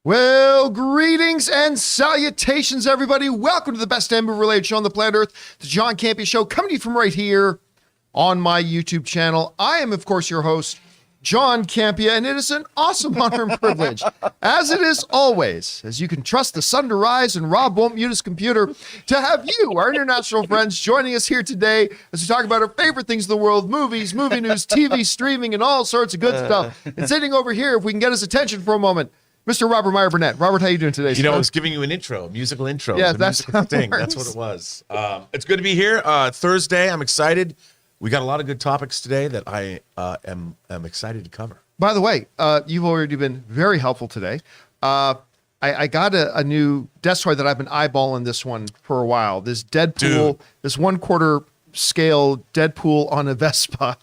Well, greetings and salutations, everybody. Welcome to the best movie-related show on the planet Earth, the John Campea Show, coming to you from right here on my YouTube channel. I am, of course, your host, John Campea, and it is an awesome honor and privilege, as it is always, as you can trust the sun to rise and Rob won't mute his computer, to have you, our international friends, joining us here today as we talk about our favorite things in the world, movies, movie news, TV, streaming, and all sorts of good stuff. And sitting over here, if we can get his attention for a moment, Mr. Robert Meyer Burnett. Robert, how you doing today? You know, I was giving you an intro, musical intro. Yeah, that's how it works. That's what it was. It's good to be here. Thursday, I'm excited. We got a lot of good topics today that I am excited to cover. By the way, you've already been very helpful today. I got a new desk toy that I've been eyeballing this one for a while. This Deadpool, this 1/4 scale Deadpool on a Vespa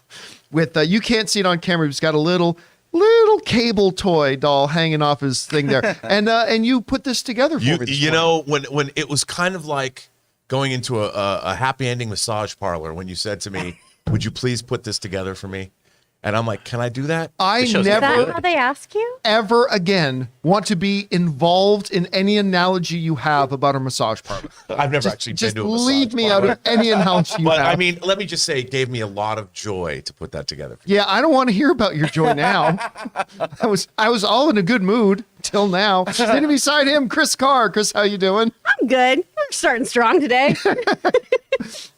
with, you can't see it on camera, he's got a little cable toy doll hanging off his thing there. And you put this together for me. You know, when it was kind of like going into a happy ending massage parlor when you said to me, would you please put this together for me? And I'm like, can I do that? I never, is that how they ask you? ever again want to be involved in any analogy you have about a massage parlor. I've never actually been to a massage leave me parlor. out of any analogy you But have. I mean, let me just say, it gave me a lot of joy to put that together. Yeah, I don't want to hear about your joy now. I was all in a good mood till now. Sitting beside him, Chris Carr. Chris, how you doing? I'm good. We're starting strong today.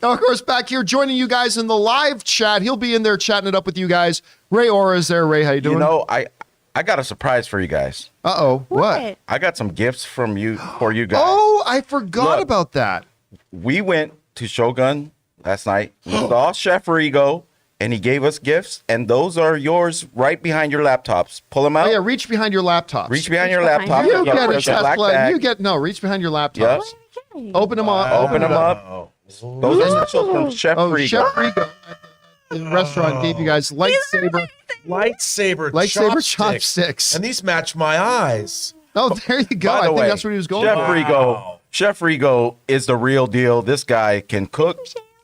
Now, of course, back here joining you guys in the live chat. He'll be in there chatting it up with you guys. Ray Ora is there. Ray, how you doing? You know, I got a surprise for you guys. Uh-oh. What? I got some gifts for you guys. Oh, I forgot Look. about that. We went to Shogun last night. We saw Chef Rigo, and he gave us gifts, and those are yours right behind your laptops. Pull them out. Oh, yeah, reach behind your laptops. Reach behind your behind laptop. You get a There's black Tesla. bag. Reach behind your laptops. Yep. Open them up. Open them up. Those are special from Chef Oh, Rigo. Chef Rigo at the restaurant gave you guys lightsaber chopsticks. And these match my eyes. Oh, there you go. By I the think way, that's what he was going Chef for. Chef Rigo is the real deal. This guy can cook.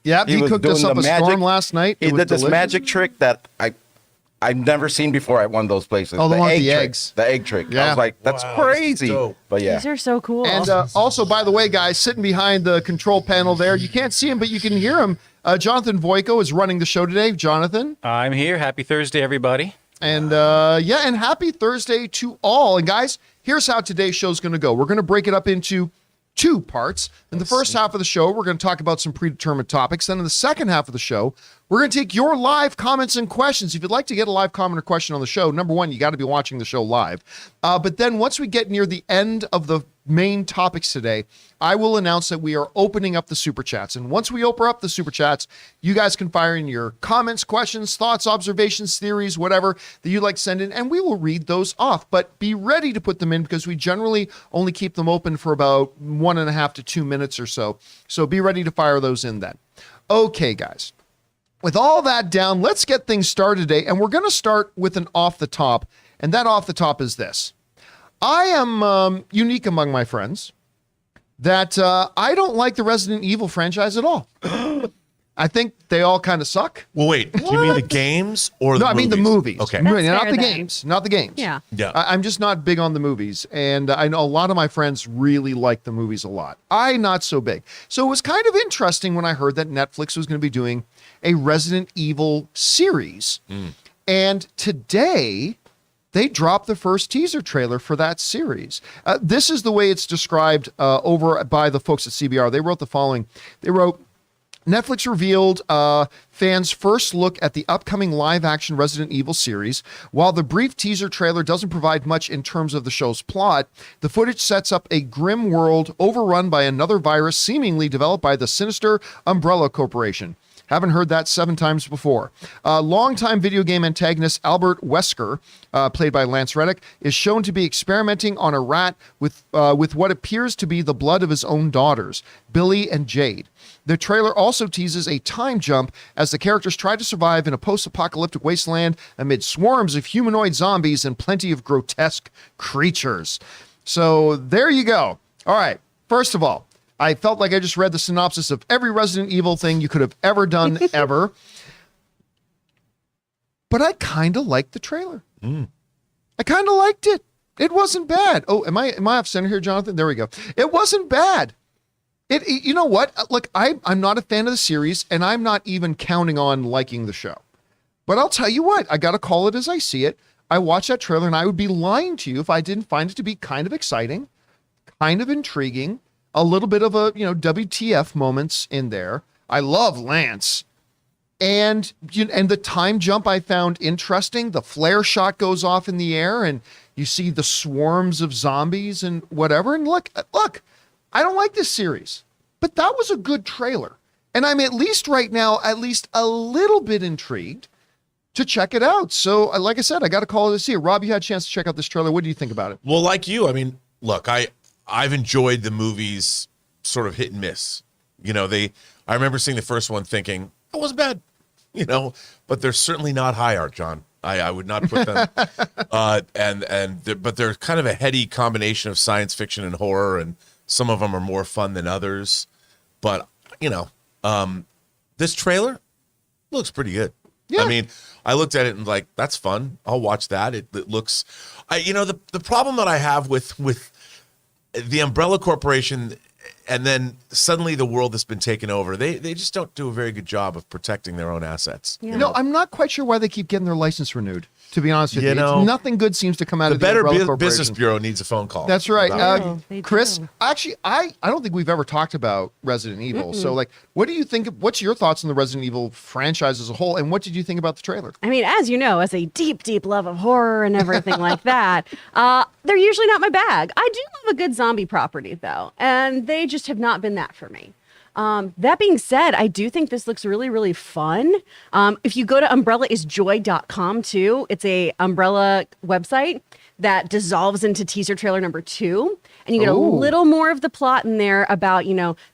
Yep, he was cooked us doing up the a magic. storm last night. He It was did this delicious. magic trick that I've never seen before at one of those places. Oh, the one with the trick. eggs. The egg trick. Yeah. I was like, that's Wow, this is crazy. dope. But yeah. These are so cool. And also, by the way, guys, sitting behind the control panel there, you can't see him, but you can hear him. Jonathan Voico is running the show today. Jonathan. I'm here. Happy Thursday, everybody. And and happy Thursday to all. And guys, here's how today's show is going to go. We're going to break it up into two parts. In the first half of the show, we're going to talk about some predetermined topics. Then in the second half of the show, we're going to take your live comments and questions. If you'd like to get a live comment or question on the show, number one, you got to be watching the show live. But then once we get near the end of the main topics today, I will announce that we are opening up the super chats. And once we open up the super chats, you guys can fire in your comments, questions, thoughts, observations, theories, whatever that you'd like to send in, and we will read those off. But be ready to put them in because we generally only keep them open for about 1.5 to 2 minutes or so. So be ready to fire those in then. Okay, guys. With all that down, let's get things started today. And we're going to start with an off the top. And that off the top is this. I am unique among my friends that I don't like the Resident Evil franchise at all. I think they all kind of suck. Well, wait. Do you mean the games or the No, I mean the movies. Okay. Not fair the then. games. Not the games. Yeah. Yeah. I'm just not big on the movies. And I know a lot of my friends really like the movies a lot. I not so big. So it was kind of interesting when I heard that Netflix was going to be doing a Resident Evil series. And today they dropped the first teaser trailer for that series. This is the way it's described over by the folks at CBR. They wrote the following. They wrote, Netflix revealed fans' first look at the upcoming live-action Resident Evil series. While the brief teaser trailer doesn't provide much in terms of the show's plot, the footage sets up a grim world overrun by another virus seemingly developed by the sinister Umbrella Corporation. Haven't heard that 7 times before. Longtime video game antagonist Albert Wesker, played by Lance Reddick, is shown to be experimenting on a rat with what appears to be the blood of his own daughters, Billy and Jade. The trailer also teases a time jump as the characters try to survive in a post-apocalyptic wasteland amid swarms of humanoid zombies and plenty of grotesque creatures. So there you go. All right. First of all, I felt like I just read the synopsis of every Resident Evil thing you could have ever done, ever. But I kind of liked the trailer. I kind of liked it. It wasn't bad. Oh, am I off center here, Jonathan? There we go. It wasn't bad. You know what? Look, I'm not a fan of the series, and I'm not even counting on liking the show. But I'll tell you what, I got to call it as I see it. I watched that trailer, and I would be lying to you if I didn't find it to be kind of exciting, kind of intriguing, a little bit of a, WTF moments in there. I love Lance. And the time jump I found interesting. The flare shot goes off in the air, and you see the swarms of zombies and whatever. And look, I don't like this series, but that was a good trailer. And I'm at least right now, at least a little bit intrigued to check it out. So like I said, I got to call it to see it. Rob, you had a chance to check out this trailer. What do you think about it? Well, like you, I mean, look, I've enjoyed the movies sort of hit and miss. I remember seeing the first one thinking, it wasn't bad, but they're certainly not high art, John. I would not put them, but they're kind of a heady combination of science fiction and horror, and some of them are more fun than others. But, this trailer looks pretty good. Yeah. I mean, I looked at it and like, that's fun. I'll watch that. It looks, the problem that I have with the Umbrella Corporation, and then suddenly the world has been taken over. They just don't do a very good job of protecting their own assets. Yeah. I'm not quite sure why they keep getting their license renewed, to be honest with you. Nothing good seems to come out The of the Better Umbrella Corporation. Business Bureau needs a phone call. That's right. They Chris, do. actually, I don't think we've ever talked about Resident Evil. So, what do you think? What's your thoughts on the Resident Evil franchise as a whole? And what did you think about the trailer? I mean, as you know, as a deep, deep love of horror and everything like that, they're usually not my bag. I do love a good zombie property, though, and they just have not been that for me. That being said, I do think this looks really, really fun. If you go to umbrellaisjoy.com too, it's a Umbrella website that dissolves into teaser trailer number 2. And you get a little more of the plot in there about,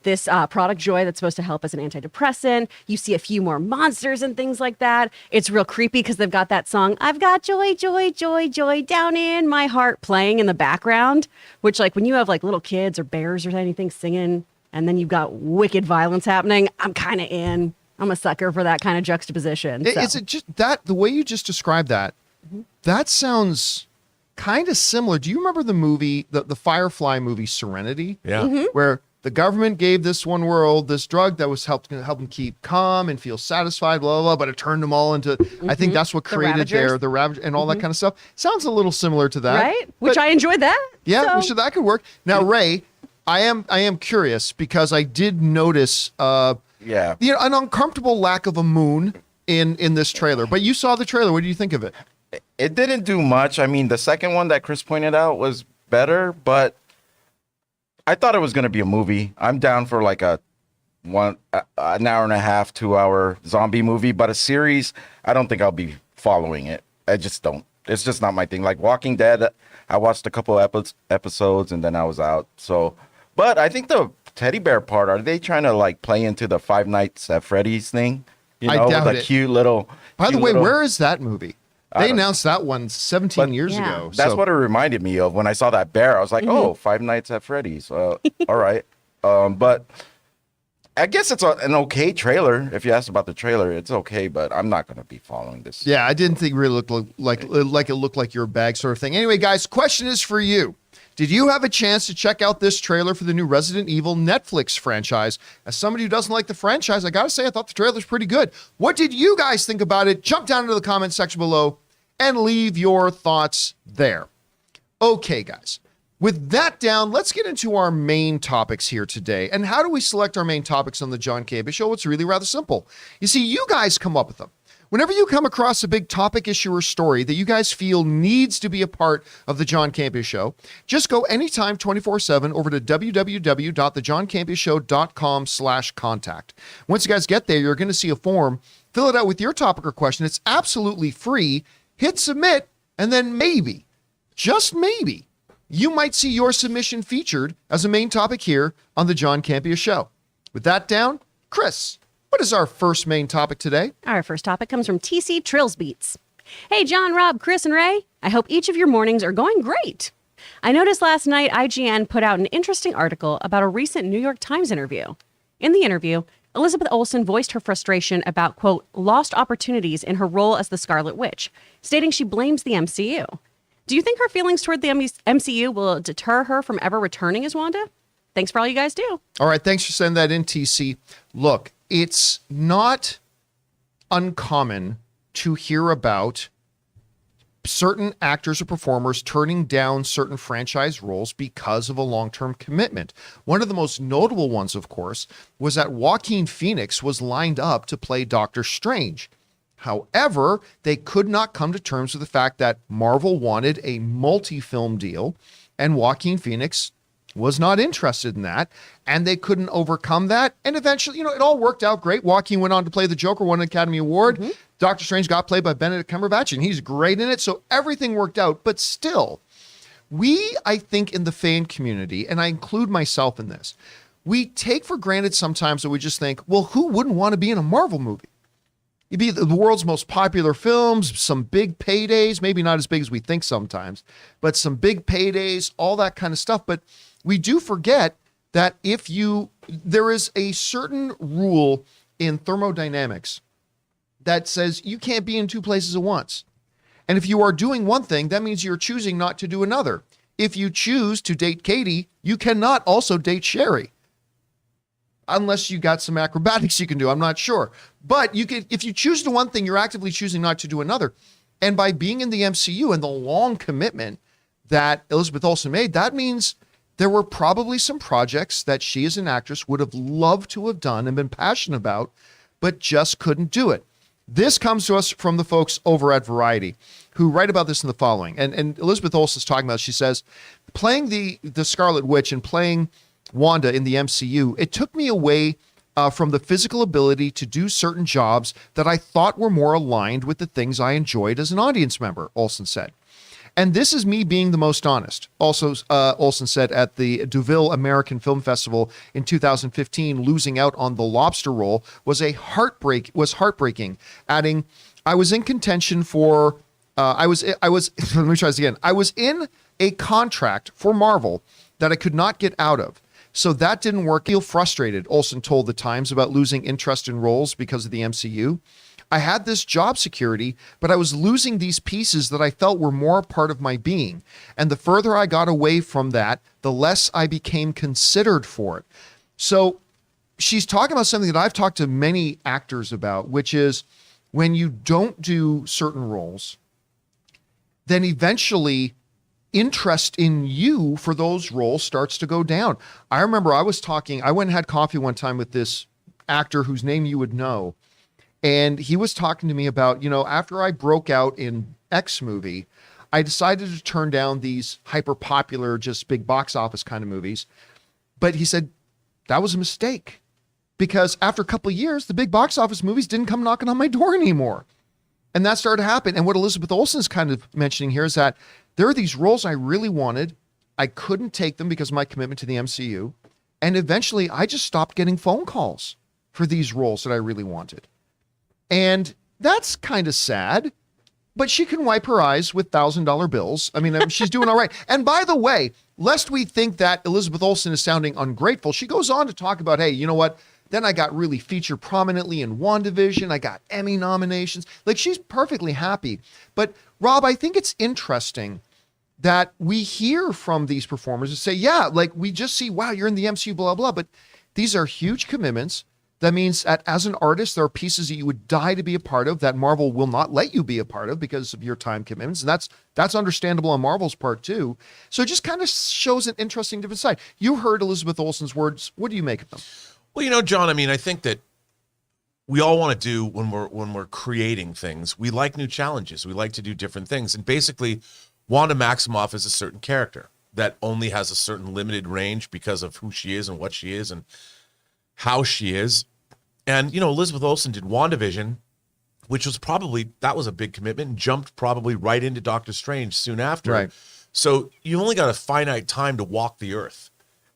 this product Joy that's supposed to help as an antidepressant. You see a few more monsters and things like that. It's real creepy because they've got that song, I've got joy, joy, joy, joy down in my heart playing in the background, which like when you have like little kids or bears or anything singing, and then you've got wicked violence happening, I'm kind of in. I'm a sucker for that kind of juxtaposition. So. Is it just that, the way you just described that, that sounds kind of similar. Do you remember the movie, the Firefly movie, Serenity? Yeah. Where the government gave this one world this drug that was help them keep calm and feel satisfied, blah, blah, blah, but it turned them all into, I think that's what created the Ravagers and all that kind of stuff. Sounds a little similar to that. Right? Which I enjoyed that. Yeah, So. so that could work. Now, Ray, I am curious because I did notice an uncomfortable lack of a moon in this trailer. But you saw the trailer. What do you think of it? It didn't do much. I mean, the second one that Chris pointed out was better, but I thought it was going to be a movie. I'm down for like an hour and a half, 2 hour zombie movie, but a series, I don't think I'll be following it. I just don't. It's just not my thing. Like Walking Dead, I watched a couple episodes and then I was out. So, but I think the teddy bear part, are they trying to like play into the Five Nights at Freddy's thing? I doubt with a it. cute little. By the way, where is that movie? I They don't- announced that one 17 years Yeah. ago. That's so. what it reminded me of when I saw that bear. I was like, oh, Five Nights at Freddy's. All right. But I guess it's an okay trailer. If you asked about the trailer, it's okay, but I'm not going to be following this. Yeah, I didn't think it really looked like it looked like your bag sort of thing. Anyway, guys, question is for you. Did you have a chance to check out this trailer for the new Resident Evil Netflix franchise? As somebody who doesn't like the franchise, I got to say, I thought the trailer's pretty good. What did you guys think about it? Jump down into the comment section below and leave your thoughts there. Okay, guys. With that down, let's get into our main topics here today. And how do we select our main topics on the John Campea Show? It's really rather simple. You see, you guys come up with them. Whenever you come across a big topic, issue, or story that you guys feel needs to be a part of the John Campea Show, just go anytime 24/7 over to www.thejohncampeashow.com/contact. Once you guys get there, you're going to see a form. Fill it out with your topic or question. It's absolutely free. Hit submit, and then maybe, just maybe, you might see your submission featured as a main topic here on the John Campea Show. With that down, Chris, what is our first main topic today? Our first topic comes from TC Trills Beats. Hey, John, Rob, Chris, and Ray. I hope each of your mornings are going great. I noticed last night IGN put out an interesting article about a recent New York Times interview. In the interview, Elizabeth Olsen voiced her frustration about, quote, lost opportunities in her role as the Scarlet Witch, stating she blames the MCU. Do you think her feelings toward the MCU will deter her from ever returning as Wanda? Thanks for all you guys do. All right, thanks for sending that in, TC. Look, it's not uncommon to hear about certain actors or performers turning down certain franchise roles because of a long-term commitment. One of the most notable ones, of course, was that Joaquin Phoenix was lined up to play Doctor Strange. However, they could not come to terms with the fact that Marvel wanted a multi-film deal, and Joaquin Phoenix was not interested in that, and they couldn't overcome that. And eventually, it all worked out great. Joaquin went on to play the Joker, won an Academy Award. Doctor Strange got played by Benedict Cumberbatch, and he's great in it. So everything worked out. But still, I think in the fan community, and I include myself in this, we take for granted sometimes that we just think, well, who wouldn't want to be in a Marvel movie? You'd be the world's most popular films, some big paydays, maybe not as big as we think sometimes, but some big paydays, all that kind of stuff. But we do forget that there is a certain rule in thermodynamics that says you can't be in two places at once. And if you are doing one thing, that means you're choosing not to do another. If you choose to date Katie, you cannot also date Sherry. Unless you got some acrobatics you can do, I'm not sure. But if you choose to one thing, you're actively choosing not to do another. And by being in the MCU and the long commitment that Elizabeth Olsen made, that means there were probably some projects that she as an actress would have loved to have done and been passionate about, but just couldn't do it. This comes to us from the folks over at Variety, who write about this in the following. And Elizabeth Olsen's talking about, she says, playing the Scarlet Witch and playing Wanda in the MCU, it took me away from the physical ability to do certain jobs that I thought were more aligned with the things I enjoyed as an audience member, Olsen said. And this is me being the most honest. Also, Olsen said at the Deauville American Film Festival in 2015, losing out on the lobster role was heartbreaking, adding, I was in contention for, let me try this again. I was in a contract for Marvel that I could not get out of. So that didn't work. I feel frustrated, Olsen told the Times about losing interest in roles because of the MCU. I had this job security, but I was losing these pieces that I felt were more a part of my being. And the further I got away from that, the less I became considered for it. So she's talking about something that I've talked to many actors about, which is when you don't do certain roles, then eventually interest in you for those roles starts to go down. I remember I went and had coffee one time with this actor whose name you would know. And he was talking to me about, after I broke out in X movie, I decided to turn down these hyper popular, just big box office kind of movies. But he said that was a mistake because after a couple of years, the big box office movies didn't come knocking on my door anymore. And that started to happen. And what Elizabeth Olsen's kind of mentioning here is that there are these roles I really wanted. I couldn't take them because of my commitment to the MCU. And eventually I just stopped getting phone calls for these roles that I really wanted. And that's kind of sad, but she can wipe her eyes with $1,000 bills. I mean, she's doing all right. And by the way, lest we think that Elizabeth Olsen is sounding ungrateful, she goes on to talk about, hey, you know what? Then I got really featured prominently in WandaVision. I got Emmy nominations. Like, she's perfectly happy. But Rob, I think it's interesting that we hear from these performers and say, yeah, like we just see, wow, you're in the MCU, blah, blah. But these are huge commitments. That means that as an artist, there are pieces that you would die to be a part of that Marvel will not let you be a part of because of your time commitments. And that's understandable on Marvel's part too. So it just kind of shows an interesting different side. You heard Elizabeth Olsen's words. What do you make of them? Well, John, I mean, I think that we all want to do when we're creating things, we like new challenges. We like to do different things. And basically, Wanda Maximoff is a certain character that only has a certain limited range because of who she is and what she is and how she is. And, Elizabeth Olsen did WandaVision, which was that was a big commitment, and jumped probably right into Doctor Strange soon after. Right. So you only got a finite time to walk the earth.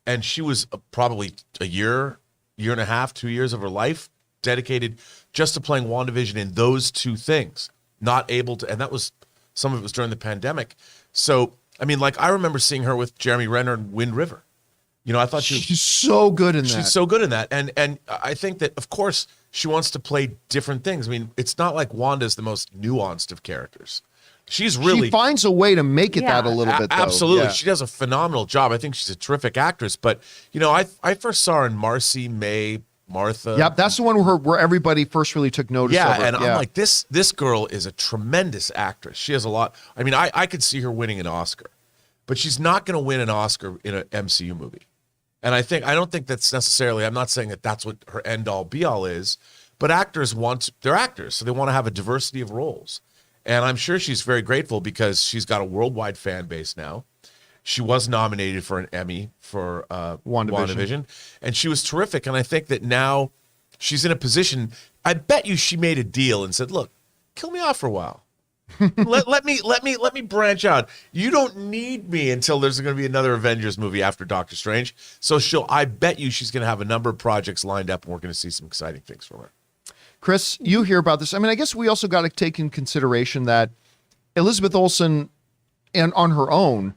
And she was probably a year and a half, 2 years of her life dedicated just to playing WandaVision in those two things, not able to, and some of it was during the pandemic. So, I mean, like I remember seeing her with Jeremy Renner in Wind River. I thought she's so good in that. She's so good in that. And I think that, of course, she wants to play different things. I mean, it's not like Wanda's the most nuanced of characters. She's really she finds a way to make it that a little bit, though. Absolutely. Yeah. She does a phenomenal job. I think she's a terrific actress. But, I first saw her in Marcy, May, Martha. Yep, that's the one where everybody first really took notice of her. And I'm like, this girl is a tremendous actress. She has a lot. I mean, I could see her winning an Oscar, but she's not going to win an Oscar in an MCU movie. And I don't think that's necessarily, I'm not saying that that's what her end all be all is, but they're actors, so they want to have a diversity of roles. And I'm sure she's very grateful because she's got a worldwide fan base now. She was nominated for an Emmy for WandaVision, and she was terrific. And I think that now she's in a position, I bet you she made a deal and said, look, kill me off for a while. let me branch out. You don't need me until there's going to be another Avengers movie after Doctor Strange. So I bet you she's going to have a number of projects lined up, and we're going to see some exciting things from her. Chris, you hear about this. I mean, I guess we also got to take in consideration that Elizabeth Olsen, and on her own,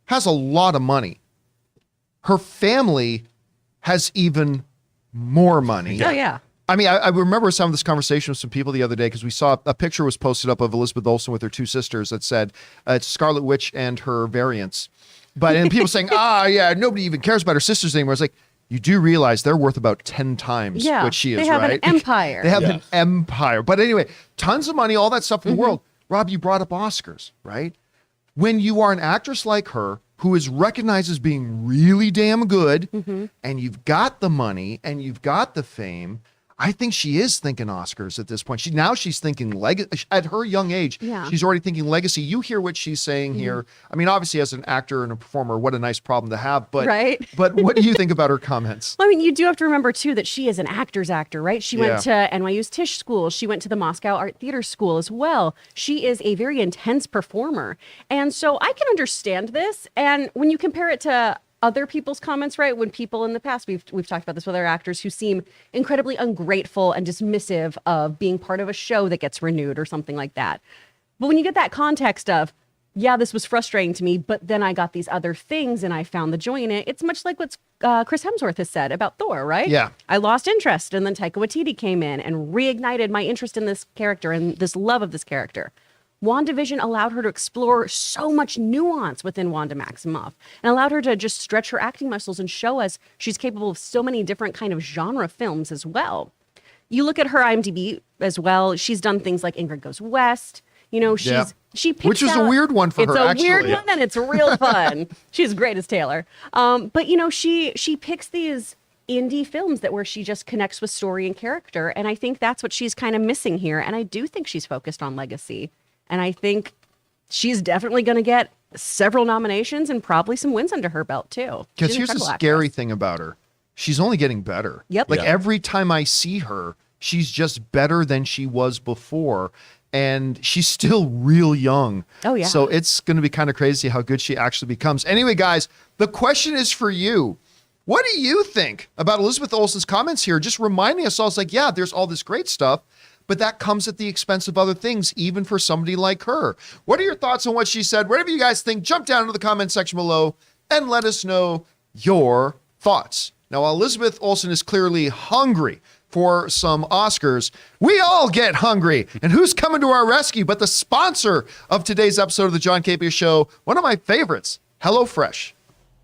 has a lot of money. Her family has even more money. Oh, yeah. I mean, I remember some of this conversation with some people the other day because we saw a picture was posted up of Elizabeth Olsen with her two sisters that said it's Scarlet Witch and her variants. And people saying, nobody even cares about her sisters anymore. It's like, you do realize they're worth about 10 times what she is, right? They have an empire. They have an empire. But anyway, tons of money, all that stuff in the world. Rob, you brought up Oscars, right? When you are an actress like her, who is recognized as being really damn good, and you've got the money and you've got the fame, I think she is thinking Oscars at this point. She's thinking legacy. At her young age, she's already thinking legacy. You hear what she's saying here. I mean, obviously, as an actor and a performer, what a nice problem to have. But but what do you think about her comments? Well, I mean, you do have to remember, too, that she is an actor's actor, right? She went to NYU's Tisch School. She went to the Moscow Art Theater School as well. She is a very intense performer. And so I can understand this. And when you compare it to other people's comments, right? When people in the past, we've talked about this with other actors who seem incredibly ungrateful and dismissive of being part of a show that gets renewed or something like that. But when you get that context of, this was frustrating to me, but then I got these other things and I found the joy in it. It's much like what Chris Hemsworth has said about Thor, right? Yeah. I lost interest, and then Taika Waititi came in and reignited my interest in this character and this love of this character. WandaVision allowed her to explore so much nuance within Wanda Maximoff and allowed her to just stretch her acting muscles and show us she's capable of so many different kind of genre films as well. You look at her IMDb as well. She's done things like Ingrid Goes West. She picks which was a weird one for her, actually. It's a weird one, and it's real fun. She's great as Taylor. But she picks these indie films where she just connects with story and character, and I think that's what she's kind of missing here. And I do think she's focused on legacy. And I think she's definitely going to get several nominations and probably some wins under her belt, too. Because here's the scary thing about her. She's only getting better. Yep. Every time I see her, she's just better than she was before. And she's still real young. Oh, yeah. So it's going to be kind of crazy how good she actually becomes. Anyway, guys, the question is for you. What do you think about Elizabeth Olsen's comments here? Just reminding us all, it's like, there's all this great stuff, but that comes at the expense of other things, even for somebody like her. What are your thoughts on what she said? Whatever you guys think, jump down into the comment section below and let us know your thoughts. Now, while Elizabeth Olsen is clearly hungry for some Oscars, we all get hungry. And who's coming to our rescue but the sponsor of today's episode of the John Campea Show, one of my favorites, HelloFresh.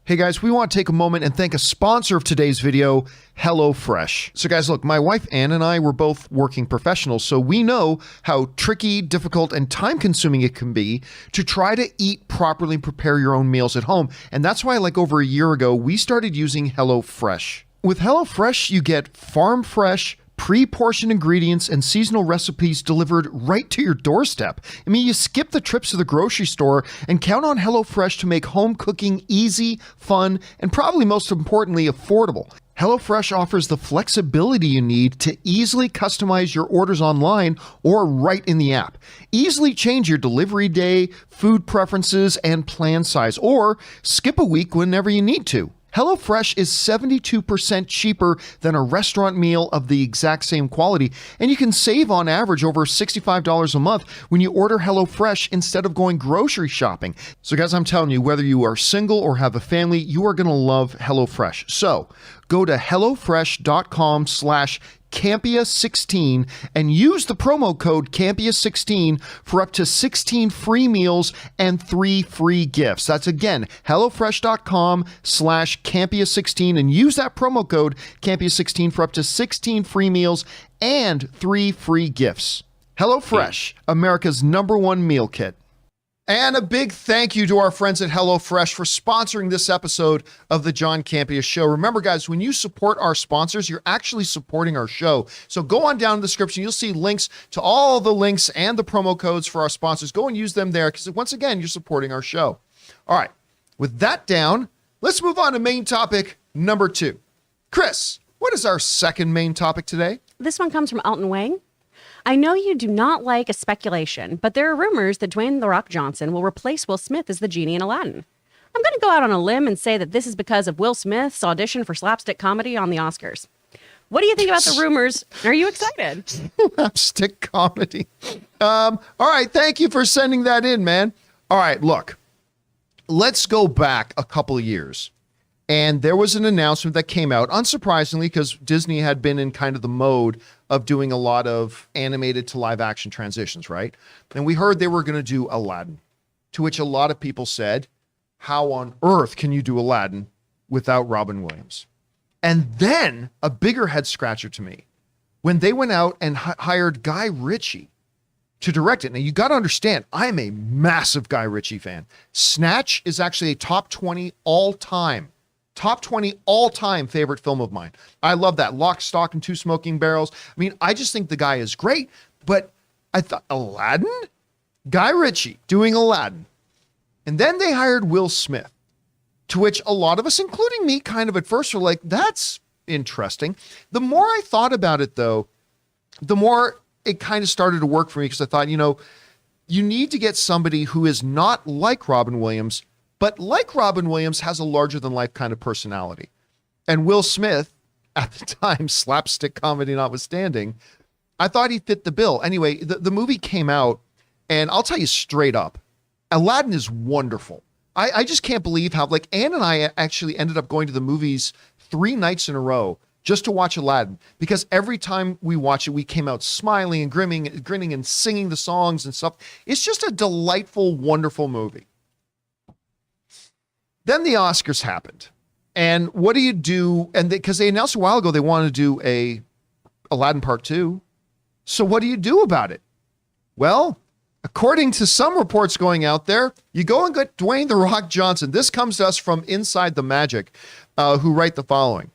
Hey guys, we want to take a moment and thank a sponsor of today's video, HelloFresh. So guys, look, my wife Ann and I were both working professionals, so we know how tricky, difficult, and time-consuming it can be to try to eat properly and prepare your own meals at home. And that's why, like over a year ago, we started using HelloFresh. With HelloFresh, you get farm-fresh, pre-portioned ingredients and seasonal recipes delivered right to your doorstep. I mean, you skip the trips to the grocery store and count on HelloFresh to make home cooking easy, fun, and probably most importantly, affordable. HelloFresh offers the flexibility you need to easily customize your orders online or right in the app. Easily change your delivery day, food preferences, and plan size, or skip a week whenever you need to. HelloFresh is 72% cheaper than a restaurant meal of the exact same quality, and you can save on average over $65 a month when you order HelloFresh instead of going grocery shopping. So guys, I'm telling you, whether you are single or have a family, you are going to love HelloFresh. So go to HelloFresh.com/TCA Campea16 and use the promo code Campea16 for up to 16 free meals and 3 free gifts. That's again, HelloFresh.com/Campea16 and use that promo code Campea16 for up to 16 free meals and 3 free gifts. HelloFresh, America's #1 meal kit. And a big thank you to our friends at HelloFresh for sponsoring this episode of the John Campea Show. Remember, guys, when you support our sponsors, you're actually supporting our show. So go on down in the description. You'll see links to all the links and the promo codes for our sponsors. Go and use them there because, once again, you're supporting our show. All right. With that down, let's move on to main topic number 2. Chris, what is our second main topic today? This one comes from Alton Wang. I know you do not like a speculation, but there are rumors that Dwayne "The Rock" Johnson will replace Will Smith as the genie in Aladdin. I'm going to go out on a limb and say that this is because of Will Smith's audition for slapstick comedy on the Oscars. What do you think about the rumors? Are you excited? Slapstick comedy. All right. Thank you for sending that in, man. All right. Look, let's go back a couple of years. And there was an announcement that came out, unsurprisingly, because Disney had been in kind of the mode of doing a lot of animated to live action transitions, right? And we heard they were going to do Aladdin, to which a lot of people said, how on earth can you do Aladdin without Robin Williams? And then a bigger head scratcher to me, when they went out and hired Guy Ritchie to direct it. Now, you got to understand, I'm a massive Guy Ritchie fan. Snatch is actually a top 20 all-time favorite film of mine. I love that. Lock, Stock, and Two Smoking Barrels. I mean, I just think the guy is great, but I thought, Aladdin? Guy Ritchie doing Aladdin. And then they hired Will Smith, to which a lot of us, including me, kind of at first were like, that's interesting. The more I thought about it, though, the more it kind of started to work for me, because I thought, you need to get somebody who is not like Robin Williams, but like Robin Williams, has a larger-than-life kind of personality. And Will Smith, at the time, slapstick comedy notwithstanding, I thought he fit the bill. Anyway, the movie came out, and I'll tell you straight up, Aladdin is wonderful. I just can't believe how, Ann and I actually ended up going to the movies 3 nights in a row just to watch Aladdin, because every time we watch it, we came out smiling and grinning and singing the songs and stuff. It's just a delightful, wonderful movie. Then the Oscars happened. And what do you do? And because they announced a while ago they wanted to do a Aladdin Part 2. So what do you do about it? Well, according to some reports going out there, you go and get Dwayne "The Rock" Johnson. This comes to us from Inside the Magic, who write the following.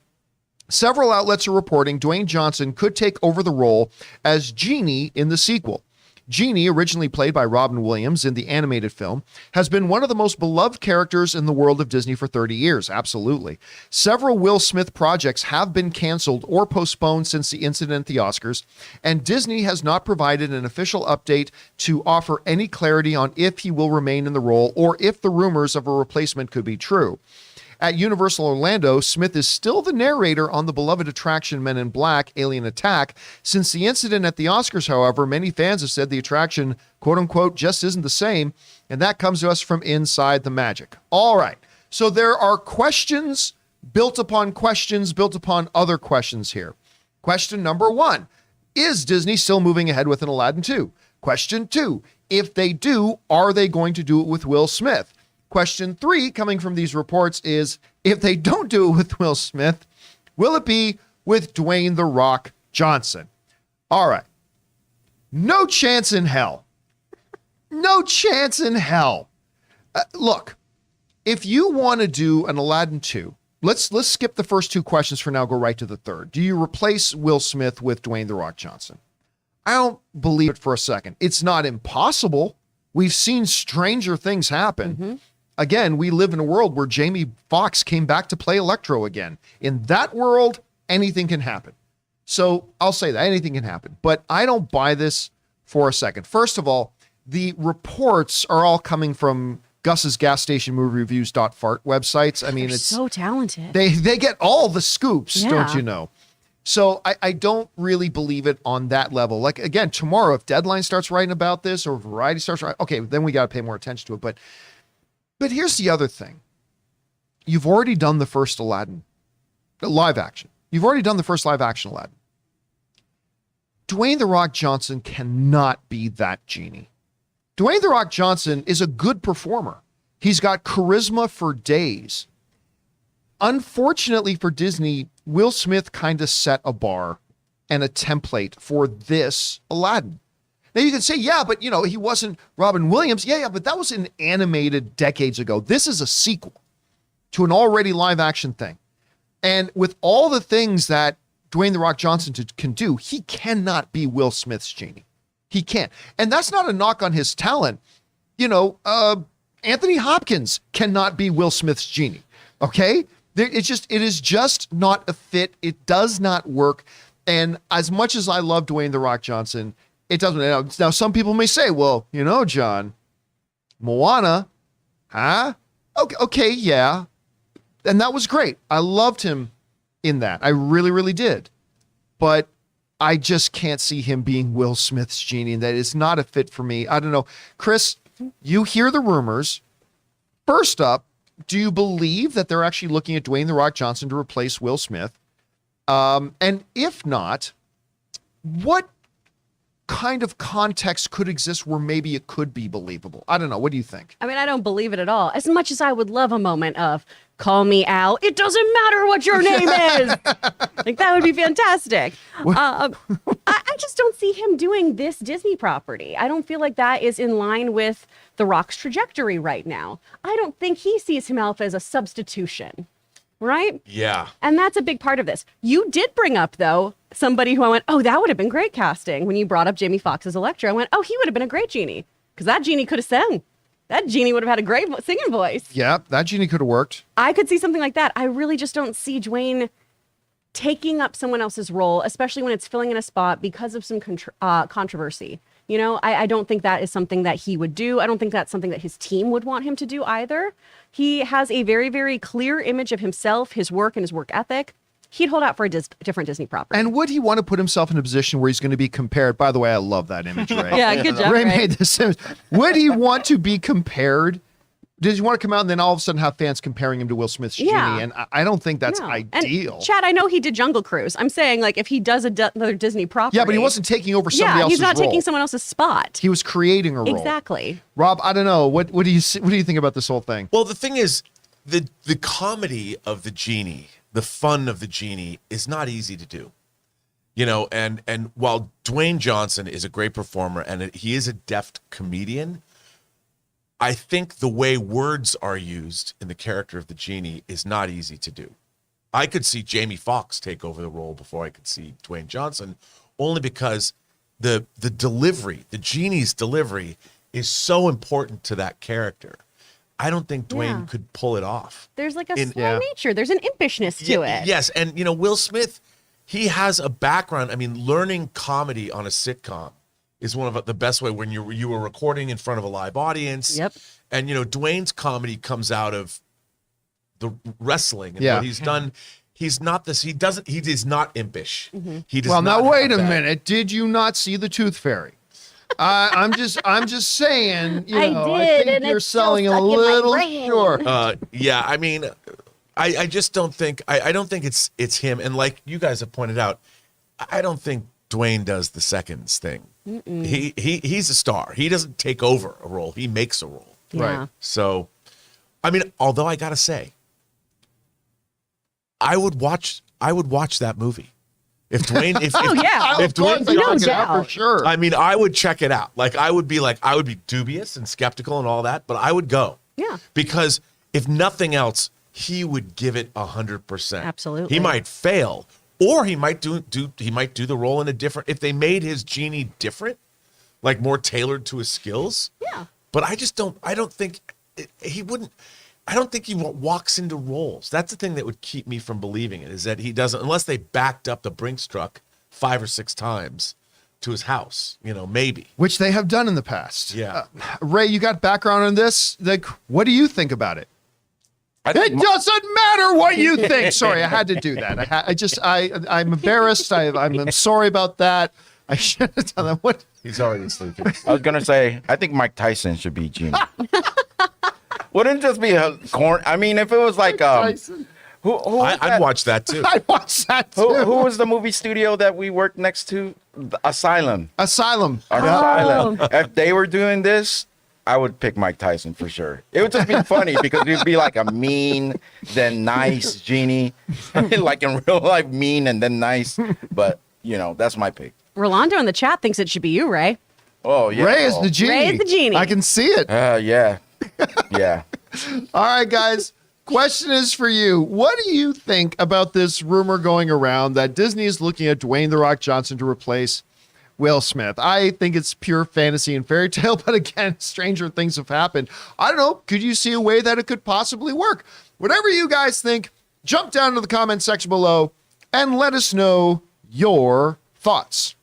Several outlets are reporting Dwayne Johnson could take over the role as Genie in the sequel. Genie, originally played by Robin Williams in the animated film, has been one of the most beloved characters in the world of Disney for 30 years. Absolutely. Several Will Smith projects have been canceled or postponed since the incident at the Oscars, and Disney has not provided an official update to offer any clarity on if he will remain in the role or if the rumors of a replacement could be true. At Universal Orlando, Smith is still the narrator on the beloved attraction Men in Black: Alien Attack. Since the incident at the Oscars, however, many fans have said the attraction, quote unquote, just isn't the same. And that comes to us from Inside the Magic. All right. So there are questions built upon other questions here. Question number 1, is Disney still moving ahead with an Aladdin 2? Question 2, if they do, are they going to do it with Will Smith? Question 3, coming from these reports, is if they don't do it with Will Smith, will it be with Dwayne "The Rock" Johnson? All right. No chance in hell. No chance in hell. Look, if you want to do an Aladdin 2, let's skip the first 2 questions for now, go right to the third. Do you replace Will Smith with Dwayne "The Rock" Johnson? I don't believe it for a second. It's not impossible. We've seen stranger things happen. Mm-hmm. Again, we live in a world where Jamie Foxx came back to play Electro again. In that world, anything can happen. So I'll say that anything can happen, but I don't buy this for a second. First of all, the reports are all coming from Gus's gas station movie reviews.fart websites. I mean, They're it's so talented. They get all the scoops, Yeah. don't you know? So I don't really believe it on that level. Like, again, tomorrow, if Deadline starts writing about this or Variety starts writing, okay, then we got to pay more attention to it. But here's the other thing. You've already done the first Aladdin live action. You've already done the first live action Aladdin. Dwayne The Rock Johnson cannot be that genie. Dwayne The Rock Johnson is a good performer. He's got charisma for days. Unfortunately for Disney, Will Smith kind of set a bar and a template for this Aladdin. Now you can say, yeah, but he wasn't Robin Williams. Yeah, but that was an animated decades ago. This is a sequel to an already live action thing. And with all the things that Dwayne The Rock Johnson can do, he cannot be Will Smith's genie. He can't. And that's not a knock on his talent. Anthony Hopkins cannot be Will Smith's genie. Okay? It is just not a fit. It does not work. And as much as I love Dwayne The Rock Johnson, it doesn't. Now, some people may say, well, John, Moana, huh? Okay, yeah. And that was great. I loved him in that. I really, really did. But I just can't see him being Will Smith's genie, and that is not a fit for me. I don't know. Chris, you hear the rumors. First up, do you believe that they're actually looking at Dwayne The Rock Johnson to replace Will Smith? And if not, what kind of context could exist where maybe it could be believable? I don't know. What do you think? I mean, I don't believe it at all. As much as I would love a moment of call me Al, it doesn't matter what your name is. Like, that would be fantastic. I just don't see him doing this Disney property. I don't feel like that is in line with The Rock's trajectory right now. I don't think he sees himself as a substitution. Right? Yeah. And that's a big part of this. You did bring up, though, somebody who I went, oh, that would have been great casting. When you brought up Jamie Foxx's Electra, I went, oh, he would have been a great genie. Because that genie could have sang. That genie would have had a great singing voice. Yeah, that genie could have worked. I could see something like that. I really just don't see Dwayne taking up someone else's role, especially when it's filling in a spot because of some controversy. I don't think that is something that he would do. I don't think that's something that his team would want him to do either. He has a very, very clear image of himself, his work, and his work ethic. He'd hold out for a different Disney property. And would he want to put himself in a position where he's going to be compared? By the way, I love that image, Ray. Yeah, good job, Ray Ray. made this image. Would he want to be compared? Does he want to come out and then all of a sudden have fans comparing him to Will Smith's genie? And I don't think that's ideal. And Chad, I know he did Jungle Cruise. I'm saying, like, if he does another Disney property. Yeah, but he wasn't taking over somebody else's he's not role. taking someone else's spot. He was creating a role. Exactly. Rob, I don't know. What do you think about this whole thing? Well, the thing is, the comedy of the genie, the fun of the genie is not easy to do. And while Dwayne Johnson is a great performer and he is a deft comedian, I think the way words are used in the character of the genie is not easy to do. I could see Jamie Foxx take over the role before I could see Dwayne Johnson, only because the delivery, the genie's delivery, is so important to that character. I don't think Dwayne could pull it off. There's like a slow nature. There's an impishness to it. Yes, and Will Smith, he has a background. I mean, learning comedy on a sitcom is one of the best way when you were recording in front of a live audience. Yep. And Dwayne's comedy comes out of the wrestling and what he's done. He's not this. He is not impish. Mm-hmm. He does. Well, not now wait a have that. minute. Did you not see the Tooth Fairy? I'm just saying. I did, think and you're it's still selling a stuck in my little brain. short. Yeah, I mean, I just don't think. I don't think it's him. And like you guys have pointed out, I don't think Dwayne does the seconds thing. He's a star. He doesn't take over a role. He makes a role. Yeah. Right. So, I mean, although I gotta say, I would watch that movie. If Dwayne, if Dwayne, no for doubt. sure. I mean, I would check it out. Like, I would be dubious and skeptical and all that, but I would go. Yeah. Because if nothing else, he would give it 100%. Absolutely. He might fail, or he might do the role in a different. If they made his genie different, like more tailored to his skills. Yeah. But I don't think he wouldn't. I don't think he walks into roles. That's the thing that would keep me from believing it, is that he doesn't, unless they backed up the Brinks truck 5 or 6 times to his house, maybe. Which they have done in the past. Yeah. Ray, you got background on this? Like, what do you think about it? I It think doesn't matter what you think. Sorry, I had to do that. I'm embarrassed. I'm sorry about that. I should have done that. What? He's already sleeping. I was gonna say I think Mike Tyson should be Genie. Wouldn't just be a corn. I mean, if it was like Tyson. I'd watch that too. I'd watch that too. Who was the movie studio that we worked next to? Asylum. Asylum. Asylum. If they were doing this, I would pick Mike Tyson for sure. It would just be funny because you'd be like a mean, then nice genie. Like in real life, mean and then nice. But, that's my pick. Rolando in the chat thinks it should be you, Ray. Oh, yeah. Ray is the genie. Ray is the genie. I can see it. Yeah. Yeah. All right, guys. Question is for you. What do you think about this rumor going around that Disney is looking at Dwayne "The Rock" Johnson to replace Will Smith? I think it's pure fantasy and fairy tale, but again, stranger things have happened. I don't know. Could you see a way that it could possibly work? Whatever you guys think, jump down to the comment section below and let us know your thoughts.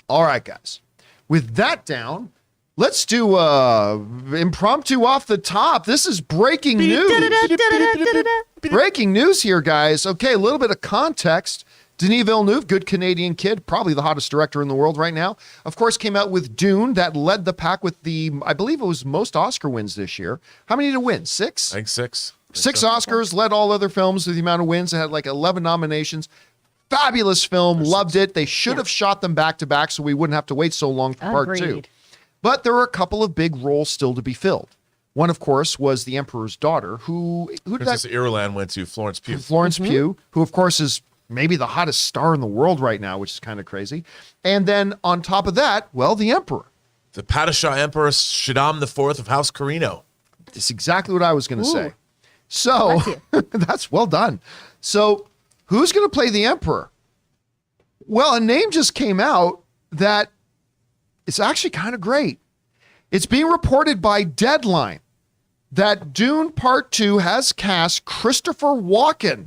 All right, guys. With that down, let's do impromptu off the top. This is breaking news. Breaking news here, guys. Okay, a little bit of context. Denis Villeneuve, good Canadian kid, probably the hottest director in the world right now, of course, came out with Dune that led the pack with I believe it was most Oscar wins this year. How many did it win? 6? I think 6. Six Oscars, led all other films with the amount of wins. It had like 11 nominations. Fabulous film, loved it. They should have shot them back to back so we wouldn't have to wait so long for part 2. Agreed. But there were a couple of big roles still to be filled. One, of course, was the Emperor's Daughter, who did Princess that? Irulan went to Florence Pugh. Florence Pugh, who, of course, is maybe the hottest star in the world right now, which is kind of crazy. And then on top of that, well, the Emperor. The Padishah Emperor Shaddam IV of House Carino. That's exactly what I was going to say. So that's well done. So who's going to play the Emperor? Well, a name just came out that it's actually kind of great. It's being reported by Deadline that Dune Part 2 has cast Christopher Walken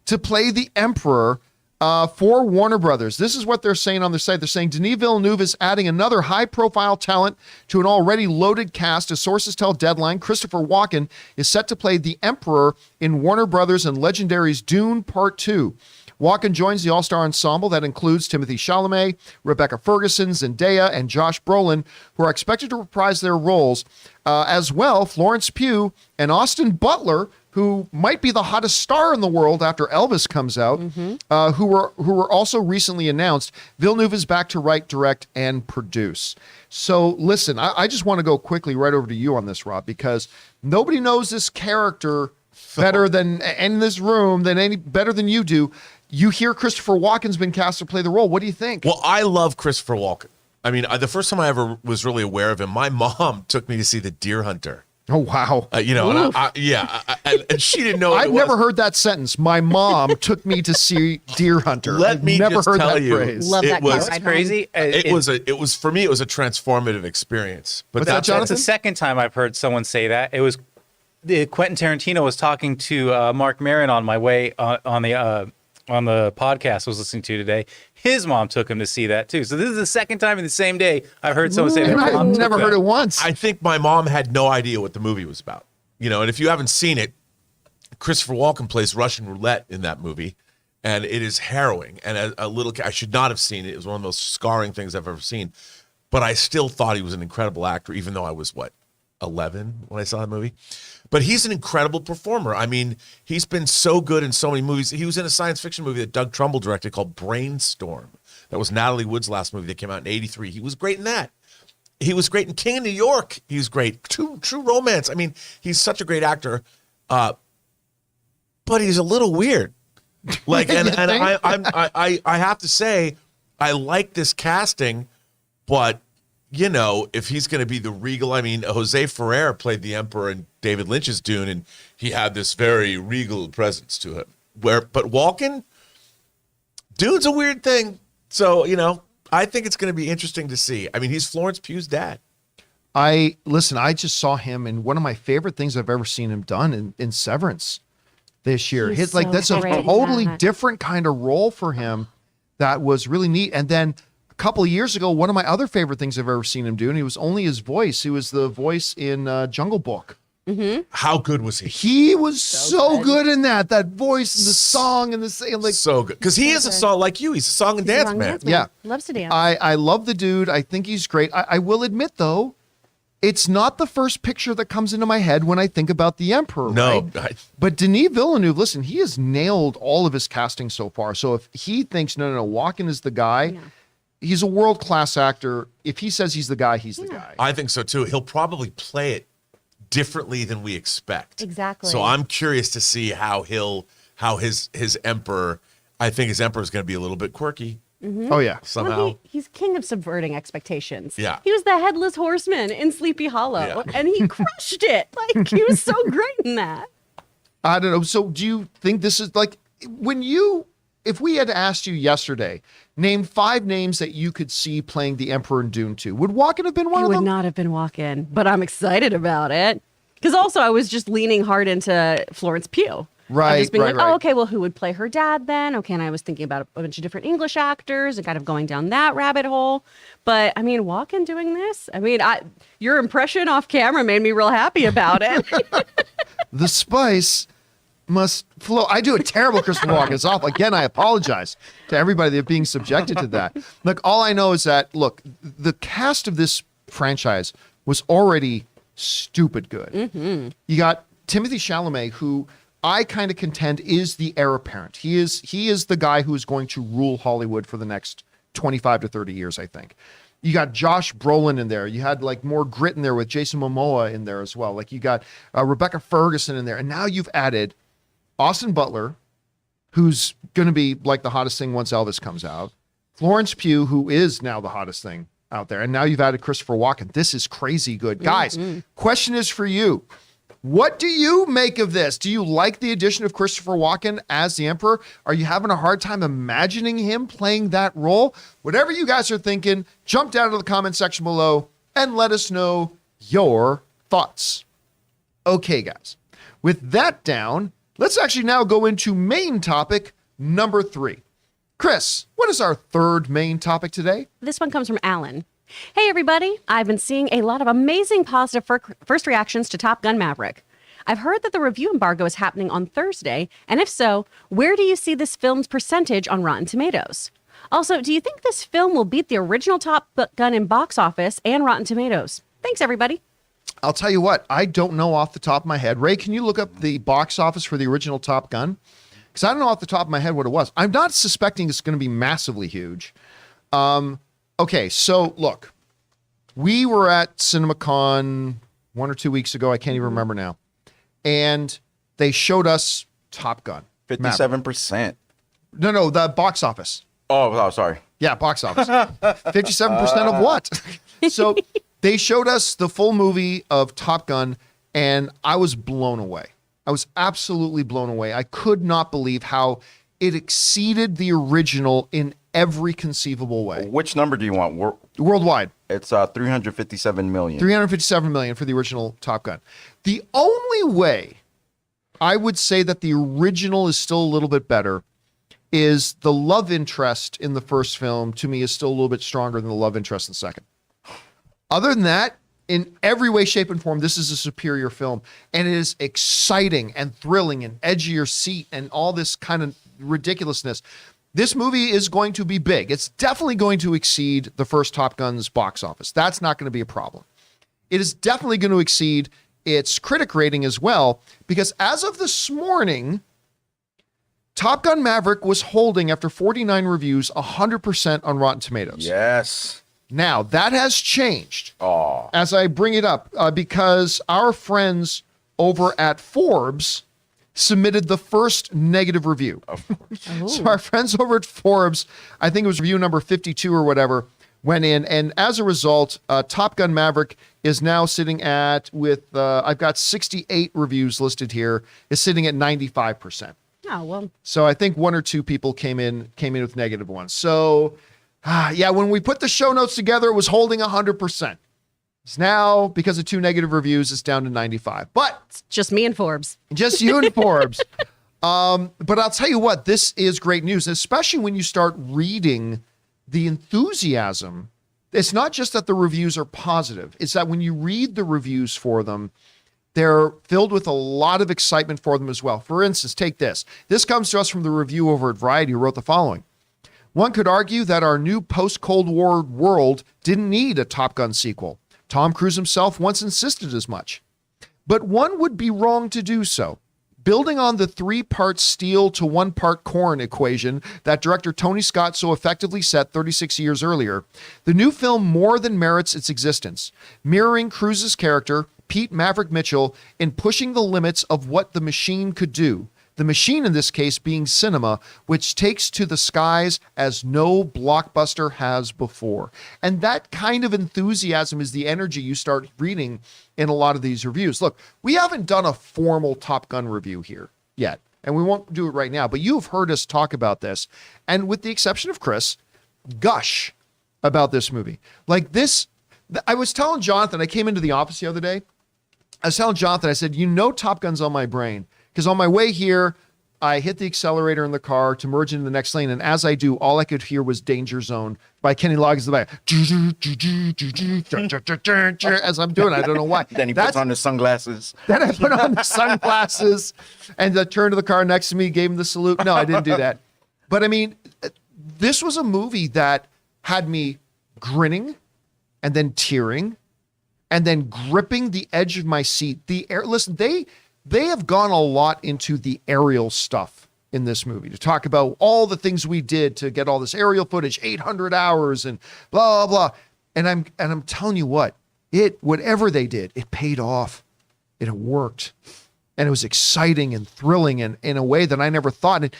to play the Emperor for Warner Brothers. This is what they're saying on their site. They're saying Denis Villeneuve is adding another high-profile talent to an already loaded cast. As sources tell Deadline, Christopher Walken is set to play the Emperor in Warner Brothers and Legendary's Dune Part 2. Walken joins the all-star ensemble that includes Timothée Chalamet, Rebecca Ferguson, Zendaya, and Josh Brolin, who are expected to reprise their roles. As well, Florence Pugh and Austin Butler, who might be the hottest star in the world after Elvis comes out, who were also recently announced. Villeneuve is back to write, direct, and produce. So listen, I just want to go quickly right over to you on this, Rob, because nobody knows this character better than in this room better than you do. You hear Christopher Walken's been cast to play the role. What do you think? Well, I love Christopher Walken. I mean, the first time I ever was really aware of him, my mom took me to see The Deer Hunter. Oh, wow. And and she didn't know. I've never heard that sentence. My mom took me to see Deer Hunter. Let me never just heard tell that you, phrase. Love that was car ride Crazy. It was for me. It was a transformative experience. But What's that, that's Jonathan? That's the second time I've heard someone say that. It was Quentin Tarantino was talking to Mark Maron on my way on the podcast I was listening to today. His mom took him to see that too. So this is the second time in the same day I've heard someone say that. I've never heard it once. I think my mom had no idea what the movie was about. And if you haven't seen it, Christopher Walken plays Russian roulette in that movie, and it is harrowing. And I should not have seen it. It was one of the most scarring things I've ever seen. But I still thought he was an incredible actor, even though I was 11 when I saw the movie. But he's an incredible performer. I mean, he's been so good in so many movies. He was in a science fiction movie that Doug Trumbull directed called Brainstorm. That was Natalie Wood's last movie that came out in '83. He was great in that. He was great in King of New York. He was great. True Romance. I mean, he's such a great actor. But he's a little weird. And I have to say, I like this casting, but if he's going to be the regal, I mean, Jose Ferrer played the Emperor in David Lynch's Dune, and he had this very regal presence to him. But Walken, Dune's a weird thing. So, I think it's going to be interesting to see. I mean, he's Florence Pugh's dad. I just saw him in one of my favorite things I've ever seen him done in Severance this year. He's That's so a great in totally that. different kind of role for him that was really neat. And then a couple of years ago, one of my other favorite things I've ever seen him do, and he was only his voice. He was the voice in Jungle Book. How good was he? He was so good in that voice and the song and So good. Because he is a song like you. He's a song and dance man. Yeah. Loves to dance. I love the dude. I think he's great. I will admit, though, It's not the first picture that comes into my head when I think about the Emperor. No, right? But Denis Villeneuve, listen, he has nailed all of his casting so far. So if he thinks, no, Walken is the guy, he's a world-class actor. If he says he's the guy, he's the guy. I think so too. He'll probably play it differently than we expect. Exactly. So I'm curious to see how his Emperor. I think his Emperor is going to be a little bit quirky. Oh yeah. Somehow. Well, he's king of subverting expectations. Yeah. He was the headless horseman in Sleepy Hollow, Yeah. and he crushed it. Like, he was so great in that. I don't know. So do you think this is like if we had asked you yesterday, name 5 names that you could see playing the Emperor in Dune 2, would Walken have been one He of would them? not have been Walken, but I'm excited about it. Because also I was just leaning hard into Florence Pugh. Right, Just being right, like, right. oh, okay, well, who would play her dad then? Okay, and I was thinking about a bunch of different English actors and kind of going down that rabbit hole. But I mean, Walken doing this, I mean, your impression off camera made me real happy about it. The spice must flow. I do a terrible Christopher Walken. It's awful. Again, I apologize to everybody that being subjected to that. Look, all I know is that, look, the cast of this franchise was already stupid good. Mm-hmm. You got Timothy Chalamet, who I kind of contend is the heir apparent. He is the guy who is going to rule Hollywood for the next 25 to 30 years, I think. You got Josh Brolin in there. You had like more grit in there with Jason Momoa in there as well. Like you got Rebecca Ferguson in there. And now you've added Austin Butler, who's going to be like the hottest thing once Elvis comes out. Florence Pugh, who is now the hottest thing out there. And now you've added Christopher Walken. This is crazy good. Guys, question is for you. What do you make of this? Do you like the addition of Christopher Walken as the Emperor? Are you having a hard time imagining him playing that role? Whatever you guys are thinking, jump down to the comment section below and let us know your thoughts. Okay, guys. With that down, let's actually now go into main topic number 3. Chris, what is our third main topic today? This one comes from Alan. Hey, everybody. I've been seeing a lot of amazing positive first reactions to Top Gun Maverick. I've heard that the review embargo is happening on Thursday, and if so, where do you see this film's percentage on Rotten Tomatoes? Also, do you think this film will beat the original Top Gun in box office and Rotten Tomatoes? Thanks, everybody. I'll tell you what, I don't know off the top of my head. Ray, can you look up the box office for the original Top Gun? Because I don't know off the top of my head what it was. I'm not suspecting it's going to be massively huge. Okay, so look, we were at CinemaCon 1 or 2 weeks ago. I can't even remember now. And they showed us Top Gun. 57%. No, the box office. Oh, sorry. Yeah, box office. 57% of what? So they showed us the full movie of Top Gun, and I was blown away. I was absolutely blown away. I could not believe how it exceeded the original in every conceivable way. Which number do you want? Worldwide, It's 357 million. 357 million for the original Top Gun. The only way I would say that the original is still a little bit better is the love interest in the first film, to me, is still a little bit stronger than the love interest in the second. Other than that, in every way, shape, and form, this is a superior film. And it is exciting and thrilling and edge of your seat and all this kind of ridiculousness. This movie is going to be big. It's definitely going to exceed the first Top Gun's box office. That's not going to be a problem. It is definitely going to exceed its critic rating as well, because as of this morning, Top Gun Maverick was holding, after 49 reviews, 100% on Rotten Tomatoes. Yes. Now, that has changed Oh. as I bring it up because our friends over at Forbes submitted the first negative review. So our friends over at Forbes, I think it was review number 52 or whatever, went in. And as a result, Top Gun Maverick is now sitting at, I've got 68 reviews listed here, is sitting at 95%. Oh, well, So I think 1 or 2 people came in with negative ones. So yeah, when we put the show notes together, it was holding 100%. It's now, because of 2 negative reviews, it's down to 95. But it's just me and Forbes. just you and Forbes. But I'll tell you what, this is great news, especially when you start reading the enthusiasm. It's not just that the reviews are positive. It's that when you read the reviews for them, they're filled with a lot of excitement for them as well. For instance, take this. This comes to us from the review over at Variety, who wrote the following. One could argue that our new post-Cold War world didn't need a Top Gun sequel. Tom Cruise himself once insisted as much. But one would be wrong to do so. Building on the 3-part steel to 1-part corn equation that director Tony Scott so effectively set 36 years earlier, the new film more than merits its existence, mirroring Cruise's character, Pete Maverick Mitchell, in pushing the limits of what the machine could do. The machine in this case being cinema, which takes to the skies as no blockbuster has before. And that kind of enthusiasm is the energy you start reading in a lot of these reviews. Look, we haven't done a formal Top Gun review here yet, and we won't do it right now, but you've heard us talk about this. And with the exception of Chris, gush about this movie. Like this, I was telling Jonathan, I came into the office the other day. I was telling Jonathan, I said, Top Gun's on my brain. Because on my way here, I hit the accelerator in the car to merge into the next lane. And as I do, all I could hear was Danger Zone by Kenny Loggins in the back. As I'm doing, I don't know why. Then he puts on his sunglasses. Then I put on the sunglasses and I turned to the car next to me, gave him the salute. No, I didn't do that. But I mean, this was a movie that had me grinning and then tearing and then gripping the edge of my seat. Listen, they have gone a lot into the aerial stuff in this movie to talk about all the things we did to get all this aerial footage, 800 hours and blah, blah, blah. And I'm telling you what, whatever they did, it paid off. It worked. And it was exciting and thrilling and in a way that I never thought. And,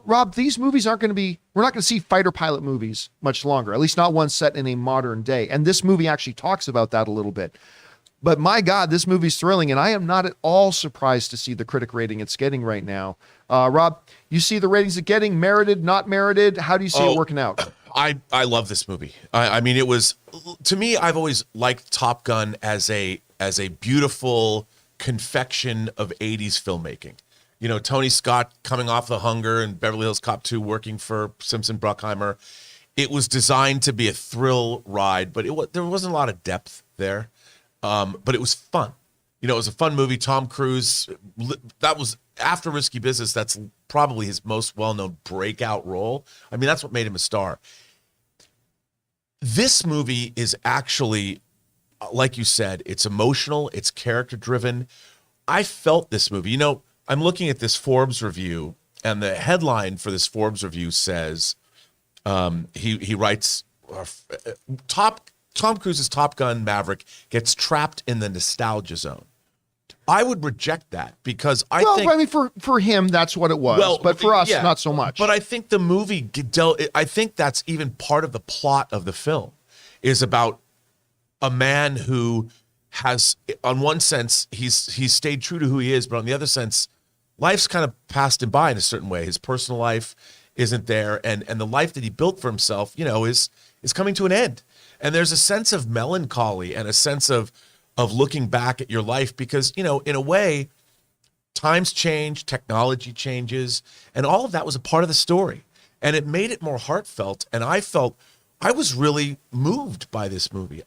Rob, these movies we're not going to see fighter pilot movies much longer, at least not one set in a modern day. And this movie actually talks about that a little bit. But my God, this movie's thrilling, and I am not at all surprised to see the critic rating it's getting right now. Rob, you see the ratings it's getting, merited, not merited? How do you see it working out? I love this movie. I mean, it was, to me, I've always liked Top Gun as a beautiful confection of 80s filmmaking. Tony Scott coming off The Hunger and Beverly Hills Cop 2 working for Simpson Bruckheimer. It was designed to be a thrill ride, but there wasn't a lot of depth there. But it was fun. It was a fun movie. Tom Cruise, that was after Risky Business. That's probably his most well-known breakout role. I mean, that's what made him a star. This movie is actually, like you said, it's emotional. It's character-driven. I felt this movie. I'm looking at this Forbes review, and the headline for this Forbes review says, he writes, Tom Cruise's Top Gun Maverick gets trapped in the nostalgia zone. I would reject that because I think for him, that's what it was. Well, but for us, not so much. But I think the movie, I think that's even part of the plot of the film, is about a man who has, on one sense, he's stayed true to who he is, but on the other sense, life's kind of passed him by in a certain way. His personal life isn't there, and the life that he built for himself, is coming to an end. And there's a sense of melancholy and a sense of looking back at your life because, in a way, times change, technology changes, and all of that was a part of the story. And it made it more heartfelt. And I was really moved by this movie,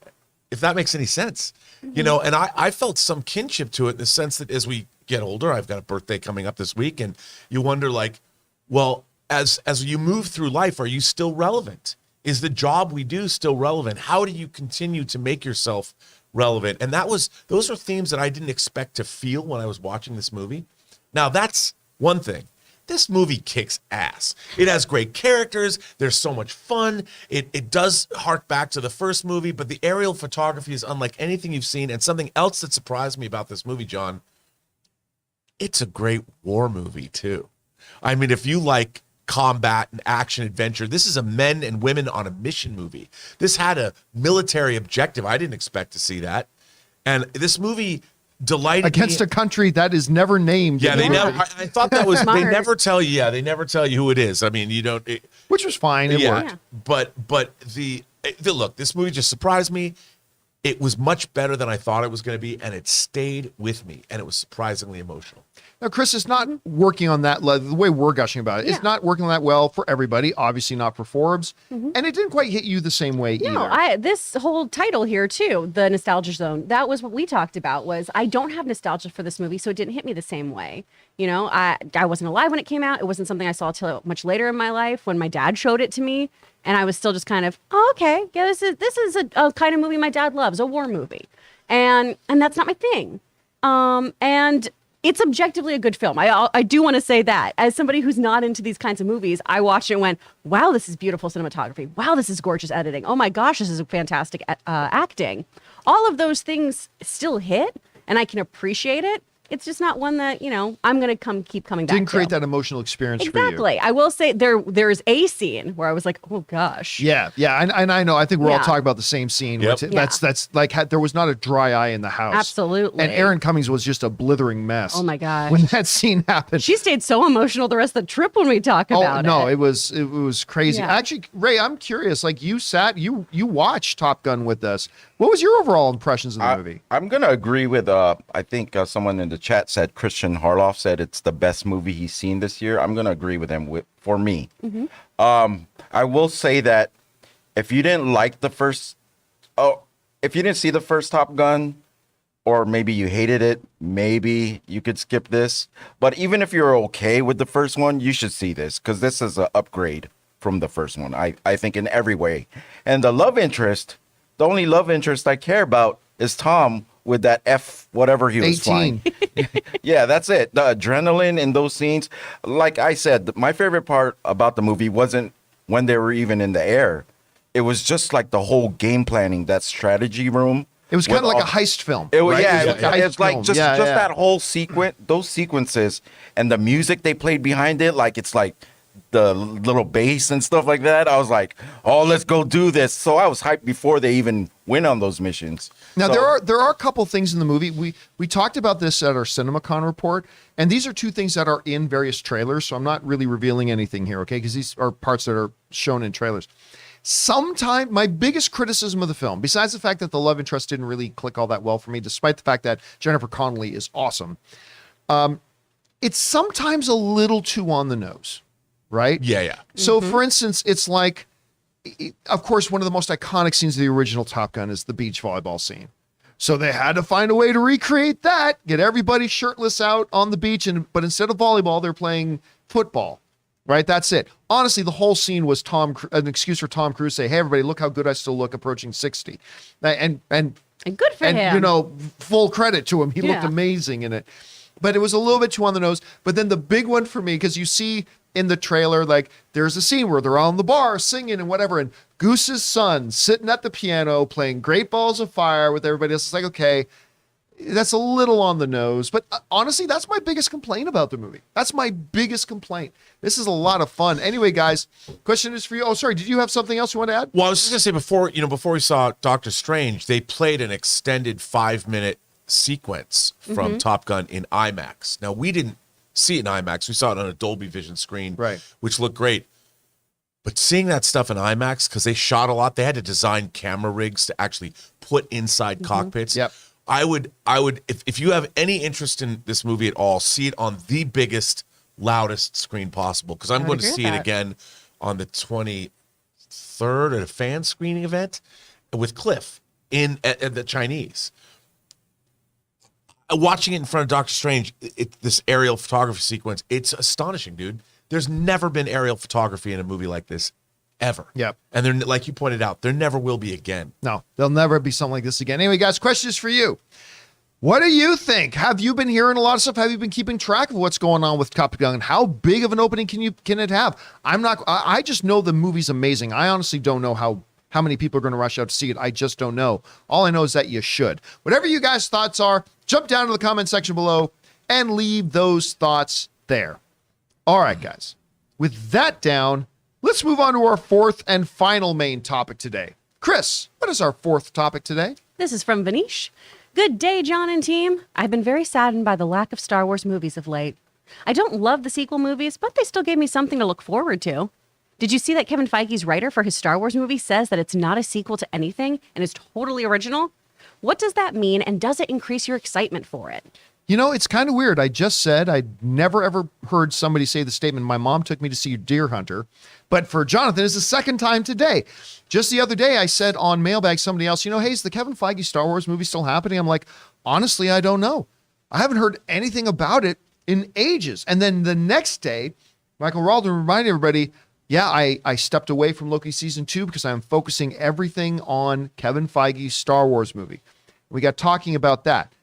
if that makes any sense. And I felt some kinship to it in the sense that as we get older, I've got a birthday coming up this week, and you wonder, well, as you move through life, are you still relevant? Is the job we do still relevant? How do you continue to make yourself relevant? And those are themes that I didn't expect to feel when I was watching this movie. Now, that's one thing. This movie kicks ass. It has great characters. There's so much fun. It does hark back to the first movie, but the aerial photography is unlike anything you've seen. And something else that surprised me about this movie, John, it's a great war movie, too. I mean, if you like combat and action adventure, this is a men and women on a mission movie. This had a military objective. I didn't expect to see that. And this movie delighted against me. A country that is never named. Yeah, they never. I thought that was. They never tell you. Yeah, they never tell you who it is. I mean, you don't. Which was fine. It worked. Yeah. But the look, this movie just surprised me. It was much better than I thought it was going to be, and it stayed with me, and it was surprisingly emotional. Now, Chris, it's not working on that the way we're gushing about it. It's not working on that well for everybody, obviously not for Forbes, and it didn't quite hit you the same way either. This whole title here, too, the nostalgia zone, that was what we talked about, was I don't have nostalgia for this movie, so it didn't hit me the same way. I wasn't alive when it came out. It wasn't something I saw till much later in my life when my dad showed it to me. and I was still just kind of, oh, okay, yeah, this is a kind of movie my dad loves, a war movie, and that's not my thing. And it's objectively a good film. I do want to say that. As somebody who's not into these kinds of movies, I watched it and went, wow, this is beautiful cinematography. Wow, this is gorgeous editing. Oh my gosh, this is fantastic acting. All of those things still hit, and I can appreciate it. It's just not one that, I'm going to keep coming back to. Didn't create that emotional experience for you. Exactly. I will say there is a scene where I was like, oh gosh. Yeah, and I know. I think we're all Yeah. talking about the same scene. Yep. That's like there was not a dry eye in the house. Absolutely. And Aaron Cummings was just a blithering mess. Oh my gosh. When that scene happened. She stayed so emotional the rest of the trip when we talk about no, it. it was crazy. Yeah. Actually, Ray, I'm curious. Like you watched Top Gun with us. What was your overall impressions of the movie? I'm gonna agree with I think someone in the chat said Christian Harloff said it's the best movie he's seen this year. I'm gonna agree with him for me. I will say that if you didn't like if you didn't see the first Top Gun, or maybe you hated it, maybe you could skip this. But even if you're okay with the first one, you should see this because this is an upgrade from the first one. I think in every way. And the only love interest I care about is Tom with that F whatever he was 18. flying. Yeah, that's it. The adrenaline in those scenes. Like I said, my favorite part about the movie wasn't when they were even in the air. It was just like the whole game planning, that strategy room. It was kind of with like all- a heist film. It was, right? yeah, It was like a heist it's like film. just Yeah. that whole sequence, those sequences, and the music they played behind it, like it's like the little bass and stuff like that. I was like, oh, let's go do this. So I was hyped before they even went on those missions. Now So- there are a couple things in the movie. We talked about this at our CinemaCon report, and these are two things that are in various trailers. So I'm not really revealing anything here, okay? Because these are parts that are shown in trailers. Sometimes my biggest criticism of the film, besides the fact that the love interest didn't really click all that well for me, despite the fact that Jennifer Connelly is awesome, it's sometimes a little too on the nose, right? Yeah. So, for instance, it's like, of course, one of the most iconic scenes of the original Top Gun is the beach volleyball scene. So they had to find a way to recreate that, get everybody shirtless out on the beach, but instead of volleyball, they're playing football, right? That's it. Honestly, the whole scene was an excuse for Tom Cruise to say, "Hey, everybody, look how good I still look approaching 60," and good for him. Full credit to him. He looked Yeah. amazing in it. But it was a little bit too on the nose. But then the big one for me, because you see in the trailer, like there's a scene where they're on the bar singing and whatever, and Goose's son sitting at the piano playing Great Balls of Fire with everybody else. It's like, okay, that's a little on the nose. But honestly, that's my biggest complaint about the movie. That's my biggest complaint. This is a lot of fun. Anyway, guys, question is for you. Oh, sorry, did you have something else you want to add? Well, I was just gonna say before we saw Doctor Strange, they played an extended 5-minute sequence from Top Gun in IMAX. Now we didn't see it in IMAX. We saw it on a Dolby Vision screen, Right. which looked great. But seeing that stuff in IMAX, because they shot a lot, they had to design camera rigs to actually put inside cockpits. Yep. I would if you have any interest in this movie at all, see it on the biggest, loudest screen possible. Because I'm would going to agree see with it that. again on the 23rd at a fan screening event with Cliff at the Chinese. Watching it in front of Doctor Strange, this aerial photography sequence, it's astonishing, dude. There's never been aerial photography in a movie like this, ever. Yep. And there, like you pointed out, there never will be again. No, there'll never be something like this again. Anyway, guys, question is for you. What do you think? Have you been hearing a lot of stuff? Have you been keeping track of what's going on with Top Gun? How big of an opening can it have? I just know the movie's amazing. I honestly don't know how many people are going to rush out to see it. I just don't know. All I know is that you should. Whatever you guys' thoughts are, jump down to the comment section below and leave those thoughts there. All right, guys. With that down, let's move on to our fourth and final main topic today. Chris, what is our fourth topic today? This is from Vanish. Good day, John and team. I've been very saddened by the lack of Star Wars movies of late. I don't love the sequel movies, but they still gave me something to look forward to. Did you see that Kevin Feige's writer for his Star Wars movie says that it's not a sequel to anything and is totally original? What does that mean, and does it increase your excitement for it? You know, it's kind of weird. I just said I'd never ever heard somebody say the statement, "My mom took me to see Deer Hunter." But for Jonathan, it's the second time today. Just the other day, I said on Mailbag, somebody else, hey, is the Kevin Feige Star Wars movie still happening? I'm like, honestly, I don't know. I haven't heard anything about it in ages. And then the next day, Michael Ralden reminded everybody, yeah, I stepped away from Loki season 2 because I'm focusing everything on Kevin Feige's Star Wars movie. We got talking about that.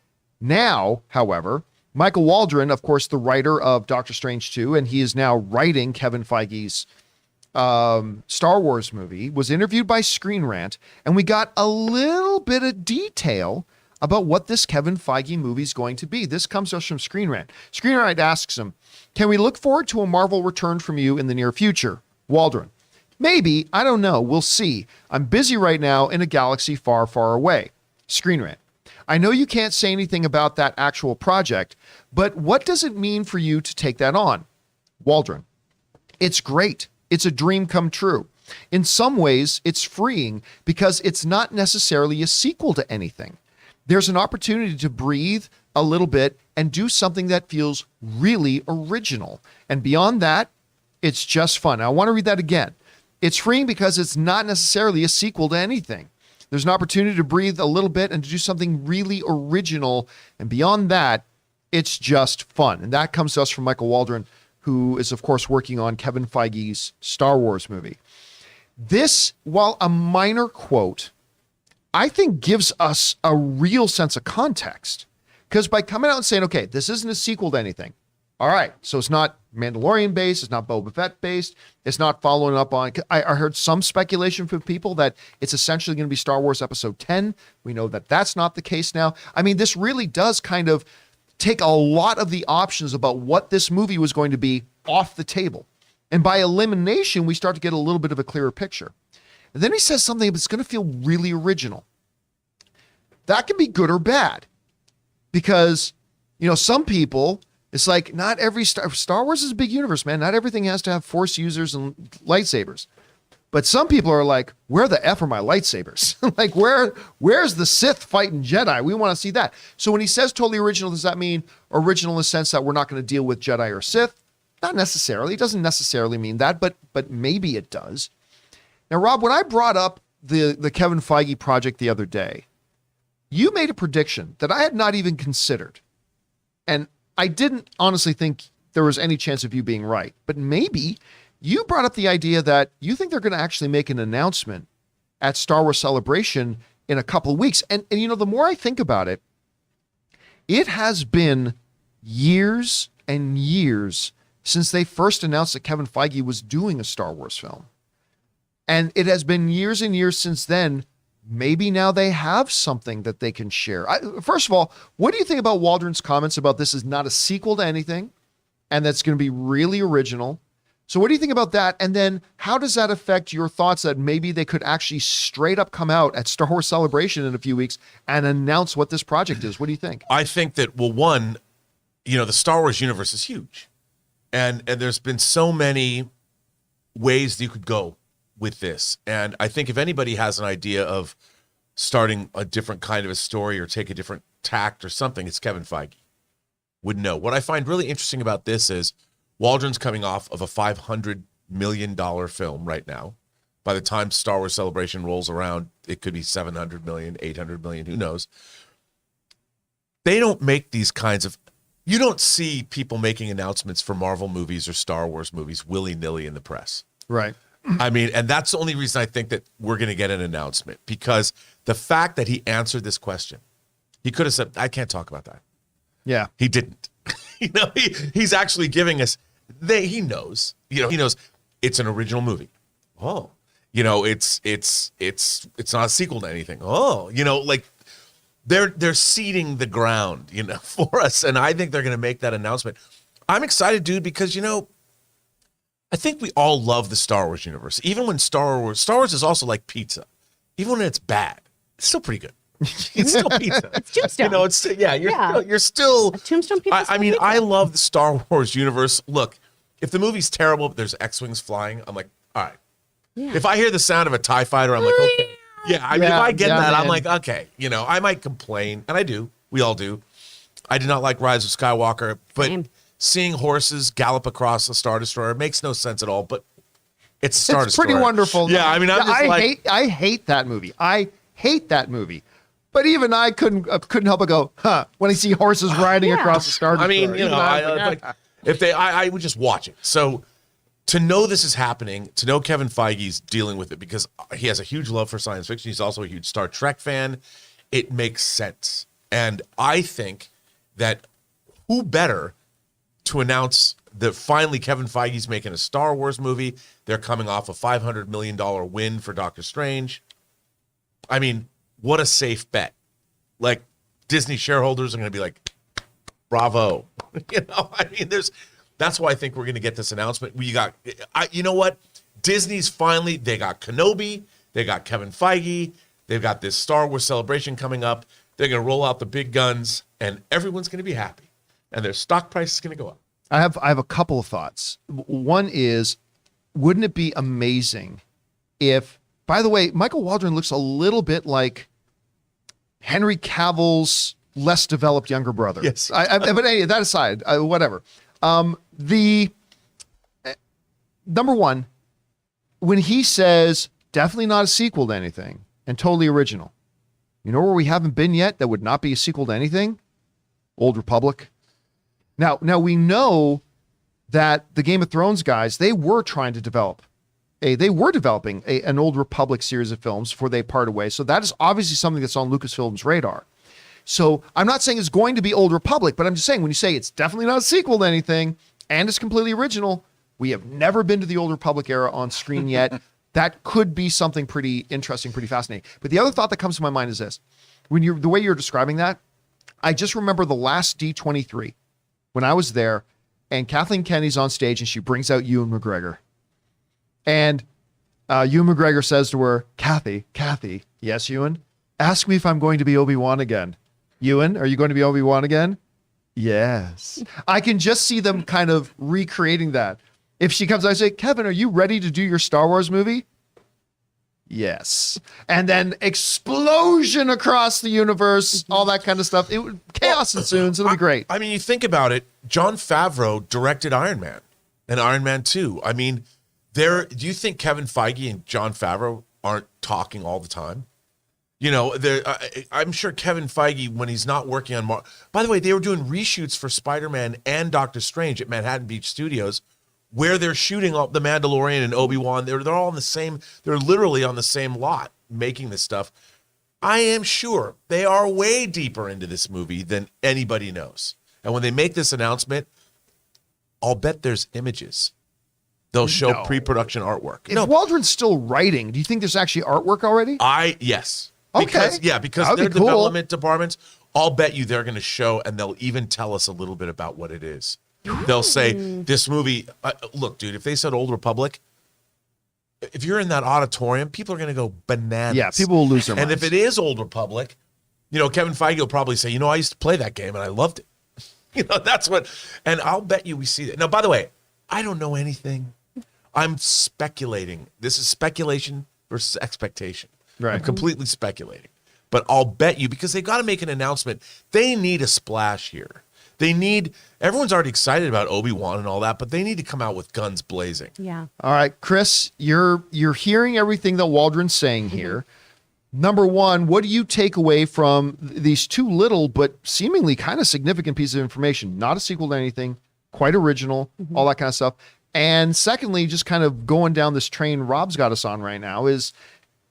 Now, however, Michael Waldron, of course, the writer of Doctor Strange 2, and he is now writing Kevin Feige's Star Wars movie, was interviewed by Screen Rant, and we got a little bit of detail about what this Kevin Feige movie is going to be. This comes to us from Screen Rant. Screen Rant asks him, can we look forward to a Marvel return from you in the near future? Waldron, maybe, I don't know, we'll see. I'm busy right now in a galaxy far, far away. Screen Rant, I know you can't say anything about that actual project, but what does it mean for you to take that on? Waldron, it's great. It's a dream come true. In some ways, it's freeing because it's not necessarily a sequel to anything. There's an opportunity to breathe a little bit and do something that feels really original. And beyond that, it's just fun. I want to read that again. It's freeing because it's not necessarily a sequel to anything. There's an opportunity to breathe a little bit and to do something really original. And beyond that, it's just fun. And that comes to us from Michael Waldron, who is, of course, working on Kevin Feige's Star Wars movie. This, while a minor quote, I think gives us a real sense of context. Because by coming out and saying, okay, this isn't a sequel to anything. All right, so it's not Mandalorian based, it's not Boba Fett based, it's not following up on, I heard some speculation from people that it's essentially going to be Star Wars Episode 10. We know that that's not the case now. I mean, this really does kind of take a lot of the options about what this movie was going to be off the table. And by elimination, we start to get a little bit of a clearer picture. And then he says something that's going to feel really original. That can be good or bad. Because, you know, some people, it's like not every Star Wars is a big universe, man. Not everything has to have Force users and lightsabers. But some people are like, where the F are my lightsabers? Like, where's the Sith fighting Jedi? We want to see that. So when he says totally original, does that mean original in the sense that we're not going to deal with Jedi or Sith? Not necessarily. It doesn't necessarily mean that, but maybe it does. Now, Rob, when I brought up the Kevin Feige project the other day, you made a prediction that I had not even considered. And I didn't honestly think there was any chance of you being right. But maybe you brought up the idea that you think they're going to actually make an announcement at Star Wars Celebration in a couple of weeks. And you know, the more I think about it, it has been years and years since they first announced that Kevin Feige was doing a Star Wars film. And it has been years and years since then. Maybe now they have something that they can share. First of all, what do you think about Waldron's comments about this is not a sequel to anything and that's going to be really original? So what do you think about that? And then how does that affect your thoughts that maybe they could actually straight up come out at Star Wars Celebration in a few weeks and announce what this project is? What do you think? I think that, well, one, you know, the Star Wars universe is huge. And there's been so many ways that you could go with this. And I think if anybody has an idea of starting a different kind of a story or take a different tact or something, it's Kevin Feige. Would know. What I find really interesting about this is Waldron's coming off of a $500 million film right now. By the time Star Wars Celebration rolls around, it could be 700 million, 800 million, who knows. They don't make these kinds of, you don't see people making announcements for Marvel movies or Star Wars movies willy-nilly in the press. Right. I mean, and that's the only reason I think that we're going to get an announcement, because the fact that he answered this question, he could have said, I can't talk about that. Yeah. He didn't. You know, he's actually giving us, he knows it's an original movie. Oh, you know, it's not a sequel to anything. Oh, you know, like they're seeding the ground, you know, for us. And I think they're going to make that announcement. I'm excited, dude, because, you know, I think we all love the Star Wars universe. Even when Star Wars is also like pizza. Even when it's bad, it's still pretty good. It's still pizza. It's Tombstone. You know, it's you're still A Tombstone pizza. I mean, I love the Star Wars universe. Look, if the movie's terrible, but there's X-Wings flying, I'm like, all right. Yeah. If I hear the sound of a TIE fighter, I'm like, okay. Yeah, I mean, if I get that, I'm man. like, okay. You know, I might complain, and I do. We all do. I did not like Rise of Skywalker, but Same. seeing horses gallop across a Star Destroyer makes no sense at all, but it's a Star It's Destroyer. pretty wonderful. Yeah, I mean, I'm just I hate that movie. I hate that movie. But even I couldn't help but go, huh, when I see horses riding Yeah. across the Star Destroyer. I mean, you Even know, I was like, if I would just watch it. So to know this is happening, to know Kevin Feige's dealing with it because he has a huge love for science fiction. He's also a huge Star Trek fan. It makes sense. And I think that who better to announce that finally Kevin Feige's making a Star Wars movie. They're coming off a $500 million win for Doctor Strange. I mean, what a safe bet. Like, Disney shareholders are going to be like, bravo. I mean, that's why I think we're going to get this announcement. You know what? Disney's finally, they got Kenobi, they got Kevin Feige, they've got this Star Wars celebration coming up. They're going to roll out the big guns, and everyone's going to be happy. And their stock price is going to go up. I have a couple of thoughts. One is, wouldn't it be amazing if, by the way, Michael Waldron looks a little bit like Henry Cavill's less developed younger brother. Yes. But anyway, that aside, whatever. The number one, when he says definitely not a sequel to anything and totally original, you know where we haven't been yet that would not be a sequel to anything? Old Republic. Now we know that the Game of Thrones guys, they were trying to develop developing an Old Republic series of films before they part away. So that is obviously something that's on Lucasfilm's radar. So I'm not saying it's going to be Old Republic, but I'm just saying when you say it's definitely not a sequel to anything and it's completely original, we have never been to the Old Republic era on screen yet. That could be something pretty interesting, pretty fascinating. But the other thought that comes to my mind is this. The way you're describing that, I just remember the last D23 when I was there and Kathleen Kennedy's on stage and she brings out Ewan McGregor. And Ewan McGregor says to her, Kathy, yes, Ewan, ask me if I'm going to be Obi-Wan again. Ewan, are you going to be Obi-Wan again? Yes. I can just see them kind of recreating that. If she comes out and say, Kevin, are you ready to do your Star Wars movie? Yes. And then explosion across the universe, all that kind of stuff. Chaos ensues. It'll be great. I mean, you think about it, Jon Favreau directed Iron Man and Iron Man 2. I mean, do you think Kevin Feige and Jon Favreau aren't talking all the time? You know, I'm sure Kevin Feige, when he's not working on by the way, they were doing reshoots for Spider-Man and Doctor Strange at Manhattan Beach Studios, where they're shooting The Mandalorian and Obi-Wan. They're all on the same, they're literally on the same lot making this stuff. I am sure they are way deeper into this movie than anybody knows. And when they make this announcement, I'll bet there's images. They'll show pre-production artwork. If Waldron's still writing, do you think there's actually artwork already? Yes. Okay. Because their cool. development departments, I'll bet you they're going to show, and they'll even tell us a little bit about what it is. They'll say, this movie, look, dude, if they said Old Republic, if you're in that auditorium, people are going to go bananas. Yeah, people will lose their minds. And if it is Old Republic, Kevin Feige will probably say, I used to play that game, and I loved it. That's what, and I'll bet you we see that. Now, by the way, I don't know anything. I'm speculating. This is speculation versus expectation. Right. I'm completely speculating. But I'll bet you, because they got to make an announcement, they need a splash here. Everyone's already excited about Obi-Wan and all that, but they need to come out with guns blazing. Yeah. All right, Chris, you're hearing everything that Waldron's saying here. Number one, what do you take away from these two little but seemingly kind of significant pieces of information? Not a sequel to anything, quite original, all that kind of stuff. And secondly, just kind of going down this train Rob's got us on right now is,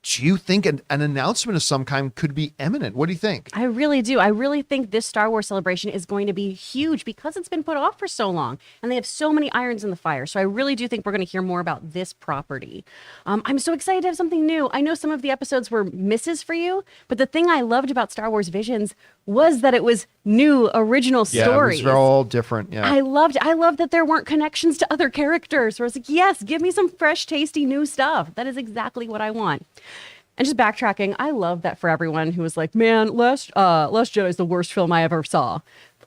do you think an announcement of some kind could be imminent? What do you think? I really do. I really think this Star Wars celebration is going to be huge because it's been put off for so long and they have so many irons in the fire. So I really do think we're going to hear more about this property. I'm so excited to have something new. I know some of the episodes were misses for you, but the thing I loved about Star Wars Visions was that it was new, original stories. Yeah, it was all different. Yeah, I loved that there weren't connections to other characters. Where I was like, yes, give me some fresh, tasty, new stuff. That is exactly what I want. And just backtracking, I love that for everyone who was like, man, Last Jedi is the worst film I ever saw.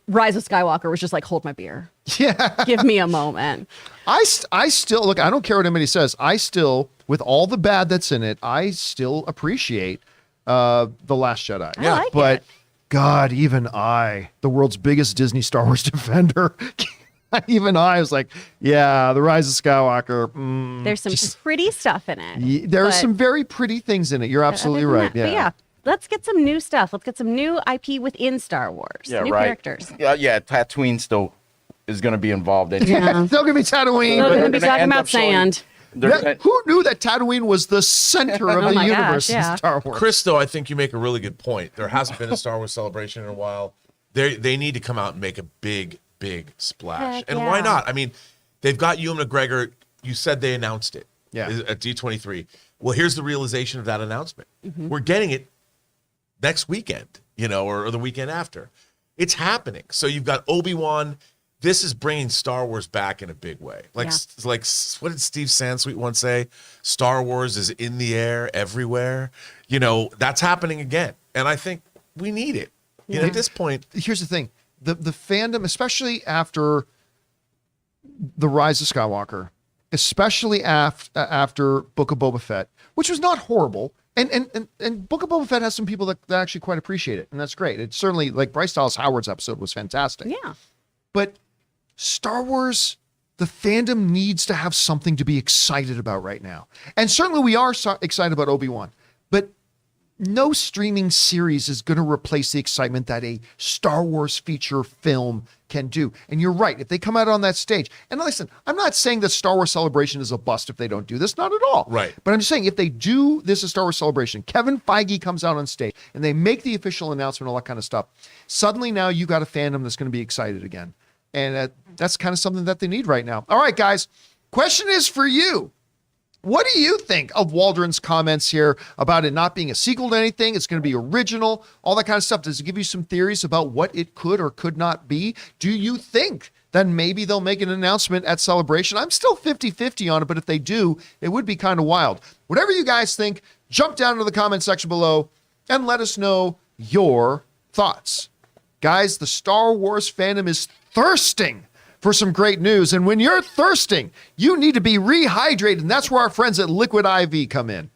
Rise of Skywalker was just like, hold my beer. Yeah. Give me a moment. I still, look, I don't care what anybody says. I still, with all the bad that's in it, I still appreciate The Last Jedi. I like but it. God, even I, the world's biggest Disney Star Wars defender, even I was like, yeah, The Rise of Skywalker. There's some pretty stuff in it. There are some very pretty things in it. You're absolutely right. But yeah, let's get some new stuff. Let's get some new IP within Star Wars. Yeah, new right. characters. Yeah, Tatooine's still is going to be involved in. Yeah. Still gonna be Tatooine. We're but- going to be gonna talking end about up showing- sand. Who knew that Tatooine was the center of Oh the my universe gosh, yeah. in Star Wars? Chris, though, I think you make a really good point. There hasn't been a Star Wars celebration in a while. They need to come out and make a big splash. Heck and yeah. why not? I mean, they've got Ewan McGregor. You said they announced it Yeah. at D23. Well, here's the realization of that announcement. Mm-hmm. We're getting it next weekend, or the weekend after. It's happening. So you've got Obi-Wan. This is bringing Star Wars back in a big way. Like what did Steve Sansweet once say? Star Wars is in the air everywhere. That's happening again. And I think we need it. At this point, Here's the thing: the fandom, especially after the Rise of Skywalker, especially after Book of Boba Fett, which was not horrible. And Book of Boba Fett has some people that actually quite appreciate it, and that's great. It's certainly, like, Bryce Dallas Howard's episode was fantastic. Yeah. But Star Wars, the fandom needs to have something to be excited about right now. And certainly we are excited about Obi-Wan. But no streaming series is going to replace the excitement that a Star Wars feature film can do. And you're right. If they come out on that stage, and listen, I'm not saying that Star Wars Celebration is a bust if they don't do this, not at all. Right. But I'm just saying, if they do this as Star Wars Celebration, Kevin Feige comes out on stage and they make the official announcement, all that kind of stuff, suddenly now you got a fandom that's going to be excited again. And that's kind of something that they need right now. All right, guys, question is for you. What do you think of Waldron's comments here about it not being a sequel to anything? It's going to be original, all that kind of stuff. Does it give you some theories about what it could or could not be? Do you think that maybe they'll make an announcement at Celebration? I'm still 50-50 on it, but if they do, it would be kind of wild. Whatever you guys think, jump down into the comment section below and let us know your thoughts. Guys, the Star Wars fandom is thirsting for some great news. And when you're thirsting, you need to be rehydrated. And that's where our friends at Liquid IV come in.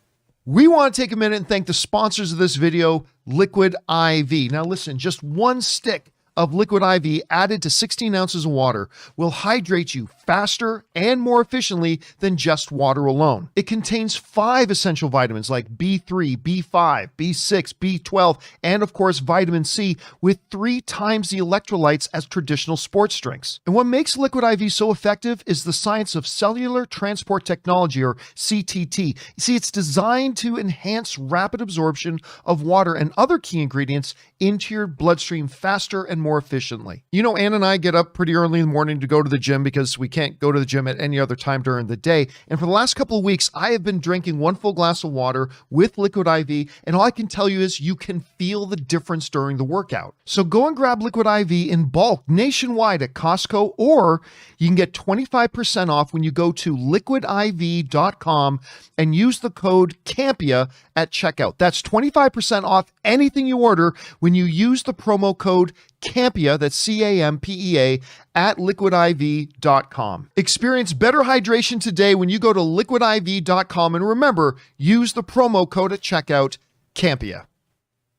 We want to take a minute and thank the sponsors of this video, Liquid IV. Now listen, just one stick of Liquid IV added to 16 ounces of water will hydrate you faster and more efficiently than just water alone. It contains 5 essential vitamins like B3, B5, B6, B12, and of course vitamin C, with 3 times the electrolytes as traditional sports drinks. And what makes Liquid IV so effective is the science of cellular transport technology, or CTT. You see, it's designed to enhance rapid absorption of water and other key ingredients into your bloodstream faster and more efficiently. Ann and I get up pretty early in the morning to go to the gym because we can't go to the gym at any other time during the day. And for the last couple of weeks, I have been drinking 1 full glass of water with Liquid IV. And all I can tell you is you can feel the difference during the workout. So go and grab Liquid IV in bulk nationwide at Costco, or you can get 25% off when you go to liquidiv.com and use the code Campea at checkout. That's 25% off anything you order when you use the promo code Campea, that's Campea, at liquidiv.com. Experience better hydration today when you go to liquidiv.com, and remember, use the promo code at checkout, Campea.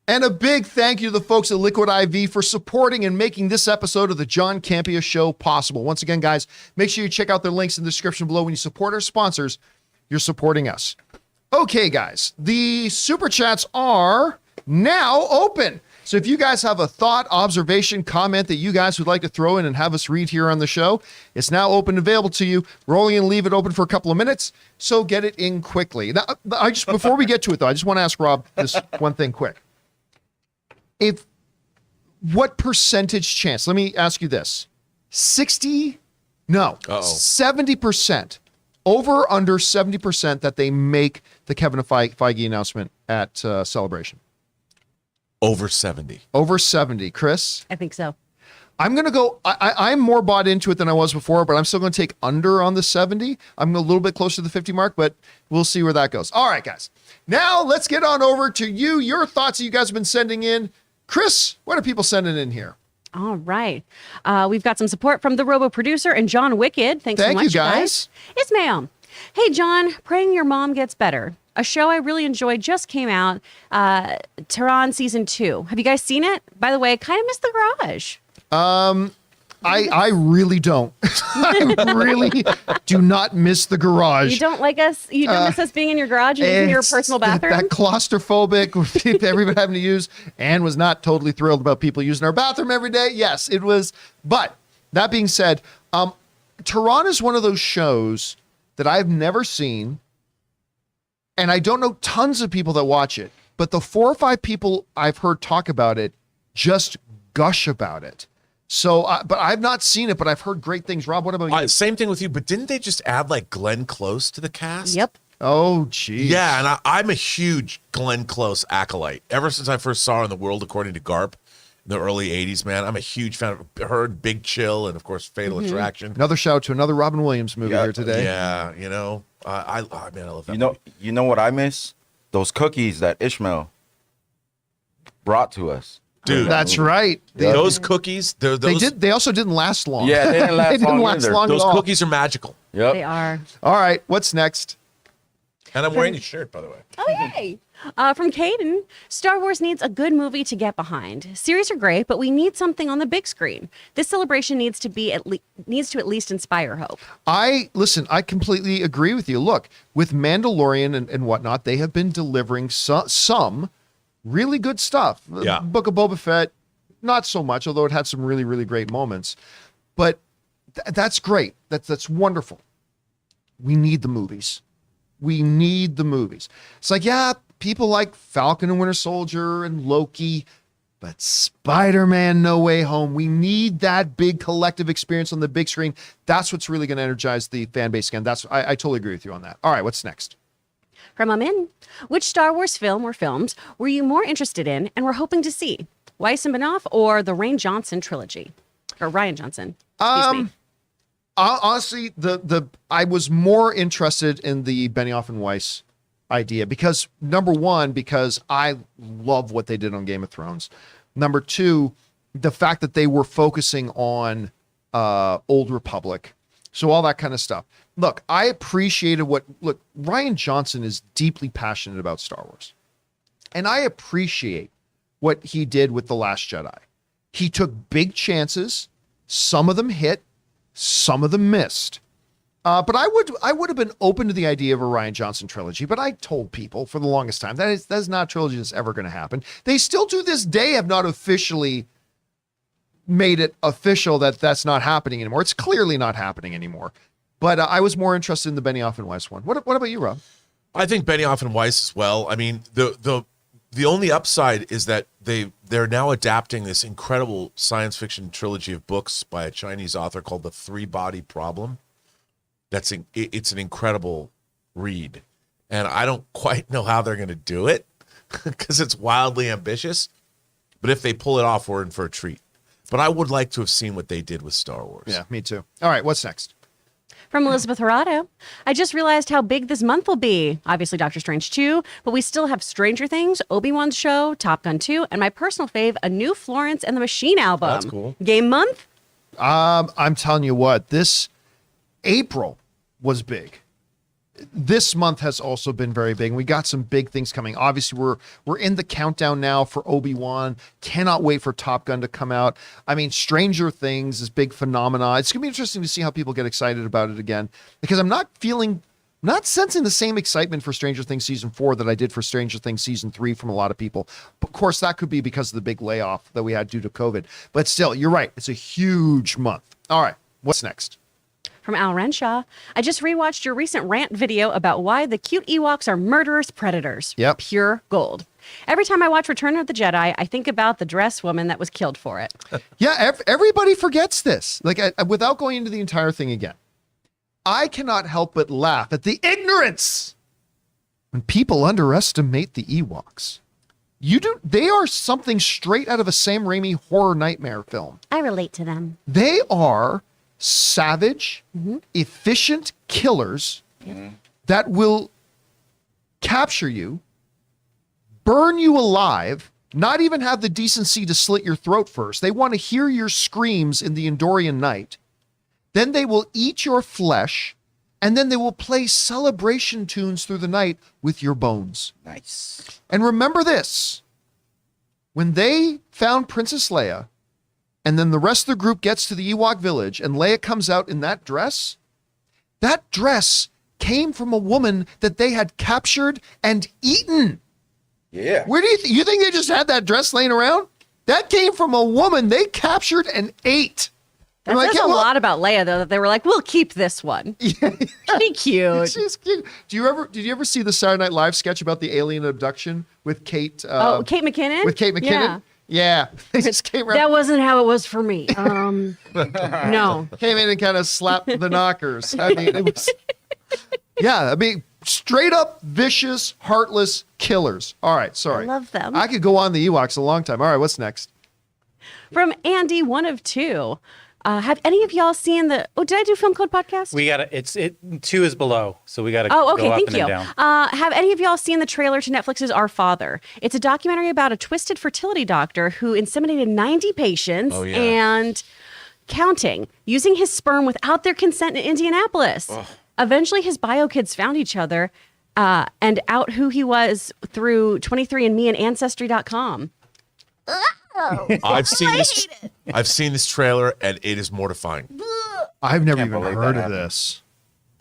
And a big thank you to the folks at Liquid IV for supporting and making this episode of the John Campea Show possible. Once again, guys, make sure you check out their links in the description below. When you support our sponsors, you're supporting us. Okay, guys, the super chats are now open. So if you guys have a thought, observation, comment that you guys would like to throw in and have us read here on the show, it's now open and available to you. We're only going to leave it open for a couple of minutes, so get it in quickly. Now, before we get to it, though, I just want to ask Rob this one thing quick. What percentage chance, let me ask you this, 70%, over or under 70% that they make the Kevin Feige announcement at Celebration? over 70. Over 70. Chris? I think so. I'm going to go, I'm more bought into it than I was before, but I'm still going to take under on the 70. I'm a little bit closer to the 50 mark, but we'll see where that goes. All right, guys. Now let's get on over to your thoughts that you guys have been sending in. Chris, what are people sending in here? All right. We've got some support from the Robo Producer and John Wicked. Thanks so much, you guys. Ismail. Hey, John, praying your mom gets better. A show I really enjoyed just came out, Tehran Season 2. Have you guys seen it? By the way, I kind of missed the garage. I really don't. I really do not miss the garage. You don't like us? You don't miss us being in your garage and using your It's personal bathroom? That claustrophobic, with everybody having to use. Anne was not totally thrilled about people using our bathroom every day. Yes, it was. But That being said, Tehran is one of those shows that I've never seen, and I don't know tons of people that watch it, but the 4 or 5 people I've heard talk about it just gush about it. So, but I've not seen it, but I've heard great things. Rob, what about you? Same thing with you, but didn't they just add like Glenn Close to the cast? Yep. Oh, geez. Yeah, and I'm a huge Glenn Close acolyte. Ever since I first saw her in The World According to Garp in the early 80s, man, I'm a huge fan of her, Big Chill, and of course, Fatal Attraction. Another shout out to another Robin Williams movie here today. Yeah, you know, I love that movie. You know what I miss? Those cookies that Ishmael brought to us. Dude, That's right. those cookies, They also didn't last long. Yeah, they didn't last They didn't long last either. long those at all. cookies are magical. Yep. They are. All right, what's next? And I'm wearing your shirt, by the way. Oh, yay. From Caden, Star Wars needs a good movie to get behind. Series are great, but we need something on the big screen. This celebration needs to at least inspire hope. I completely agree with you. Look, with Mandalorian and whatnot, they have been delivering some really good stuff. Yeah. Book of Boba Fett, not so much, although it had some really, really great moments. But that's great. That's wonderful. We need the movies. We need the movies. It's like, yeah, people like Falcon and Winter Soldier and Loki, but Spider-Man No Way Home, we need that big collective experience on the big screen. That's what's really going to energize the fan base again. I totally agree with you on that. All right, what's next? From Amin, which Star Wars film or films were you more interested in and were hoping to see? Weiss and Benioff or the Rian Johnson trilogy? Or Ryan Johnson, excuse me. Honestly, I was more interested in the Benioff and Weiss idea because number one, because I love what they did on Game of Thrones. Number two, the fact that they were focusing on Old Republic. So all that kind of stuff. Look, I appreciated Ryan Johnson is deeply passionate about Star Wars. And I appreciate what he did with The Last Jedi. He took big chances. Some of them hit, some of them missed. But I would have been open to the idea of a Ryan Johnson trilogy, but I told people for the longest time that is not a trilogy that's ever going to happen. They still to this day have not officially made it official that that's not happening anymore. It's clearly not happening anymore. But I was more interested in the Benioff and Weiss one. What about you, Rob? I think Benioff and Weiss as well. I mean, the only upside is that they're now adapting this incredible science fiction trilogy of books by a Chinese author called The Three-Body Problem. It's an incredible read, and I don't quite know how they're going to do it because it's wildly ambitious. But if they pull it off, we're in for a treat. But I would like to have seen what they did with Star Wars. Yeah, me too. All right, what's next? From Elizabeth Horado, I just realized how big this month will be. Obviously, Doctor Strange 2, but we still have Stranger Things, Obi-Wan's show, Top Gun 2, and my personal fave, a new Florence and the Machine album. That's cool. Game month? I'm telling you what, this April was big. This month has also been very big. We got some big things coming. Obviously, we're in the countdown now for Obi-Wan. Cannot wait for Top Gun to come out. I mean, Stranger Things is big phenomena. It's gonna be interesting to see how people get excited about it again, because I'm not sensing the same excitement for Stranger Things season 4 that I did for Stranger Things season 3 from a lot of people. But of course, that could be because of the big layoff that we had due to COVID. But still, you're right. It's a huge month. All right, what's next? From Al Renshaw, I just rewatched your recent rant video about why the cute Ewoks are murderous predators. Yep. Pure gold. Every time I watch Return of the Jedi, I think about the dress woman that was killed for it. Yeah, everybody forgets this. Like, without going into the entire thing again, I cannot help but laugh at the ignorance when people underestimate the Ewoks. They are something straight out of a Sam Raimi horror nightmare film. I relate to them. They are savage, efficient killers that will capture you, burn you alive, not even have the decency to slit your throat first. They want to hear your screams in the Endorian night. Then they will eat your flesh, and then they will play celebration tunes through the night with your bones. Nice. And remember this, when they found Princess Leia, and then the rest of the group gets to the Ewok village, and Leia comes out in that dress came from a woman that they had captured and eaten. Yeah. Where do you think they just had that dress laying around? That came from a woman they captured and ate. That I'm says yeah, a well, lot about Leia, though, that they were like, we'll keep this one. Pretty cute. She's cute. Did you ever see the Saturday Night Live sketch about the alien abduction with Kate? Kate McKinnon? With Kate McKinnon? Yeah. They just came around. That wasn't how it was for me. No. Came in and kind of slapped the knockers. I mean, it was. Yeah, I mean, straight up vicious, heartless killers. All right, sorry. I love them. I could go on the Ewoks a long time. All right, what's next? From Andy, 1 of 2. Have any of y'all seen the? Oh, did I do Film Code Podcast? We gotta. It's 2 is below, so we gotta. Oh, okay. Go up Thank and you. then down. Have any of y'all seen the trailer to Netflix's Our Father? It's a documentary about a twisted fertility doctor who inseminated 90 patients and counting, using his sperm without their consent in Indianapolis. Eventually, his bio kids found each other and out who he was through 23andMe and Ancestry.com. I've seen this trailer and it is mortifying. I've never Can't even believe heard that of happened. this.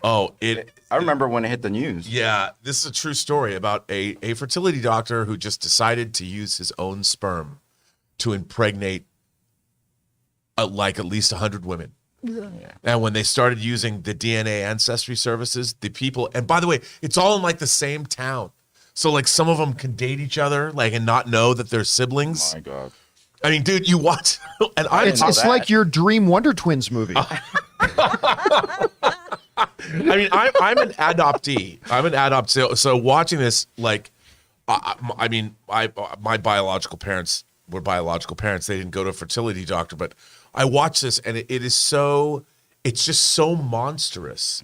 Oh, I remember when it hit the news. yeah, this is a true story about a fertility doctor who just decided to use his own sperm to impregnate like at least 100 women. And when they started using the DNA ancestry services, the people, and by the way, it's all in like the same town. So like some of them can date each other, like, and not know that they're siblings. Oh my God. I mean, dude, you watch, and It's like your Dream Wonder Twins movie. I mean, I'm an adoptee. So watching this, like, I mean, my biological parents were biological parents. They didn't go to a fertility doctor, but I watched this, and it is so, it's just so monstrous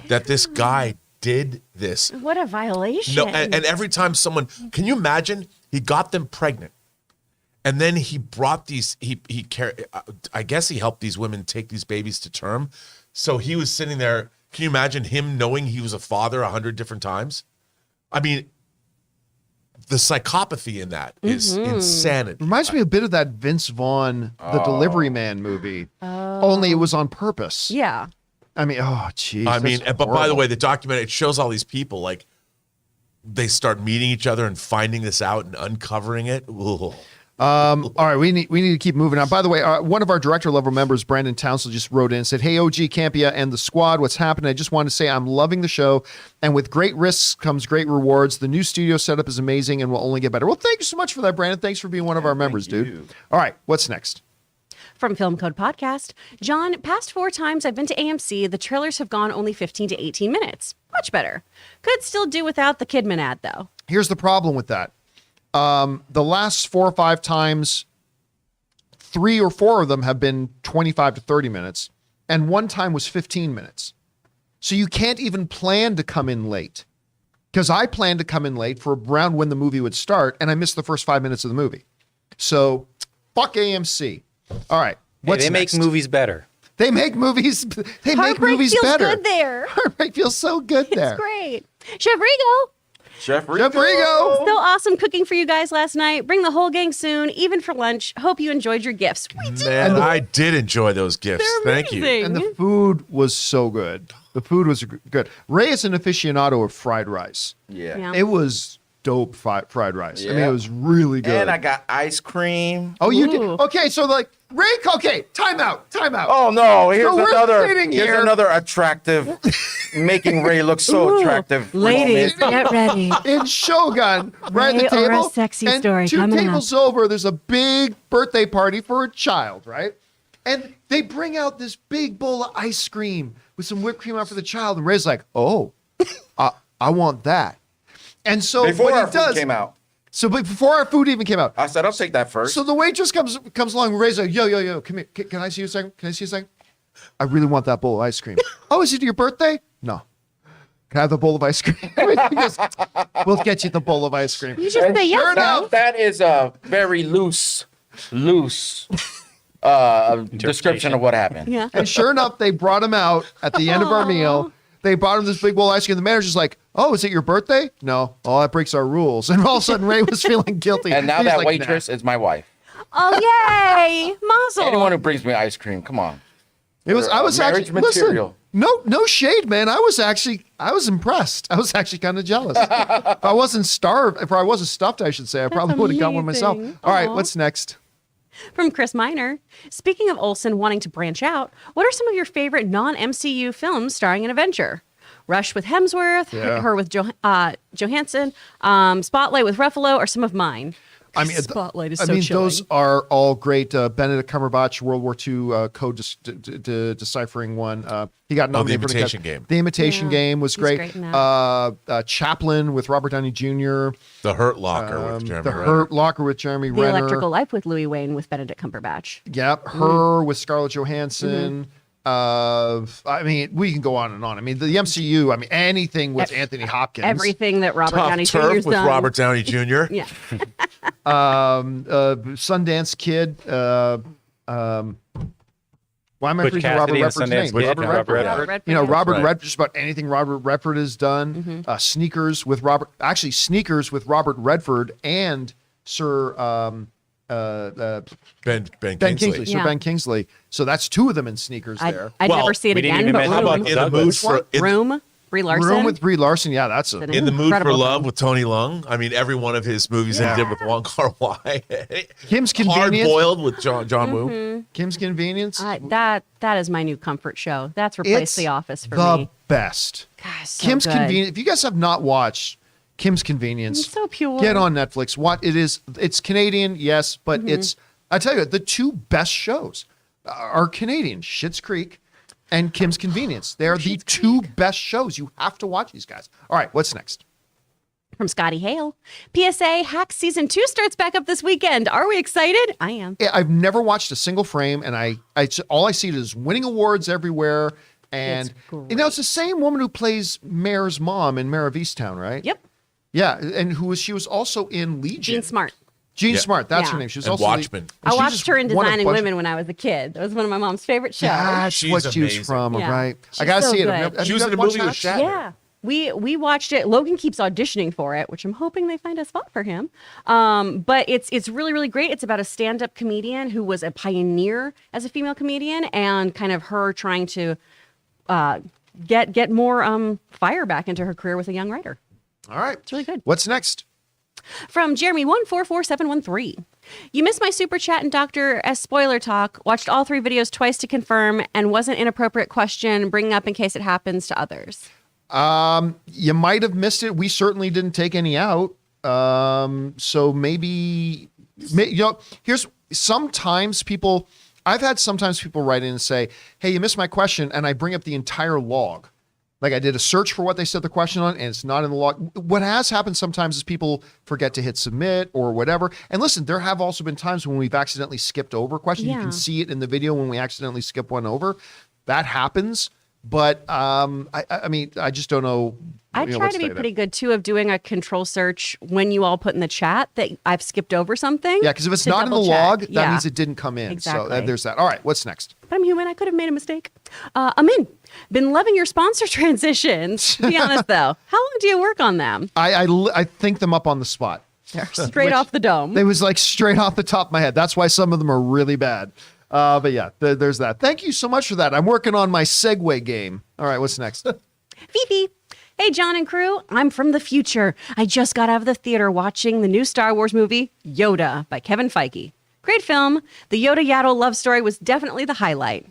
that this guy did this. What a violation. No, and every time someone, can you imagine? He got them pregnant, and then he brought these. I guess he helped these women take these babies to term. So he was sitting there. Can you imagine him knowing he was a father 100 different times? I mean, the psychopathy in that is insanity. Reminds me a bit of that Vince Vaughn, The Delivery Man movie. Only it was on purpose. Yeah. I mean, oh, geez. I mean, that's but by the horrible. way, the documentary, it shows all these people, like, they start meeting each other and finding this out and uncovering it. Ugh. All right, we need to keep moving on. By the way, one of our director level members, Brandon Townsend, just wrote in and said, "Hey, OG Campea and the squad, what's happening? I just want to say I'm loving the show, and with great risks comes great rewards. The new studio setup is amazing and will only get better." Well, thank you so much for that, Brandon. Thanks for being one of our members, dude. All right, what's next? From Film Code Podcast, John, past 4 times I've been to AMC, the trailers have gone only 15 to 18 minutes. Much better. Could still do without the Kidman ad, though. Here's the problem with that. The last 4 or 5 times, 3 or 4 of them have been 25 to 30 minutes, and one time was 15 minutes. So you can't even plan to come in late. Because I planned to come in late for around when the movie would start, and I missed the first 5 minutes of the movie. So, fuck AMC. All right. What's They make next? movies better. They make movies. They make Heartbreak movies feels better. good there. Heartbreak feels so good there. It's great. Chef Rigo, Chef Chef Rigo. so awesome cooking for you guys last night. Bring the whole gang soon, even for lunch. Hope you enjoyed your gifts. We did. Man, I did enjoy those gifts. They're Thank you. amazing. And the food was so good. The food was good. Ray is an aficionado of fried rice. Yeah. It was dope fried rice. I mean, Yeah. it was really good. And I got ice cream. Oh, you did? Ooh. Okay, so like, Ray, okay, time out. Oh no! Here's So we're sitting here. Here's another attractive, making Ray look so Ooh, attractive. ladies, moment. get ready. In Shogun, right at the Ray or a table. sexy and story 2 coming tables over, there's a big birthday party for a child, right? And they bring out this big bowl of ice cream with some whipped cream out for the child. And Ray's like, oh, I want that. And so Before what our he food does, came out, so but before our food even came out, I said I'll take that first. so the waitress comes along. Ray's like, yo, come here. Can I see you a second? Can I see you a second? I really want that bowl of ice cream. Oh, is it your birthday? No. Can I have the bowl of ice cream? He goes, we'll get you the bowl of ice cream. You just say yes, sure though. enough, that is a very loose description of what happened. Yeah. and sure enough, they brought him out at the end of our meal. They brought him this big bowl of ice cream. The manager's like, oh, is it your birthday? No. Oh, that breaks our rules. And all of a sudden, Ray was feeling guilty. And now He's that like, waitress is my wife. Oh, yay. Mazel. Anyone who brings me ice cream, come on. It was. I was marriage actually material. Listen, no shade, man. I was impressed. I was actually kind of jealous. If I wasn't stuffed, I should say, I probably would have got one myself. amazing. All right, Aw. what's next? From Chris Miner. Speaking of Olsen wanting to branch out, what are some of your favorite non-MCU films starring an Avenger? Rush with Hemsworth, Yeah. her with Johansson, Spotlight with Ruffalo, or some of mine. I mean, Spotlight is I so mean, chilling. those are all great. Benedict Cumberbatch, World War II code deciphering one. He got nominated for Imitation Game. The Imitation Yeah, Game was he's great. great in that. Chaplin with Robert Downey Jr. The Hurt Locker with Jeremy The Renner. Hurt Locker with Jeremy The Renner. Electrical Life with Louis Wayne with Benedict Cumberbatch. Yep, Her with Scarlett Johansson. I mean, we can go on and on. I mean, the MCU. I mean, anything with Anthony Hopkins. Everything that Robert Tough Downey Turf Jr.'s with done. Robert Downey Jr. Yeah. Sundance Kid. Why am I Butch forgetting Robert Cassidy and Redford's Sundance name? Kid, Robert yeah, Redford. Robert Redford. You know, Robert Right. Redford. Just about anything Robert Redford has done. Sneakers with Robert. Actually, Sneakers with Robert Redford and Sir Ben Ben Kingsley. Kingsley. Sir Yeah. Ben Kingsley. So that's two of them in Sneakers there. I'd Well, never see it we didn't again, even but mention How Room. about in the mood for Room, Brie Larson. Room with Brie Larson. Yeah, that's It's an in the mood for incredible love film. with Tony Leung? I mean, every one of his movies that he did with Wong Kar Wai. Kim's Hard Convenience. Boiled with John Woo. Kim's Convenience. That is my new comfort show. That's replaced It's The Office for the me. best. Gosh, so Kim's good. Convenience. If you guys have not watched Kim's Convenience, It's so pure. get on Netflix. What it is? It's Canadian, yes, but it's. I tell you, the two best shows are Canadian: Schitt's Creek and Kim's Convenience. They are the two best shows. You have to watch these guys. All right, what's next? From Scotty Hale. PSA Hacks Season 2 starts back up this weekend. Are we excited? I am. Yeah, I've never watched a single frame, and I all I see is winning awards everywhere. And It's you know, it's the same woman who plays Mare's mom in Mare of Easttown, right? Yep. Yeah, and she was also in Legion. Jean Smart. Jean Yeah. Smart, that's Yeah. her name. She was And also Watchmen. and I she watched just her in won a Designing bunch- Women when I was a kid. That was one of my mom's favorite shows. That's She's what she was amazing. from, Yeah. right? I She's gotta so see it. good. Have She you was guys in a watched movie with that? Shatner. Yeah. We watched it. Logan keeps auditioning for it, which I'm hoping they find a spot for him. But it's really, really great. It's about a stand-up comedian who was a pioneer as a female comedian and kind of her trying to get more fire back into her career with a young writer. All right. It's really good. What's next? From Jeremy144713. You missed my super chat and Dr. S spoiler talk. Watched all 3 videos twice to confirm and wasn't inappropriate question bringing up in case it happens to others. You might have missed it. We certainly didn't take any out. So maybe, you know, I've had sometimes people write in and say, hey, you missed my question. And I bring up the entire log. Like I did a search for what they said the question on, and it's not in the log. What has happened sometimes is people forget to hit submit or whatever. And listen, there have also been times when we've accidentally skipped over questions. You Yeah. can see it in the video when we accidentally skip one over. That happens. But I mean, I just don't know. I you know, try what to be say pretty there. good too of doing a control search when you all put in the chat that I've skipped over something. Yeah, because if it's to not in the double check. log, that Yeah. means it didn't come in. So Exactly. there's that. All right, what's next? But I'm human. I could have made a mistake. I'm in. Been loving your sponsor transitions. Be honest though, how long do you work on them? I think them up on the spot. They're straight off the dome. They was like straight off the top of my head. That's why some of them are really bad. But yeah, there's that. Thank you so much for that. I'm working on my segue game. All right, what's next? Fifi. Hey, John and crew. I'm from the future. I just got out of the theater watching the new Star Wars movie, Yoda, by Kevin Feige. Great film. The Yoda Yaddle love story was definitely the highlight.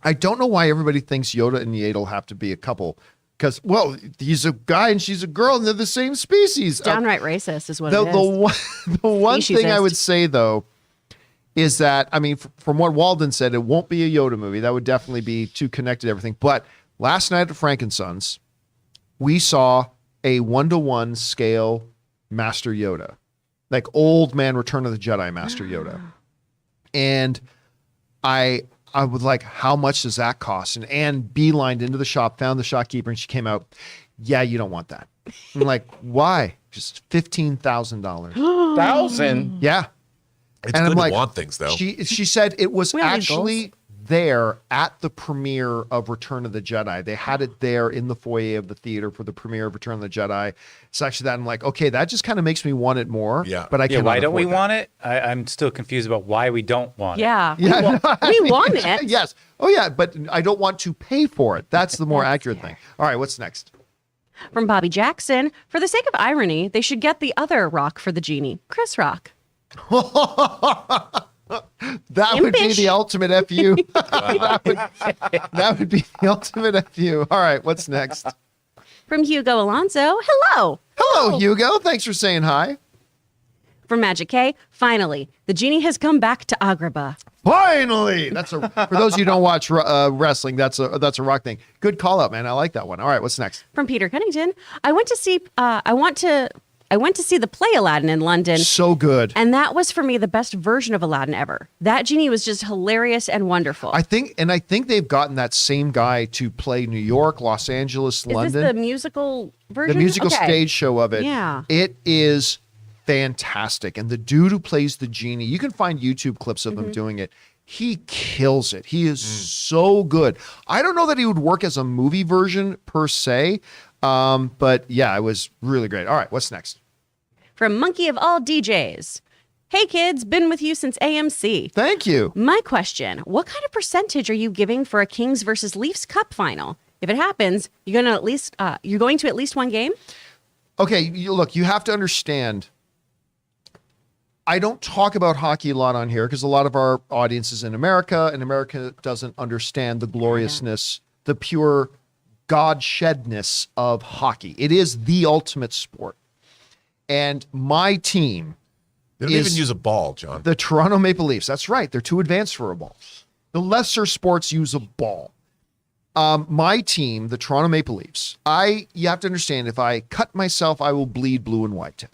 I don't know why everybody thinks Yoda and Yaddle have to be a couple. Because, well, he's a guy and she's a girl and they're the same species. Downright racist is what The it is. the one thing I Speciesist. would say, though, is that, I mean, from what Walden said, it won't be a Yoda movie. That would definitely be too connected to everything. But last night at Frankensons, we saw a 1-to-1 scale Master Yoda, like old man Return of the Jedi Master Yoda. And I was like, how much does that cost? And Anne beelined into the shop, found the shopkeeper, and she came out, yeah, you don't want that. I'm like, why? Just $15,000. 1,000. Yeah. It's And good I'm like, to want things, though. She said it was We have actually there at the premiere of Return of the Jedi. They had it there in the foyer of the theater for the premiere of Return of the Jedi. It's actually that I'm like, okay, that just kind of makes me want it more. Yeah. But I Yeah, can't. why don't we want it? I'm still confused about why we don't want it. Yeah. Yeah, We want it. Yes. Oh yeah, but I don't want to pay for it. That's the more accurate thing. All right, what's next? From Bobby Jackson. For the sake of irony, they should get the other Rock for the genie, Chris Rock. That would be Impish. the ultimate FU. That would be the ultimate FU. All right, what's next? From Hugo Alonso, hello. Hello, Hugo. Thanks for saying hi. From Magic K, finally, the genie has come back to Agrabah. Finally, for those of you who don't watch wrestling. That's a rock thing. Good call out, man. I like that one. All right, what's next? From Peter Cunnington, I went to see the play Aladdin in London. So good. And that was for me the best version of Aladdin ever. That genie was just hilarious and wonderful. I think they've gotten that same guy to play New York, Los Angeles, Is London. this the musical version? The musical Okay. stage show of it. Yeah. It is fantastic. And the dude who plays the genie, you can find YouTube clips of him doing it. He kills it. He is so good. I don't know that he would work as a movie version per se, but yeah, it was really great. All right, what's next? From Monkey of All DJs. Hey kids, been with you since AMC. Thank you. My question, what kind of percentage are you giving for a Kings versus Leafs Cup final? If it happens, you're going to at least one game? Okay, look, you have to understand. I don't talk about hockey a lot on here because a lot of our audience is in America, and America doesn't understand the gloriousness, the pure God-shedness of hockey. It is the ultimate sport. And my team They don't even use a ball, John. the Toronto Maple Leafs. That's right. They're too advanced for a ball. The lesser sports use a ball. My team, the Toronto Maple Leafs, you have to understand, if I cut myself, I will bleed blue and white.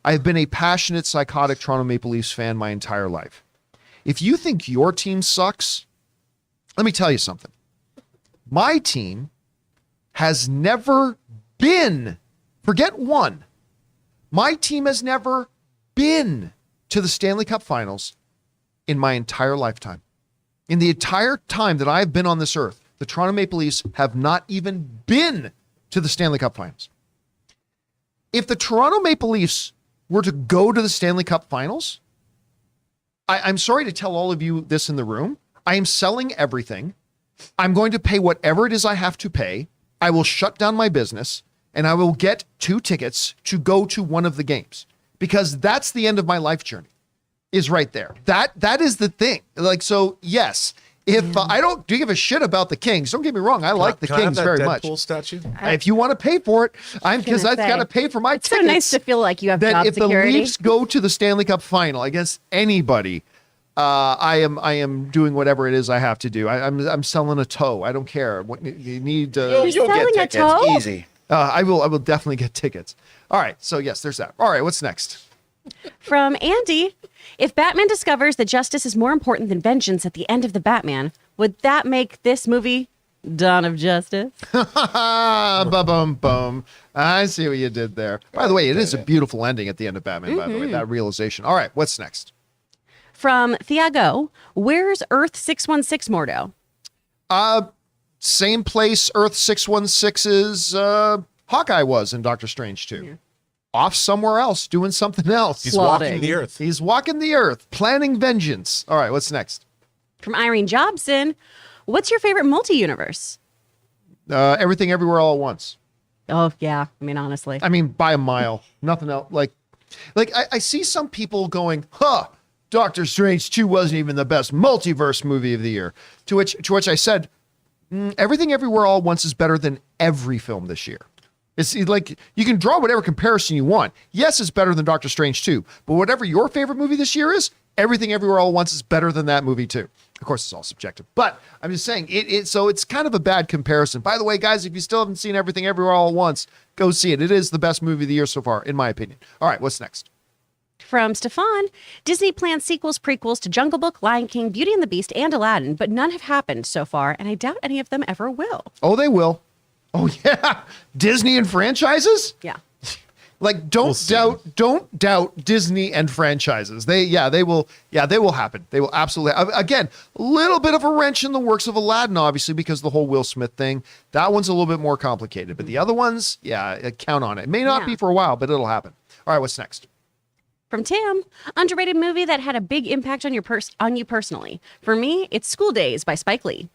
I've been a passionate, psychotic Toronto Maple Leafs fan my entire life. If you think your team sucks, let me tell you something. My team has never been, forget one, my team has never been to the Stanley Cup Finals in my entire lifetime. In the entire time that I've been on this earth, the Toronto Maple Leafs have not even been to the Stanley Cup Finals. If the Toronto Maple Leafs were to go to the Stanley Cup Finals, I'm sorry to tell all of you this in the room, I am selling everything. I'm going to pay whatever it is I have to pay. I will shut down my business and I will get 2 tickets to go to one of the games, because that's the end of my life journey, is right there. That is the thing. Like, so yes, if I don't give a shit about the Kings, don't get me wrong, I like the Can I have Kings that very Deadpool much. statue? If you want to pay for it, because I've say, got to pay for my It's tickets. so nice to feel like you have That job if security. the Leafs go to the Stanley Cup Final against anybody, I am doing whatever it is I have to do. I'm selling a toe. I don't care. What you need. You'll selling a get tickets toe? easy. I will definitely get tickets. All right. So yes, there's that. All right. What's next? From Andy, if Batman discovers that justice is more important than vengeance at the end of the Batman, would that make this movie Dawn of Justice? Ba-bum-bum. I see what you did there. By the way, it is a beautiful ending at the end of Batman, by the way, that realization. All right. What's next? From Thiago, where's Earth 616 Mordo? Same place Earth 616's Hawkeye was in Doctor Strange 2. Yeah. Off somewhere else, doing something else. He's Plotting. walking the earth. He's walking the earth, planning vengeance. All right, what's next? From Irene Jobson, what's your favorite multi-universe? Everything Everywhere All at Once. Oh, yeah. I mean, honestly. I mean, by a mile. Nothing else. Like I see some people going, Doctor Strange 2 wasn't even the best multiverse movie of the year. To which I said, Everything Everywhere All at Once is better than every film this year. It's like, you can draw whatever comparison you want. Yes, it's better than Doctor Strange 2, but whatever your favorite movie this year is, Everything Everywhere All at Once is better than that movie too. Of course, it's all subjective, but I'm just saying so it's kind of a bad comparison. By the way, guys, if you still haven't seen Everything Everywhere All at Once, go see it. It is the best movie of the year so far, in my opinion. All right, what's next? From Stefan, Disney plans sequels, prequels to Jungle Book, Lion King, Beauty and the Beast, and Aladdin, but none have happened so far, and I doubt any of them ever will. Oh, they will. Oh yeah, Disney and franchises. Yeah. Like, don't doubt Disney and franchises. They will happen. They will absolutely. Again, a little bit of a wrench in the works of Aladdin, obviously, because of the whole Will Smith thing. That one's a little bit more complicated, but the other ones, count on it. It may not be for a while, but it'll happen. All right, what's next? From Tim, underrated movie that had a big impact on you personally. For me, it's School Days by Spike Lee.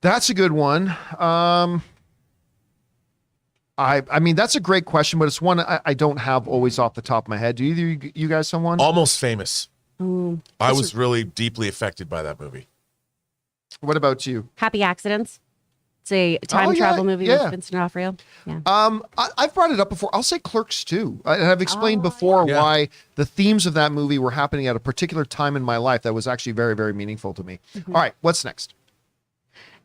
That's a good one. I mean, that's a great question, but it's one I don't have always off the top of my head. Do either you guys have one? Almost Famous. I was really deeply affected by that movie. What about you? Happy Accidents. It's a time travel movie with Vincent D'Onofrio. Yeah. I've brought it up before. I'll say Clerks too. I've explained before why the themes of that movie were happening at a particular time in my life that was actually very, very meaningful to me. All right, what's next?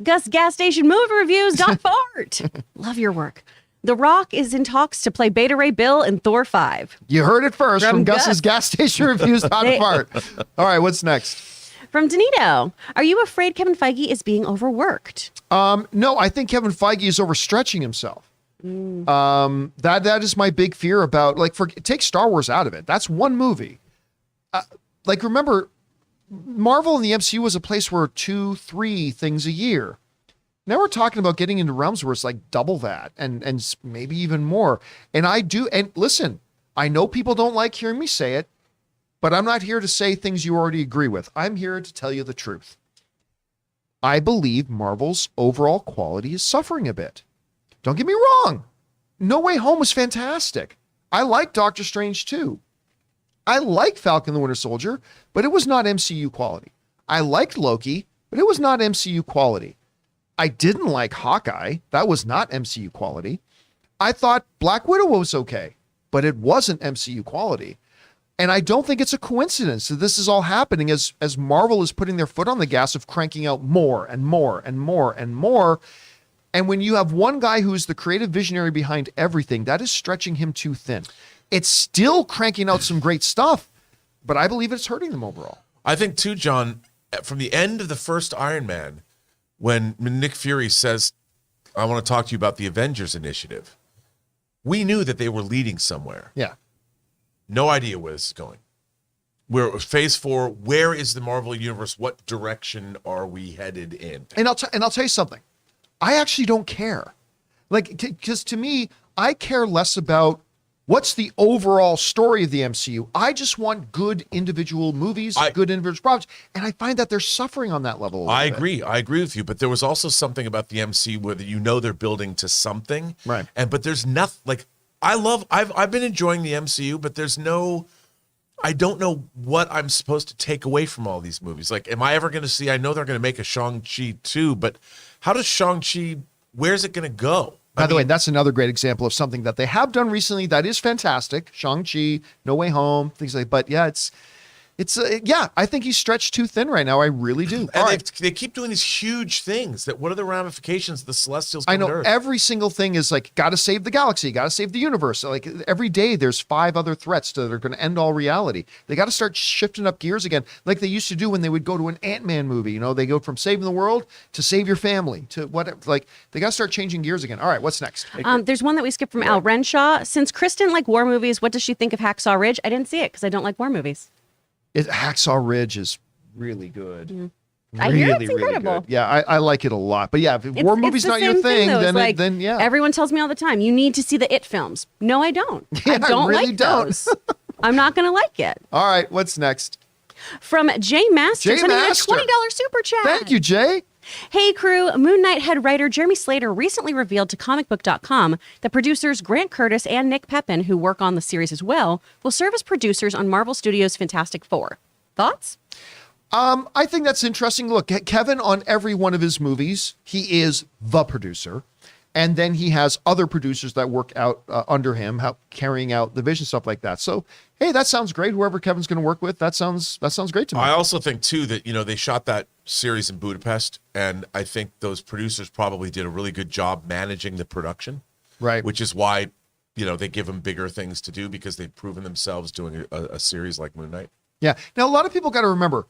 Gus Gas Station Movie Reviews. Fart. Love your work. The Rock is in talks to play Beta Ray Bill in Thor 5. You heard it first from Gus's Gus. Gas Station Reviews. Fart. All right, what's next? From Danito, are you afraid Kevin Feige is being overworked? No, I think Kevin Feige is overstretching himself. That is my big fear about, like, take Star Wars out of it. That's one movie. Remember, Marvel and the MCU was a place where 2-3 things a year. Now we're talking about getting into realms where it's like double that and maybe even more. And listen, I know people don't like hearing me say it, but I'm not here to say things you already agree with. I'm here to tell you the truth. I believe Marvel's overall quality is suffering a bit. Don't get me wrong. No Way Home was fantastic. I like Doctor Strange too. I like Falcon the Winter Soldier, but it was not MCU quality. I liked Loki, but it was not MCU quality. I didn't like Hawkeye. That was not MCU quality. I thought Black Widow was okay, but it wasn't MCU quality. And I don't think it's a coincidence that this is all happening as Marvel is putting their foot on the gas of cranking out more and more and more and more. And when you have one guy who's the creative visionary behind everything, that is stretching him too thin. It's still cranking out some great stuff, but I believe it's hurting them overall. I think too, John, from the end of the first Iron Man, when Nick Fury says, I want to talk to you about the Avengers Initiative, we knew that they were leading somewhere. Yeah. No idea where this is going. We're phase 4. Where is the Marvel Universe? What direction are we headed in? And I'll tell you something. I actually don't care. Because to me, I care less about what's the overall story of the MCU. I just want good individual movies, good individual projects. And I find that they're suffering on that level. I agree with you. But there was also something about the MCU where they're building to something. Right. But there's nothing I've been enjoying the MCU, but I don't know what I'm supposed to take away from all these movies. Like, am I ever going to see, I know they're going to make a Shang-Chi 2, but how does Shang-Chi, where's it going to go? By the way, that's another great example of something that they have done recently that is fantastic. Shang-Chi, No Way Home, things like that. But yeah, I think he's stretched too thin right now. I really do. And they keep doing these huge things. What are the ramifications of the Celestials I coming know to Earth? every single thing is like, got to save the galaxy, got to save the universe. Like every day there's 5 other threats that are going to end all reality. They got to start shifting up gears again, like they used to do when they would go to an Ant-Man movie. They go from saving the world to save your family to whatever. Like they got to start changing gears again. All right, what's next? There's one that we skipped from Al Renshaw. Since Chris didn't like war movies, what does she think of Hacksaw Ridge? I didn't see it because I don't like war movies. Hacksaw Ridge is really good. I hear it's incredible. Really good. Yeah, I like it a lot. But yeah, if war movies not your thing, then yeah. Everyone tells me all the time, you need to see the It films. No, I don't. Yeah, I don't really like don't. those. I'm not going to like it. All right, what's next? From Jay Master, Jay sending in a Master. $20 super chat. Thank you, Jay. Hey crew, Moon Knight head writer Jeremy Slater recently revealed to comicbook.com that producers Grant Curtis and Nick Pepin, who work on the series as well, will serve as producers on Marvel Studios' Fantastic Four. Thoughts? I think that's interesting. Look, Kevin, on every one of his movies, he is the producer. And then he has other producers that work out under him, carrying out the vision, stuff like that. So, hey, that sounds great. Whoever Kevin's going to work with, that sounds great to me. I also think, too, that, they shot that series in Budapest, and I think those producers probably did a really good job managing the production. Right. Which is why, they give them bigger things to do because they've proven themselves doing a series like Moon Knight. Yeah. Now, a lot of people got to remember,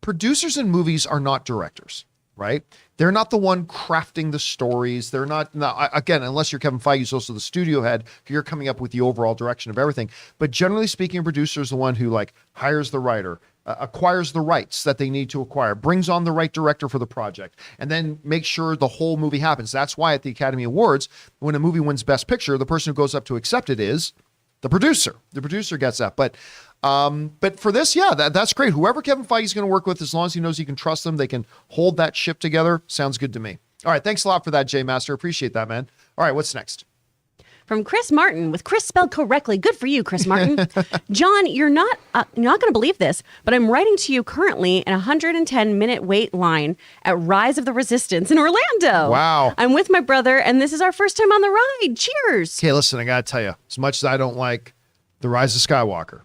producers in movies are not directors, right? They're not the one crafting the stories. They're not, again, unless you're Kevin Feige, who's also the studio head, you're coming up with the overall direction of everything. But generally speaking, a producer is the one who hires the writer, acquires the rights that they need to acquire, brings on the right director for the project, and then makes sure the whole movie happens. That's why at the Academy Awards, when a movie wins Best Picture, the person who goes up to accept it is the producer. The producer gets that. But for this, yeah, that's great. Whoever Kevin Feige's going to work with, as long as he knows he can trust them, they can hold that ship together. Sounds good to me. All right. Thanks a lot for that, Jay Master. Appreciate that, man. All right. What's next? From Chris Martin, with Chris spelled correctly. Good for you, Chris Martin. John, you're not going to believe this, but I'm writing to you currently in a 110-minute wait line at Rise of the Resistance in Orlando. Wow. I'm with my brother, and this is our first time on the ride. Cheers. Okay, listen, I got to tell you, as much as I don't like The Rise of Skywalker,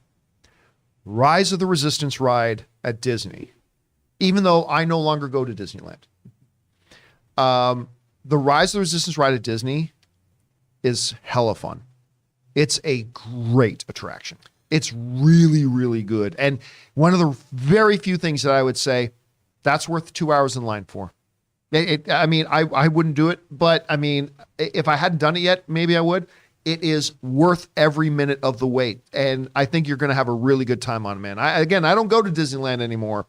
Rise of the Resistance ride at Disney, even though I no longer go to Disneyland, the Rise of the Resistance ride at Disney is hella fun. It's a great attraction. It's really, really good. And one of the very few things that I would say that's worth 2 hours in line for. I wouldn't do it, but I mean, if I hadn't done it yet, maybe I would. It is worth every minute of the wait. And I think you're going to have a really good time on it, man. I don't go to Disneyland anymore.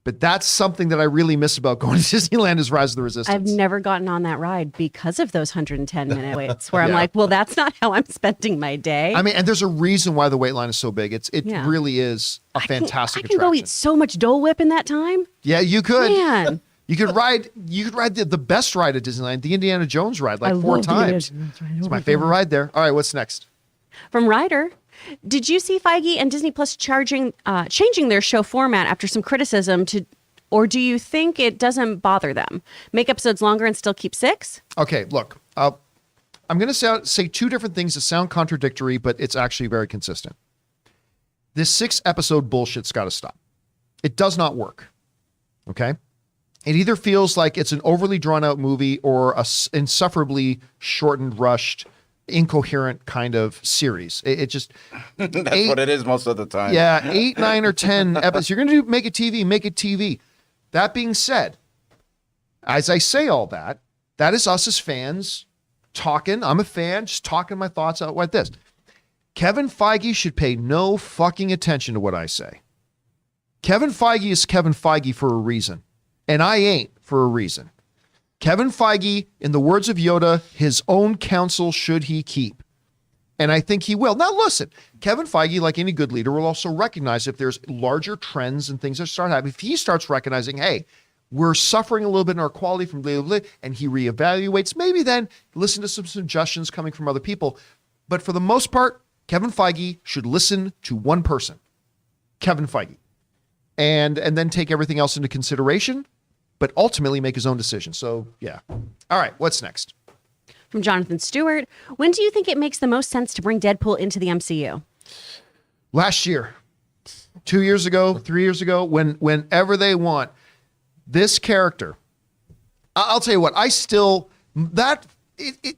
But that's something that I really miss about going to Disneyland is Rise of the Resistance. I've never gotten on that ride because of those 110-minute waits where I'm like, well, that's not how I'm spending my day. I mean, and there's a reason why the wait line is so big. It Yeah. really is a fantastic I can attraction. go eat so much Dole Whip in that time. Yeah, you could. Man. You could ride the best ride at Disneyland, the Indiana Jones ride, like I 4 love the Indiana times. Jones ride. Oh It's my my favorite God. ride there. All right, what's next? From Ryder, did you see Feige and Disney Plus changing their show format after some criticism or do you think it doesn't bother them? Make episodes longer and still keep 6? Okay, look, I'm going to say 2 different things that sound contradictory, but it's actually very consistent. This 6-episode bullshit's got to stop. It does not work. Okay? It either feels like it's an overly drawn out movie or a insufferably shortened, rushed, incoherent kind of series. It just That's what it is most of the time. Yeah, 8, 9, or 10 episodes. You're going to make it TV, make it TV. That being said, as I say all that, that is us as fans talking. I'm a fan, just talking my thoughts out like this. Kevin Feige should pay no fucking attention to what I say. Kevin Feige is Kevin Feige for a reason, and I ain't for a reason. Kevin Feige, in the words of Yoda, his own counsel should he keep. And I think he will. Now, listen, Kevin Feige, like any good leader, will also recognize if there's larger trends and things that start happening. If he starts recognizing, hey, we're suffering a little bit in our quality from blah, blah, blah, and he reevaluates, maybe then listen to some suggestions coming from other people. But for the most part, Kevin Feige should listen to one person, Kevin Feige, and then take everything else into consideration, but ultimately make his own decision. So, yeah. All right, what's next? From Jonathan Stewart, when do you think it makes the most sense to bring Deadpool into the MCU? Last year, 2 years ago, 3 years ago, whenever they want this character. I'll tell you what,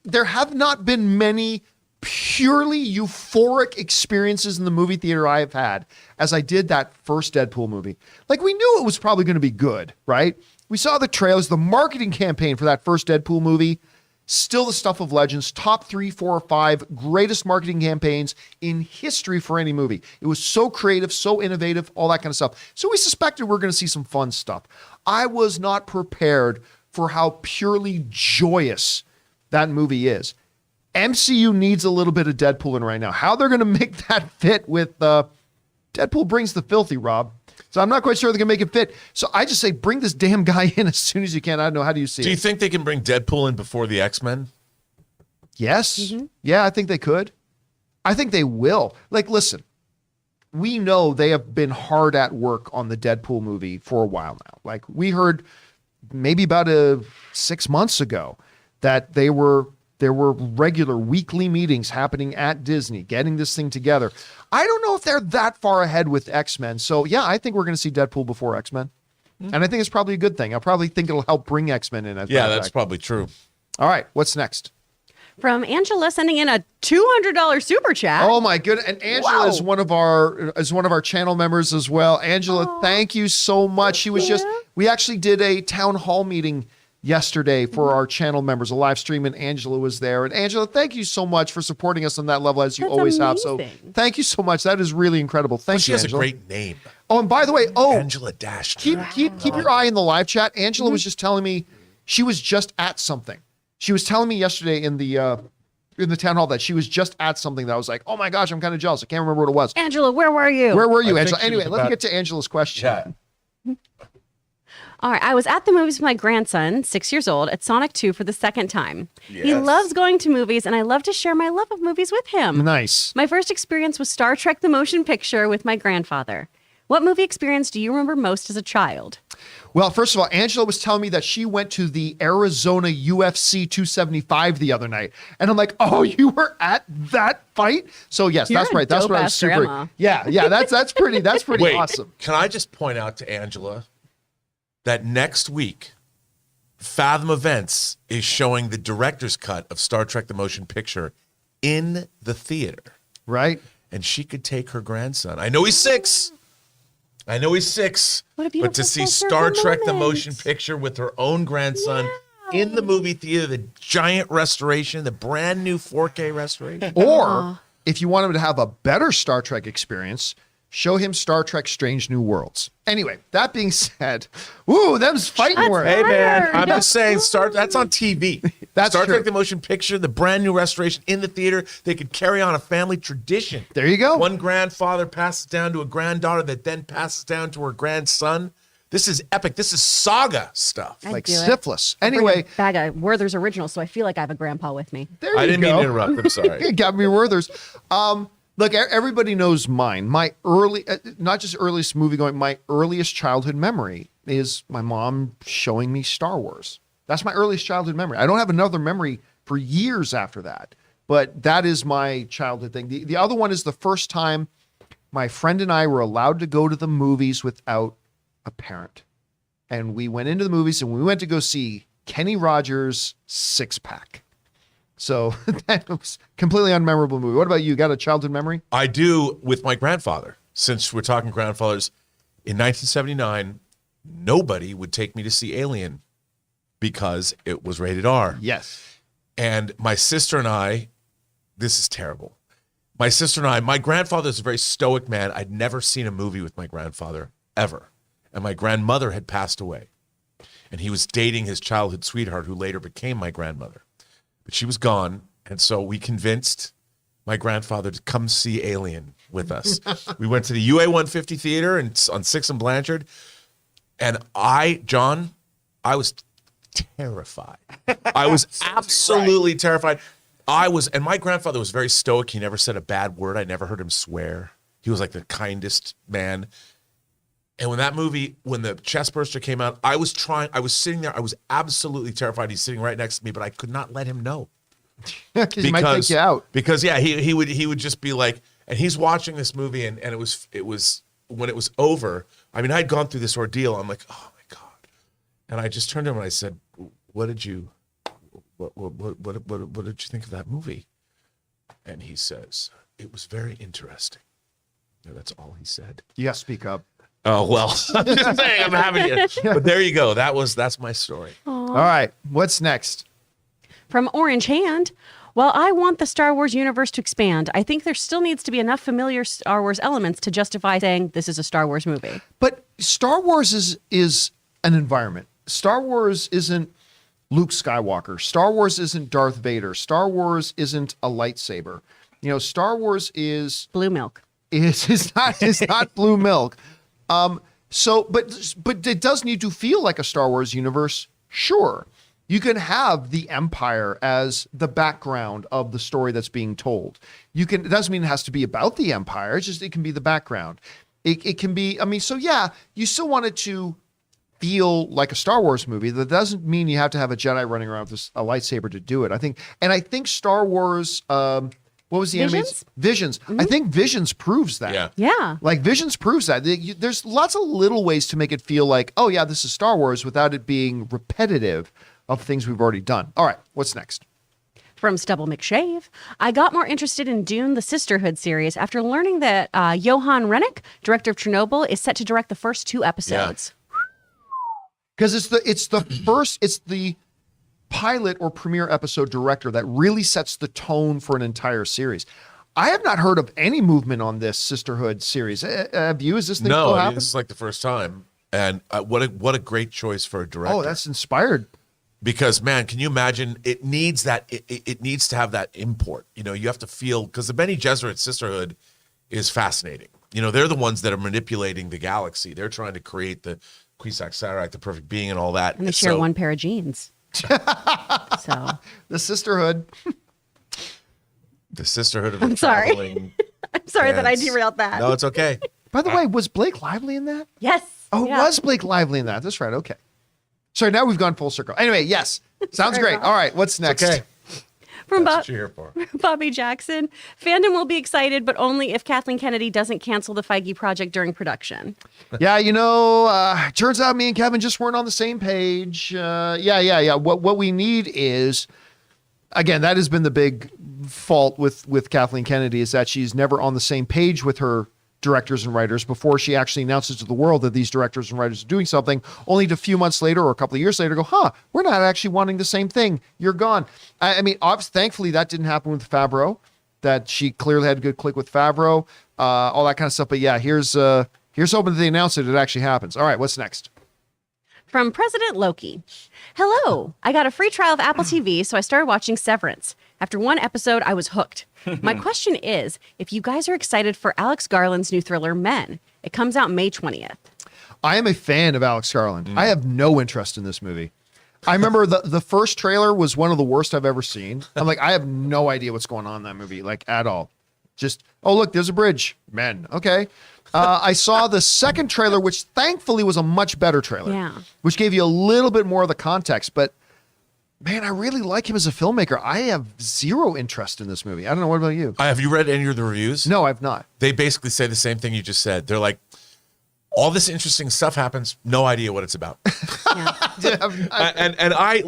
there have not been many purely euphoric experiences in the movie theater I have had as I did that first Deadpool movie. Like, we knew it was probably going to be good, right? We saw the trailers, the marketing campaign for that first Deadpool movie. Still the stuff of legends, top 3, 4, or 5 greatest marketing campaigns in history for any movie. It was so creative, so innovative, all that kind of stuff. So we suspected we're going to see some fun stuff. I was not prepared for how purely joyous that movie is. MCU needs a little bit of Deadpool in right now. How they're going to make that fit with Deadpool brings the filthy, Rob. So I'm not quite sure they're going to make it fit. So I just say bring this damn guy in as soon as you can. I don't know. How do you see it? Do you think they can bring Deadpool in before the X-Men? Yes. Mm-hmm. Yeah, I think they could. I think they will. Like, listen, we know they have been hard at work on the Deadpool movie for a while now. Like, we heard maybe about 6 months ago that there were regular weekly meetings happening at Disney, getting this thing together. I don't know if they're that far ahead with X-Men. So, yeah, I think we're going to see Deadpool before X-Men. And I think it's probably a good thing. I probably think it'll help bring X-Men in. Yeah, that's probably true. All right, what's next? From Angela sending in a $200 super chat. Oh my goodness! And Angela is one of our channel members as well. Angela, thank you so much. She was we actually did a town hall meeting yesterday for our channel members, a live stream, and Angela was there. And Angela, thank you so much for supporting us on that level as you That's always have. So amazing. thank you so much. That is really incredible. Thank She you, has Angela. a great name. Oh, and by the way, Angela Dash. keep your eye in the live chat. Angela was just telling me she was just at something. She was telling me yesterday in the town hall that she was just at something that I was like, oh my gosh, I'm kind of jealous. I can't remember what it was. Angela, where were you? Where were you, I think Angela? she Anyway, was let me about- get to Angela's question. Yeah. All right. I was at the movies with my grandson, 6 years old, at Sonic 2 for the second time. He Yes. loves going to movies, and I love to share my love of movies with him. Nice. My first experience was Star Trek the Motion Picture with my grandfather. What movie experience do you remember most as a child? Well, first of all, Angela was telling me that she went to the Arizona UFC 275 the other night. And I'm like, oh, you were at that fight? So yes, You're that's a right. That's what I was dope-ass super. grandma. Yeah, that's pretty Wait, awesome. can I just point out to Angela that next week, Fathom Events is showing the director's cut of Star Trek the Motion Picture in the theater. Right? And she could take her grandson. I know he's 6. What a But beautiful to see full Star circle Trek the moment. Motion Picture with her own grandson Yeah. in the movie theater, the giant restoration, the brand new 4K restoration. Or if you want him to have a better Star Trek experience, show him Star Trek Strange New Worlds. Anyway, that being said, ooh, them's fighting words. Hey, man, Fired. I'm just saying, that's on TV. That's Star true. Trek the Motion Picture, the brand new restoration in the theater. They could carry on a family tradition. There you go. One grandfather passes down to a granddaughter that then passes down to her grandson. This is epic. This is saga stuff. I'd Like do it. syphilis. Bring Anyway, a bag of Werther's Originals, so I feel like I have a grandpa with me. there you I didn't go. mean to interrupt. I'm sorry. You got me Werther's. Look, everybody knows mine. My early, not just earliest movie going, my earliest childhood memory is my mom showing me Star Wars. That's my earliest childhood memory. I don't have another memory for years after that, but that is my childhood thing. The other one is the first time my friend and I were allowed to go to the movies without a parent. And we went into the movies and we went to go see Kenny Rogers' Six Pack. So that was completely unmemorable movie. What about you? Got a childhood memory? I do with my grandfather. Since we're talking grandfathers, in 1979, nobody would take me to see Alien because it was rated R. Yes. And my sister and I, this is terrible. My sister and I, my grandfather's a very stoic man. I'd never seen a movie with my grandfather, ever. And my grandmother had passed away. And he was dating his childhood sweetheart, who later became my grandmother. But she was gone. And so we convinced my grandfather to come see Alien with us. We went to the UA 150 theater on 6th and Blanchard. And John, I was terrified. I was absolutely terrified. And my grandfather was very stoic. He never said a bad word. I never heard him swear. He was like the kindest man. And when the chest burster came out, I was sitting there. I was absolutely terrified. He's sitting right next to me, but I could not let him know. Because he might take you out. Because yeah, he would just be like, and he's watching this movie, and it was when it was over. I mean, I'd gone through this ordeal. I'm like, oh my God. And I just turned to him and I said, what did you think of that movie? And he says, it was very interesting. And that's all he said. You got to speak up. Oh, well, I'm just saying, I'm having it. But there you go. That's my story. All right. What's next? From Orange Hand, while I want the Star Wars universe to expand, I think there still needs to be enough familiar Star Wars elements to justify saying this is a Star Wars movie. But Star Wars is an environment. Star Wars isn't Luke Skywalker. Star Wars isn't Darth Vader. Star Wars isn't a lightsaber. You know, Star Wars is Blue milk. is not blue milk. So, but it does need to feel like a Star Wars universe. Sure, you can have the Empire as the background of the story that's being told. It doesn't mean it has to be about the Empire. It's just, it can be the background. It can be, I mean, so yeah, you still want it to feel like a Star Wars movie. That doesn't mean you have to have a Jedi running around with a lightsaber to do it. I think Star Wars, what was the animated? Visions. Mm-hmm. I think Visions proves that. Yeah. Yeah. Like Visions proves that. There's lots of little ways to make it feel like, oh yeah, this is Star Wars without it being repetitive of things we've already done. All right, what's next? From Stubble McShave, I got more interested in Dune, the Sisterhood series, after learning that Johan Rennick, director of Chernobyl, is set to direct the first 2 episodes. Because it's the pilot or premiere episode director that really sets the tone for an entire series. I have not heard of any movement on this Sisterhood series. Have you? Is this thing still No, happening? this is like the first time. And what a great choice for a director. Oh, that's inspired. Because man, can you imagine? It needs that. It needs to have that import. You know, you have to feel, because the Bene Gesserit Sisterhood is fascinating. You know, they're the ones that are manipulating the galaxy. They're trying to create the Cuisac Satellite, The Perfect Being, and all that. And they share one pair of jeans. So The sisterhood. The Sisterhood of the I'm sorry. Traveling. I'm sorry that I Bands. derailed that. No, it's okay. By the way, was Blake Lively in that? Yes. Oh, Yeah. it was Blake Lively in that. That's right. Okay. Sorry, now we've gone full circle. Anyway, yes. Sounds Sorry, great. Bob. All right, what's next? Okay. From That's what you're here for. Bobby Jackson. Fandom will be excited, but only if Kathleen Kennedy doesn't cancel the Feige project during production. Yeah, turns out me and Kevin just weren't on the same page. Yeah. What we need is, again, that has been the big fault with Kathleen Kennedy, is that she's never on the same page with her directors and writers before she actually announces to the world that these directors and writers are doing something, only to a few months later or a couple of years later go, we're not actually wanting the same thing. You're gone. I mean, obviously, thankfully, that didn't happen with Favreau, that she clearly had a good click with Favreau, all that kind of stuff. But yeah, here's hoping that they announce it actually happens. All right, what's next? From President Loki. Hello. I got a free trial of Apple TV, so I started watching Severance. After one episode, I was hooked. My question is, if you guys are excited for Alex Garland's new thriller, Men. It comes out May 20th. I am a fan of Alex Garland. I have no interest in this movie. I remember the first trailer was one of the worst I've ever seen. I'm like, I have no idea what's going on in that movie, like at all. Just, oh, look, there's a bridge. Men. Okay. I saw the second trailer, which thankfully was a much better trailer, Yeah. which gave you a little bit more of the context. But man, I really like him as a filmmaker. I have zero interest in this movie. I don't know. What about you? Have you read any of the reviews? No, I've not. They basically say the same thing you just said. They're like, all this interesting stuff happens. No idea what it's about. And I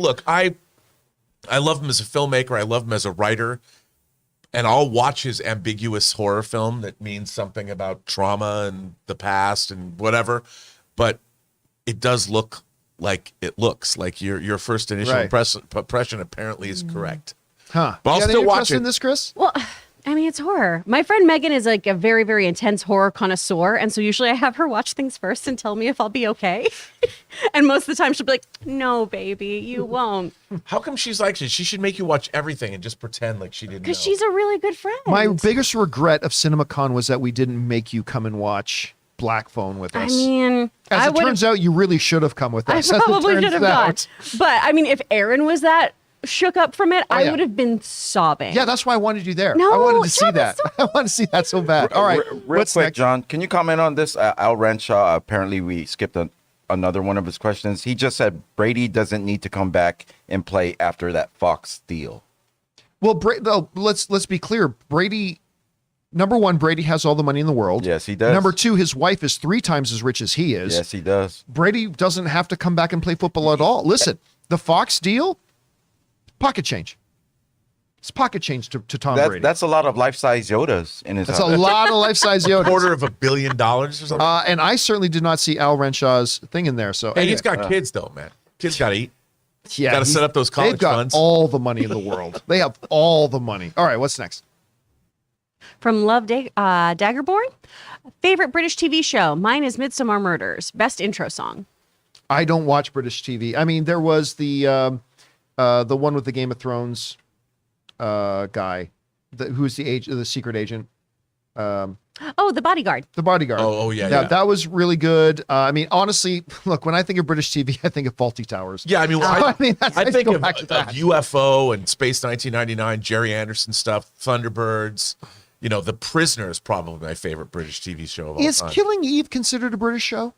love him as a filmmaker. I love him as a writer. And I'll watch his ambiguous horror film that means something about trauma and the past and whatever. But it does look like it looks. Like your first initial Right. impression apparently is correct. Huh. But I'll You got any still watch interest it. in this, Chris? Well, I mean, it's horror. My friend Megan is like a very, very intense horror connoisseur. And so usually I have her watch things first and tell me if I'll be okay. And most of the time she'll be like, no, baby, you won't. How come she's like this? She should make you watch everything and just pretend like she didn't know. Because she's a really good friend. My biggest regret of CinemaCon was that we didn't make you come and watch Black Phone with I us. mean, As I it turns out, you really should have come with I us. as it probably turns should have out. gone. But I mean, if Aaron was that shook up from it, I yeah. would have been sobbing. Yeah, that's why I wanted you there. No, I wanted to see Travis, that. I want to see that so bad. All right, Real what's quick, next? John, can you comment on this? Al Renshaw, apparently we skipped another one of his questions. He just said Brady doesn't need to come back and play after that Fox deal. Well, let's be clear. Brady, number one, Brady has all the money in the world. Yes, he does. Number two, his wife is 3 times as rich as he is. Yes, he does. Brady doesn't have to come back and play football at all. Listen, the Fox deal, pocket change. It's pocket change to Tom Brady. That's a lot of life-size Yodas in his That's a house. lot of life-size Yodas. $250 million or something. And I certainly did not see Al Renshaw's thing in there. So Hey, anyway, he's got kids though, man. Kids got to eat. yeah, gotta set up those college They've got funds. all the money in the world. They have all the money. All right, what's next? From Love Daggerborn. Favorite British TV show? Mine is Midsommar Murders. Best intro song. I don't watch British TV. I mean, there was the one with the Game of Thrones guy, who's the secret agent, Oh, The Bodyguard. the bodyguard. Oh, yeah. That was really good. I mean, honestly, look, when I think of British TV, I think of Faulty Towers. Yeah, I mean, I mean, that's- I I think go of back to that. UFO and Space 1999, Jerry Anderson stuff, Thunderbirds. You know, The Prisoner is probably my favorite British TV show of all Is time. Killing Eve considered a British show?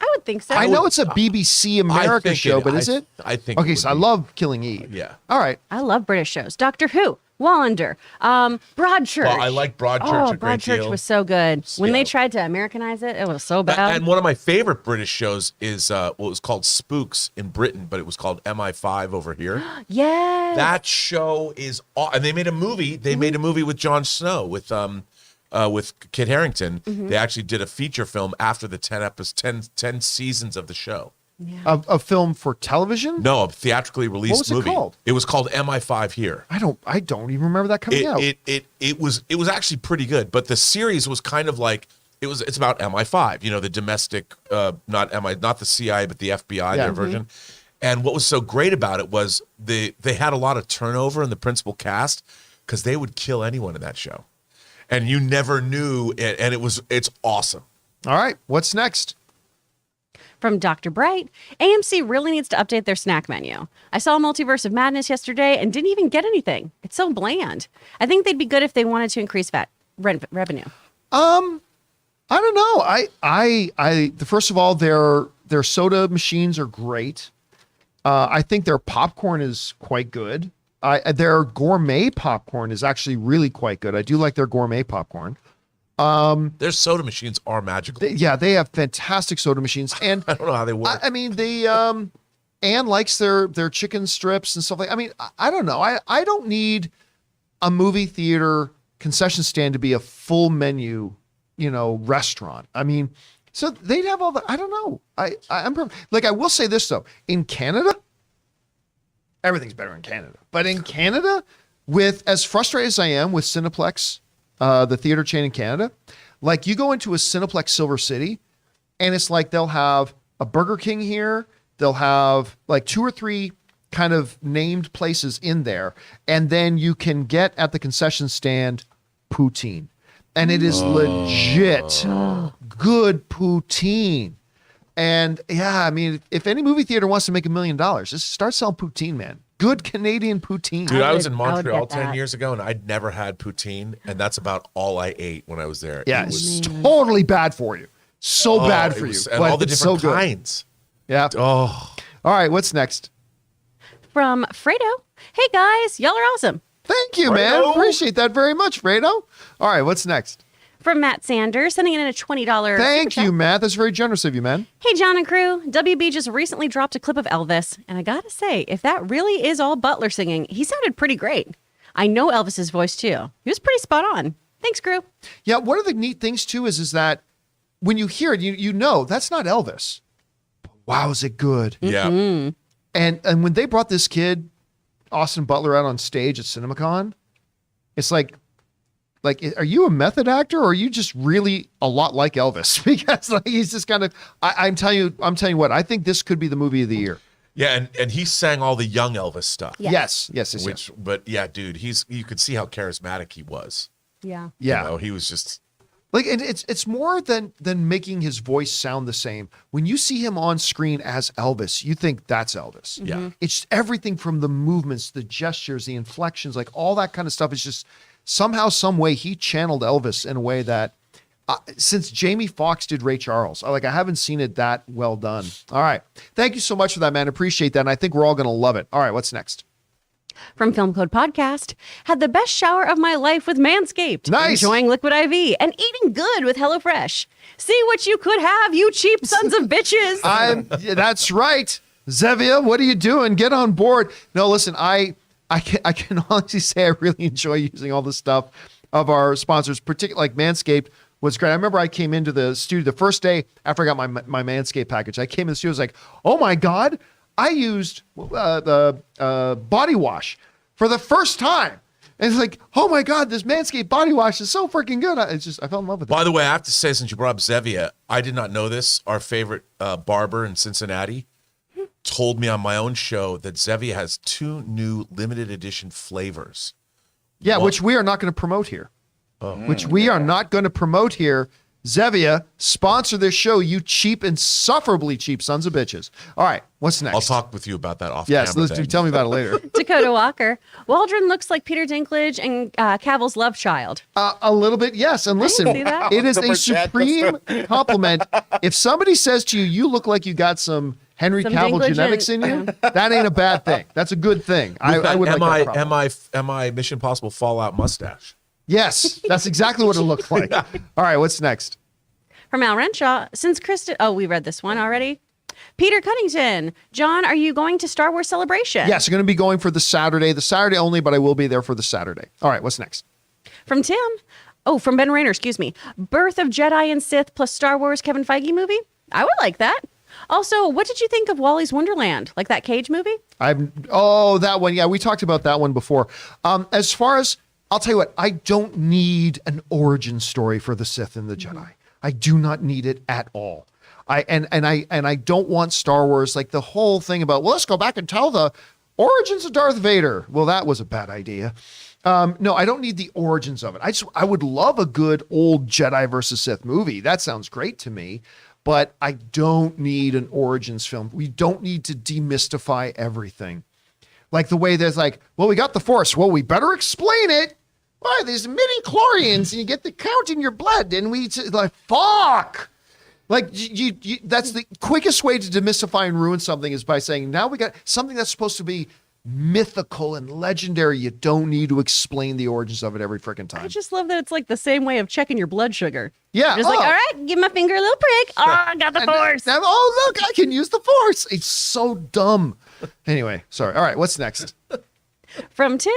I would think so. I know it's a BBC America show, but is it? I think. Okay, it so I would be. love Killing Eve. Yeah. All right. I love British shows. Doctor Who, Wallander, Broadchurch. Well, I like Broadchurch Oh, a great Broadchurch deal. was so good. When they Yeah. tried to Americanize it, it was so bad. And one of my favorite British shows is it was called Spooks in Britain, but it was called MI5 over here. Yes. That show is and they made a movie. They made a movie with Jon Snow with Kit Harington. They actually did a feature film after the 10 seasons of the show. A film for television? No, a theatrically released What was it movie. called? It was called MI5 here. I don't even remember that coming out. It was actually pretty good, but the series was kind of like it's about MI5, you know, the domestic not the CIA but the FBI, their version. And what was so great about it was they had a lot of turnover in the principal cast because they would kill anyone in that show. And you never knew it, and it's awesome. All right, what's next? From Dr. Bright, AMC really needs to update their snack menu. I saw Multiverse of Madness yesterday and didn't even get anything. It's so bland. I think they'd be good if they wanted to increase revenue. I don't know. First of all, their soda machines are great. I think their popcorn is quite good. Their gourmet popcorn is actually really quite good. I do like their gourmet popcorn. Their soda machines are magical. They have fantastic soda machines, and I don't know how they work. I mean, Anne likes their chicken strips and stuff like. I mean, I don't know. I don't need a movie theater concession stand to be a full menu, restaurant. I mean, so they'd have all the. I don't know. I will say this though. In Canada, everything's better in Canada. But in Canada, with as frustrated as I am with Cineplex, the theater chain in Canada, like you go into a Cineplex Silver City, and it's like they'll have a Burger King here. They'll have like 2 or 3 kind of named places in there. And then you can get at the concession stand poutine. And it is legit good poutine. And yeah, I mean, if any movie theater wants to make $1 million, just start selling poutine, man. Good Canadian poutine. Dude, I was in I would Montreal get 10 that. years ago, and I'd never had poutine, and that's about all I ate when I was there. Yeah, It was, it's totally bad for you. So bad for it was- you. and but all the it's so different good. kinds. Yeah. Oh, All right, what's next? From Fredo, hey guys, y'all are awesome. Thank you, man. Fredo. Appreciate that very much, Fredo. All right, what's next? From Matt Sanders, sending in a $20. Thank super you, chat. Matt. That's very generous of you, man. Hey, John and crew. WB just recently dropped a clip of Elvis, and I gotta say, if that really is all Butler singing, he sounded pretty great. I know Elvis's voice too. He was pretty spot on. Thanks, crew. Yeah, one of the neat things too is that when you hear it, you know that's not Elvis. Wow, is it good? yeah. And when they brought this kid, Austin Butler, out on stage at CinemaCon, it's like, are you a method actor, or are you just really a lot like Elvis? Because like he's just kind of. I'm telling you what. I think this could be the movie of the year. Yeah, and he sang all the young Elvis stuff. Yes. Yes. Which, but yeah, dude, you could see how charismatic he was. Yeah. Yeah. He was just. Like, and it's more than making his voice sound the same. When you see him on screen as Elvis, you think that's Elvis. Yeah. It's everything from the movements, the gestures, the inflections, like all that kind of stuff is just somehow, some way he channeled Elvis in a way that since Jamie Foxx did Ray Charles, I haven't seen it that well done. All right. Thank you so much for that, man. Appreciate that. And I think we're all going to love it. All right. What's next? From Film Code Podcast, had the best shower of my life with Manscaped. Nice. Enjoying Liquid IV and eating good with HelloFresh. See what you could have, you cheap sons of bitches. That's right. Zevia, what are you doing? Get on board. No, listen, I can honestly say I really enjoy using all the stuff of our sponsors, particularly like Manscaped was great. I remember I came into the studio the first day after I got my Manscaped package. I came in the studio, I was like, oh my God, I used the body wash for the first time. And it's like, oh my God, this Manscaped body wash is so freaking good. I fell in love with it. By the way, I have to say, since you brought up Zevia, I did not know this. Our favorite barber in Cincinnati told me on my own show that Zevia has 2 new limited edition flavors. Yeah, Well- which we are not going to promote here. Which we are not going to promote here. Zevia, sponsor this show, you cheap, insufferably cheap sons of bitches. All right, what's next? I'll talk with you about that off Yes, camera. let's do. then. Tell me about it later. Dakota Walker. Waldron looks like Peter Dinklage and Cavill's love child. A little bit, yes. And listen, see that. it is Super a chat. supreme compliment. If somebody says to you, you look like you got some Henry Some Cavill Dinklage genetics in you, that ain't a bad thing. That's a good thing. I would like that problem. am I Mission Impossible Fallout mustache? Yes, that's exactly what it looked like. All right, what's next? From Al Renshaw, since Kristen, we read this one already. Peter Cunnington, John, are you going to Star Wars Celebration? Yes, I'm going to be going for the Saturday only, but I will be there for the Saturday. All right, what's next? From Tim, from Ben Rayner, excuse me. Birth of Jedi and Sith plus Star Wars Kevin Feige movie? I would like that. Also, what did you think of Wally's Wonderland? Like that Cage movie? That one. Yeah, we talked about that one before. As far as, I'll tell you what, I don't need an origin story for the Sith and the Jedi. I do not need it at all. I don't want Star Wars, like the whole thing about, well, let's go back and tell the origins of Darth Vader. Well, that was a bad idea. No, I don't need the origins of it. I would love a good old Jedi versus Sith movie. That sounds great to me. but I don't need an origins film. We don't need to demystify everything. Like the way there's like, well, we got the Force. Well, we better explain it. Why, there's midi chlorians and you get the count in your blood. And we like, fuck. Like you, that's the quickest way to demystify and ruin something is by saying, now we got something that's supposed to be mythical and legendary. You don't need to explain the origins of it every freaking time. I just love that it's like the same way of checking your blood sugar. Yeah. Just like, all right, give my finger a little prick. Oh, I got the Force. Oh, look, I can use the Force. It's so dumb. Anyway, sorry. All right, what's next? From Tim,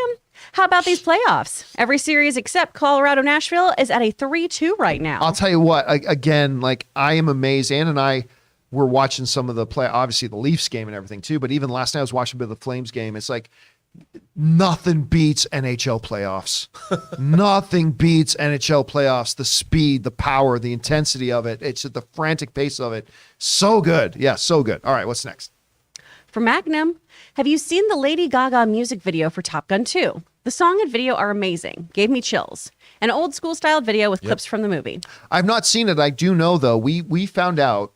how about these playoffs? Every series except Colorado Nashville is at a 3-2 right now. I'll tell you what, again, like I am amazed. Ann and I were watching some of the play, obviously the Leafs game and everything too, but even last night I was watching a bit of the Flames game. It's like nothing beats NHL playoffs. Nothing beats NHL playoffs. The speed, the power, the intensity of it. It's at the frantic pace of it. So good. Yeah, so good. All right, what's next? From Magnum, have you seen the Lady Gaga music video for Top Gun 2? The song and video are amazing. Gave me chills. An old school style video with clips from the movie. I've not seen it. I do know though, we found out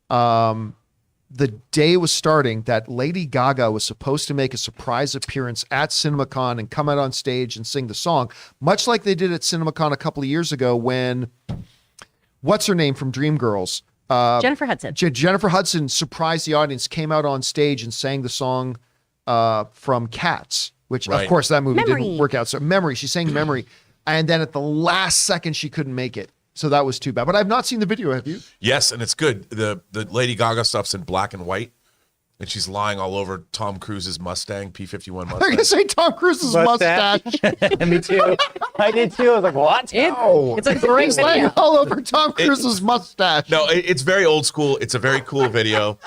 the day it was starting that Lady Gaga was supposed to make a surprise appearance at CinemaCon and come out on stage and sing the song, much like they did at CinemaCon a couple of years ago when, what's her name from Dreamgirls? Jennifer Hudson. Jennifer Hudson surprised the audience, came out on stage and sang the song from Cats, which of course that movie didn't work out. So Memory, she sang Memory. And then at the last second, she couldn't make it. So that was too bad. But I've not seen the video. Have you? Yes, and it's good. The Lady Gaga stuff's in black and white, and she's lying all over Tom Cruise's Mustang, P-51 I'm Mustang. going to say Tom Cruise's mustache. Me too. I did too. I was like, what? It's a great He's laying video. all over Tom Cruise's mustache. No, it's very old school. It's a very cool video.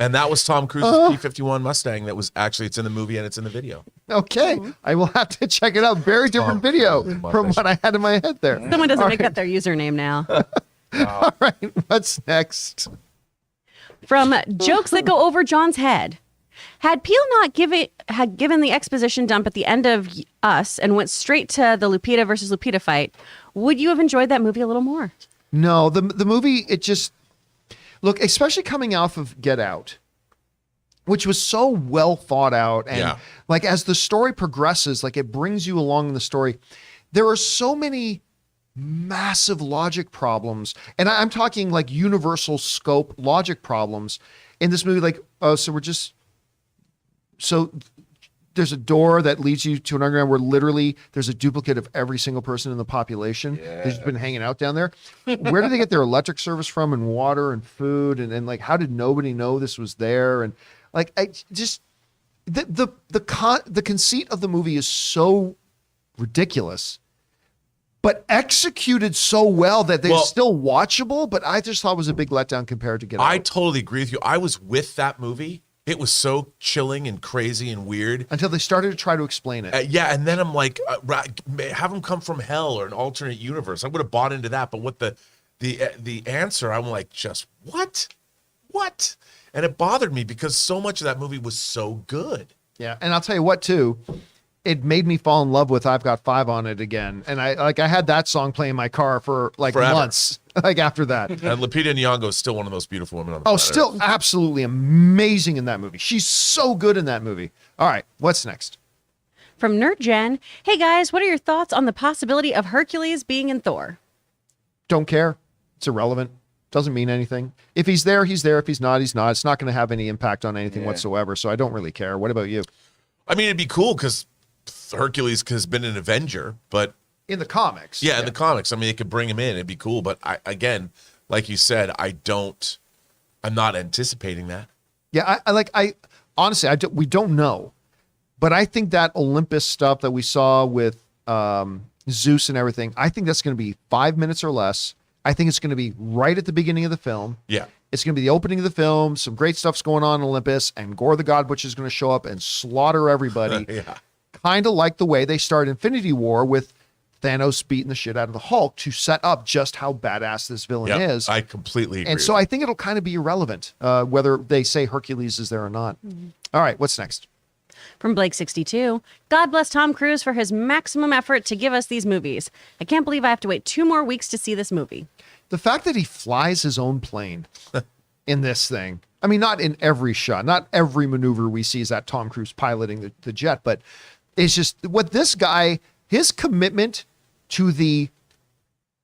And that was Tom Cruise's P-51 Mustang. That was actually, it's in the movie and it's in the video. Okay. I will have to check it out. Very different video from what I had in my head there. Someone doesn't make that their username now. All right. What's next? From Jokes That Go Over John's Head. Had Peele not had given the exposition dump at the end of Us and went straight to the Lupita versus Lupita fight, would you have enjoyed that movie a little more? No, the movie, it just, look, especially coming off of Get Out, which was so well thought out. And like, as the story progresses, like it brings you along in the story. There are so many massive logic problems. And I'm talking like universal scope logic problems in this movie. Like, oh, so there's a door that leads you to an underground where literally there's a duplicate of every single person in the population. They've just been hanging out down there. Where did they get their electric service from, and water and food? And like, how did nobody know this was there? And like, I just, the conceit of the movie is so ridiculous, but executed so well that they're still watchable. But I just thought it was a big letdown compared to Get Out. I totally agree with you. I was with that movie. It was so chilling and crazy and weird. Until they started to try to explain it. Yeah, and then I'm like, have them come from hell or an alternate universe. I would have bought into that. But what the answer, I'm like, just what? And it bothered me because so much of that movie was so good. Yeah, and I'll tell you what, too. It made me fall in love with I've Got Five on It again. And I had that song playing in my car for like Forever. months, like after that. And Lupita Nyong'o is still one of those beautiful women on the planet. Still absolutely amazing in that movie. She's so good in that movie. All right, what's next? From Nerd Jen, hey guys, what are your thoughts on the possibility of Hercules being in Thor? Don't care. It's irrelevant. Doesn't mean anything. If he's there, he's there. If he's not, he's not. It's not going to have any impact on anything whatsoever. So I don't really care. What about you? I mean, it'd be cool because Hercules has been an Avenger, but In the comics. in the comics, I mean, it could bring him in. It'd be cool. But again, like you said, I'm not anticipating that. Yeah, I honestly, we don't know. But I think that Olympus stuff that we saw with Zeus and everything, I think that's going to be 5 minutes or less. I think it's going to be right at the beginning of the film. Yeah. It's going to be the opening of the film. Some great stuff's going on in Olympus, and Gore the God Butcher is going to show up and slaughter everybody. Kind of like the way they start Infinity War with Thanos beating the shit out of the Hulk to set up just how badass this villain is. I completely agree. And so I think it'll kind of be irrelevant whether they say Hercules is there or not. All right, what's next? From Blake62, God bless Tom Cruise for his maximum effort to give us these movies. I can't believe I have to wait 2 more weeks to see this movie. the fact that he flies his own plane in this thing. I mean, not in every shot, not every maneuver we see is that Tom Cruise piloting the jet, but it's just what this guy, his commitment to the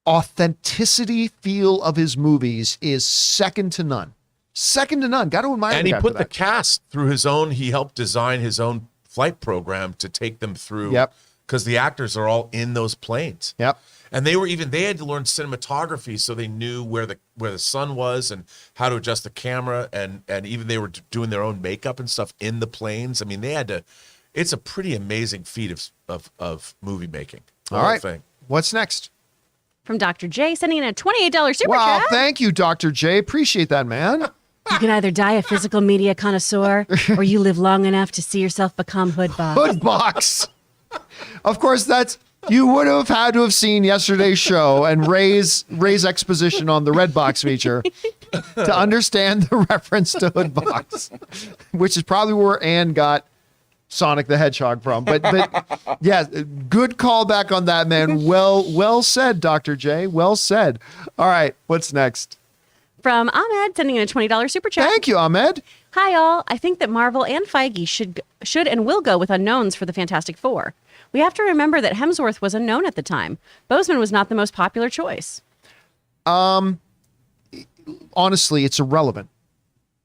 authenticity feel of his movies is second to none. Second to none. Got to admire And the he guy put for the that. cast through he helped design his own flight program to take them through. Yep. Because the actors are all in those planes. Yep. And they had to learn cinematography, so they knew where the sun was and how to adjust the camera, and even they were doing their own makeup and stuff in the planes. I mean, they had to. It's a pretty amazing feat of movie making. The All whole right. thing. What's next? From Dr. J, sending in a $28 super Wow, chat. thank you, Dr. J. Appreciate that, man. You can either die a physical media connoisseur or you live long enough to see yourself become hoodbox. Hood box. Of course, you would have had to have seen yesterday's show and Ray's exposition on the red box feature to understand the reference to hood box, which is probably where Ann got Sonic the Hedgehog from. But yeah, good callback on that, man. Well said, Dr. J. Well said. All right, what's next? From Ahmed, sending in a $20 super chat. Thank you, Ahmed. Hi, all. I think that Marvel and Feige should and will go with unknowns for the Fantastic Four. We have to remember that Hemsworth was unknown at the time. Boseman was not the most popular choice. Honestly, it's irrelevant.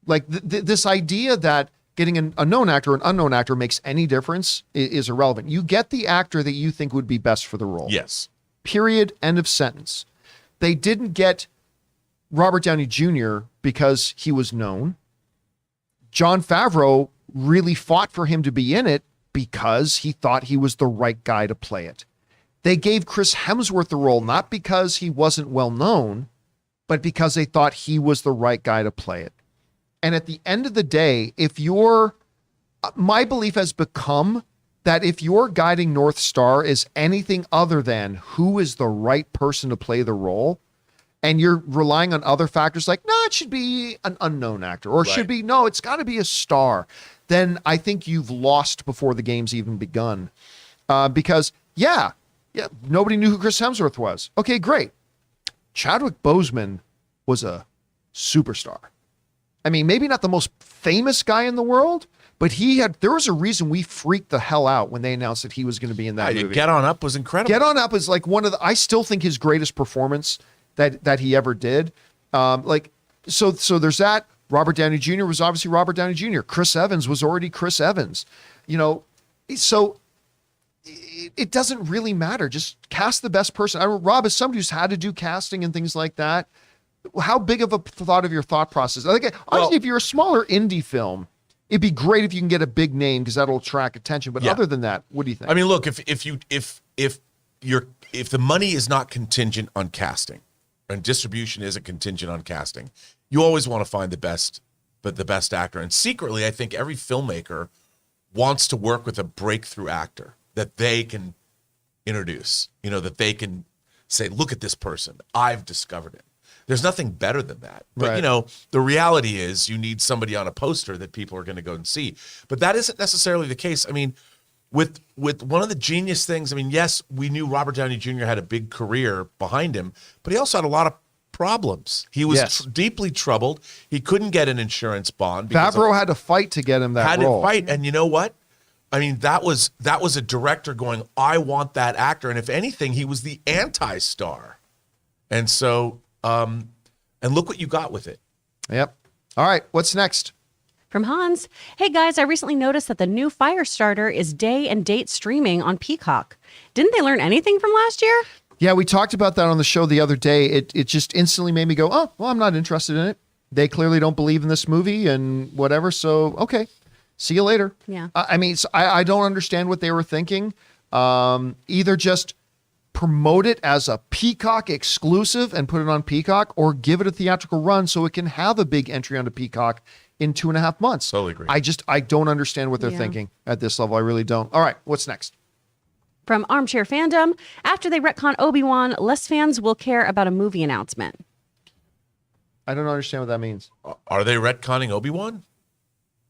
Like this idea that getting a known actor or an unknown actor makes any difference is irrelevant. You get the actor that you think would be best for the role. Yes. Period. End of sentence. They didn't get Robert Downey Jr. because he was known. Jon Favreau really fought for him to be in it because he thought he was the right guy to play it. They gave Chris Hemsworth the role not because he wasn't well known, but because they thought he was the right guy to play it. And at the end of the day, my belief has become that if your guiding North Star is anything other than who is the right person to play the role, and you're relying on other factors like, no, it should be an unknown actor, or it's got to be a star, then I think you've lost before the game's even begun. Because, nobody knew who Chris Hemsworth was. Okay, great. Chadwick Boseman was a superstar. I mean, maybe not the most famous guy in the world, but there was a reason we freaked the hell out when they announced that he was going to be in that movie. Get On Up was incredible. Get On Up is like I still think his greatest performance that he ever did. So there's that. Robert Downey Jr. was obviously Robert Downey Jr. Chris Evans was already Chris Evans. So it doesn't really matter. Just cast the best person. Rob, as somebody who's had to do casting and things like that, how big of a thought of your thought process? Honestly, if you're a smaller indie film, it'd be great if you can get a big name because that'll attract attention. But other than that, what do you think? I mean, look, if the money is not contingent on casting, and distribution isn't contingent on casting, you always want to find the best actor. And secretly, I think every filmmaker wants to work with a breakthrough actor that they can introduce, that they can say, look at this person, I've discovered it. There's nothing better than that. But, Right. The reality is you need somebody on a poster that people are going to go and see. But that isn't necessarily the case. I mean, with one of the genius things, I mean, yes, we knew Robert Downey Jr. had a big career behind him, but he also had a lot of problems. He was deeply troubled. He couldn't get an insurance bond. Favreau had to fight to get him that role. And you know what? I mean, that was a director going, I want that actor. And if anything, he was the anti-star. And so, and look what you got with it. Yep. All right. What's next? From Hans, hey guys, I recently noticed that the new Firestarter is day and date streaming on Peacock. Didn't they learn anything from last year? Yeah, we talked about that on the show the other day. It just instantly made me go, oh, well, I'm not interested in it. They clearly don't believe in this movie and whatever. So, okay, see you later. Yeah. I don't understand what they were thinking. Either just promote it as a Peacock exclusive and put it on Peacock, or give it a theatrical run so it can have a big entry onto Peacock in 2.5 months. Totally agree. I don't understand what they're thinking at this level. I really don't. All right, what's next? From Armchair Fandom, after they retcon Obi-Wan, less fans will care about a movie announcement. I don't understand what that means. Are they retconning Obi-Wan?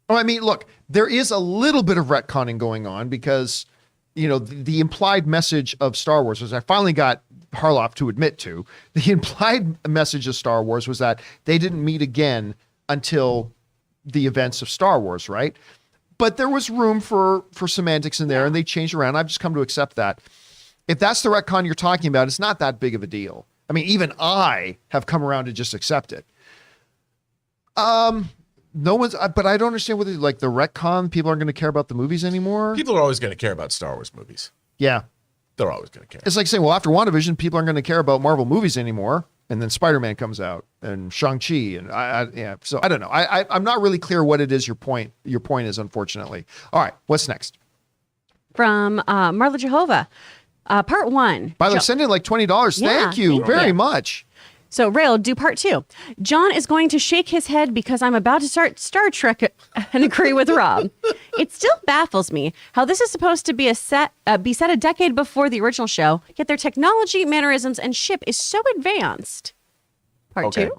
Oh, I mean, look, there is a little bit of retconning going on because the implied message of Star Wars was, I finally got Harloff to admit to, the implied message of Star Wars was that they didn't meet again until the events of Star Wars, right? But there was room for semantics in there, and they changed around. I've just come to accept that. If that's the retcon you're talking about, it's not that big of a deal. I mean, even I have come around to just accept it. No one's, but I don't understand whether like the retcon, people aren't going to care about the movies anymore. People are always going to care about Star Wars movies. Yeah. They're always going to care. It's like saying, well, after WandaVision, people aren't going to care about Marvel movies anymore. And then Spider-Man comes out and Shang-Chi. And so I don't know. I'm not really clear what it is your point is, unfortunately. All right. What's next? From Marla Jehovah. Part 1. By the way, send in like $20. Yeah, thank you thank very you. much. So, Rail, do part 2. John is going to shake his head because I'm about to start Star Trek and agree with Rob. It still baffles me how this is supposed to be set a decade before the original show, yet their technology, mannerisms, and ship is so advanced. Part 2?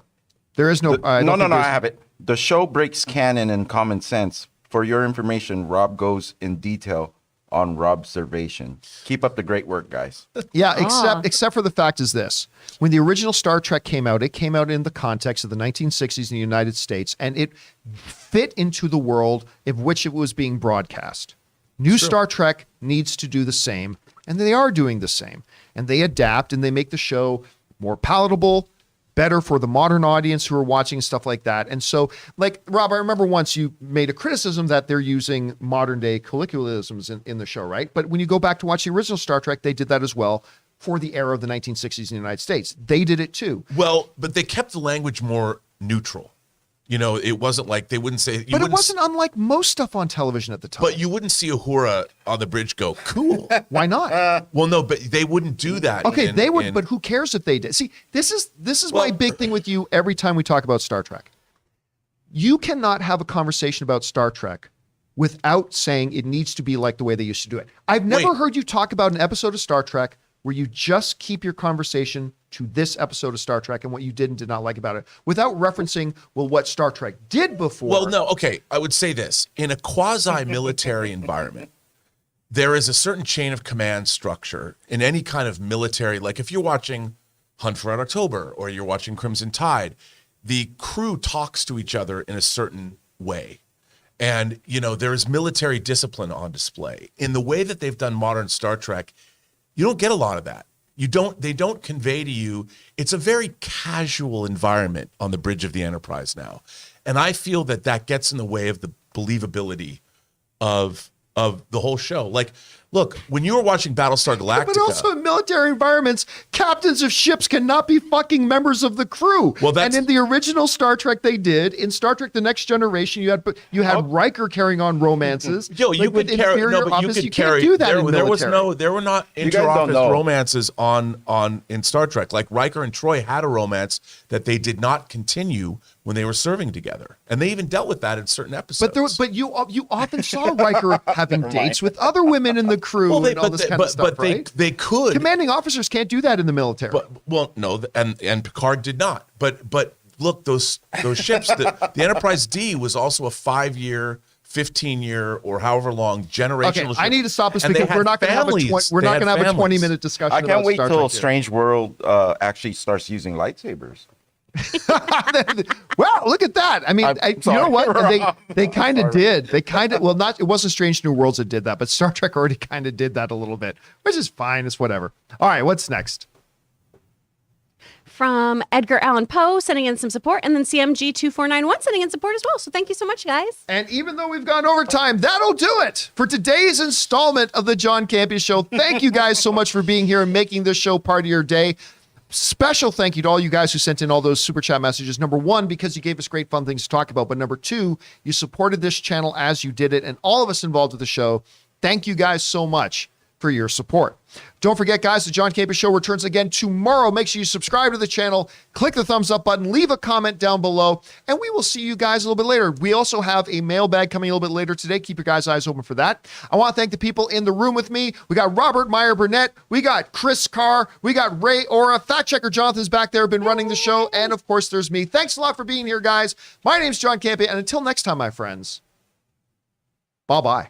There is no... No, I have it. The show breaks canon and common sense. For your information, Rob goes in detail on Robservation. Keep up the great work, guys. Yeah, except for the fact is this. When the original Star Trek came out, it came out in the context of the 1960s in the United States, and it fit into the world of which it was being broadcast. New Star Trek needs to do the same, and they are doing the same. And they adapt, and they make the show more palatable, better for the modern audience who are watching stuff like that. And so, like, Rob, I remember once you made a criticism that they're using modern day colloquialisms in the show, right? But when you go back to watch the original Star Trek, they did that as well for the era of the 1960s in the United States. They did it too. Well, but they kept the language more neutral. It wasn't like they wouldn't say... But it wasn't unlike most stuff on television at the time. But you wouldn't see Uhura on the bridge go, cool. Why not? Well, no, but they wouldn't do that. Okay, they would, but who cares if they did? See, this is my big thing with you every time we talk about Star Trek. You cannot have a conversation about Star Trek without saying it needs to be like the way they used to do it. I've never heard you talk about an episode of Star Trek where you just keep your conversation to this episode of Star Trek and what you did and did not like about it without referencing, well, what Star Trek did before. Well, no, okay. I would say this. In a quasi-military environment, there is a certain chain of command structure in any kind of military, like if you're watching Hunt for Red October or you're watching Crimson Tide, the crew talks to each other in a certain way. And, there is military discipline on display. In the way that they've done modern Star Trek, you don't get a lot of that. They don't convey to you, it's a very casual environment on the bridge of the Enterprise now. And I feel that gets in the way of the believability of the whole show. Like, look, when you were watching Battlestar Galactica... But also in military environments, captains of ships cannot be fucking members of the crew. Well, and in the original Star Trek they did. In Star Trek The Next Generation, you had Riker carrying on romances. Yo, you could carry... No, but you could carry... Can't do that in military. There were not inter-office romances in Star Trek. Like, Riker and Troy had a romance that they did not continue when they were serving together. And they even dealt with that in certain episodes. But you often saw Riker having dates with other women in the crew and all this kind of stuff, right? They could. Commanding officers can't do that in the military. And Picard did not. But look, those ships, the Enterprise D was also a 5-year, 15-year, or however long generational. Okay, I need to stop this because we're not going to have a 20-minute discussion. I can't wait Star till Trek Strange World actually starts using lightsabers. Wow, look at that. I mean, you know what? They kind of did. They kind of, it wasn't Strange New Worlds that did that, but Star Trek already kind of did that a little bit, which is fine. It's whatever. All right, what's next? From Edgar Allan Poe sending in some support, and then CMG2491 sending in support as well. So thank you so much, guys. And even though we've gone over time, that'll do it for today's installment of the John Campea Show. Thank you guys so much for being here and making this show part of your day. Special thank you to all you guys who sent in all those super chat messages. Number one, because you gave us great fun things to talk about. But number two, you supported this channel as you did it. And all of us involved with the show, thank you guys so much for your support. Don't forget, guys, the John Campea Show returns again tomorrow. Make sure you subscribe to the channel, click the thumbs up button, leave a comment down below, and we will see you guys a little bit later. We also have a mailbag coming a little bit later today. Keep your guys' eyes open for that. I want to thank the people in the room with me. We got Robert Meyer Burnett. We got Chris Carr. We got Ray Ora. Fact Checker Jonathan's back there, been running the show. And, of course, there's me. Thanks a lot for being here, guys. My name's John Campea, and until next time, my friends, bye-bye.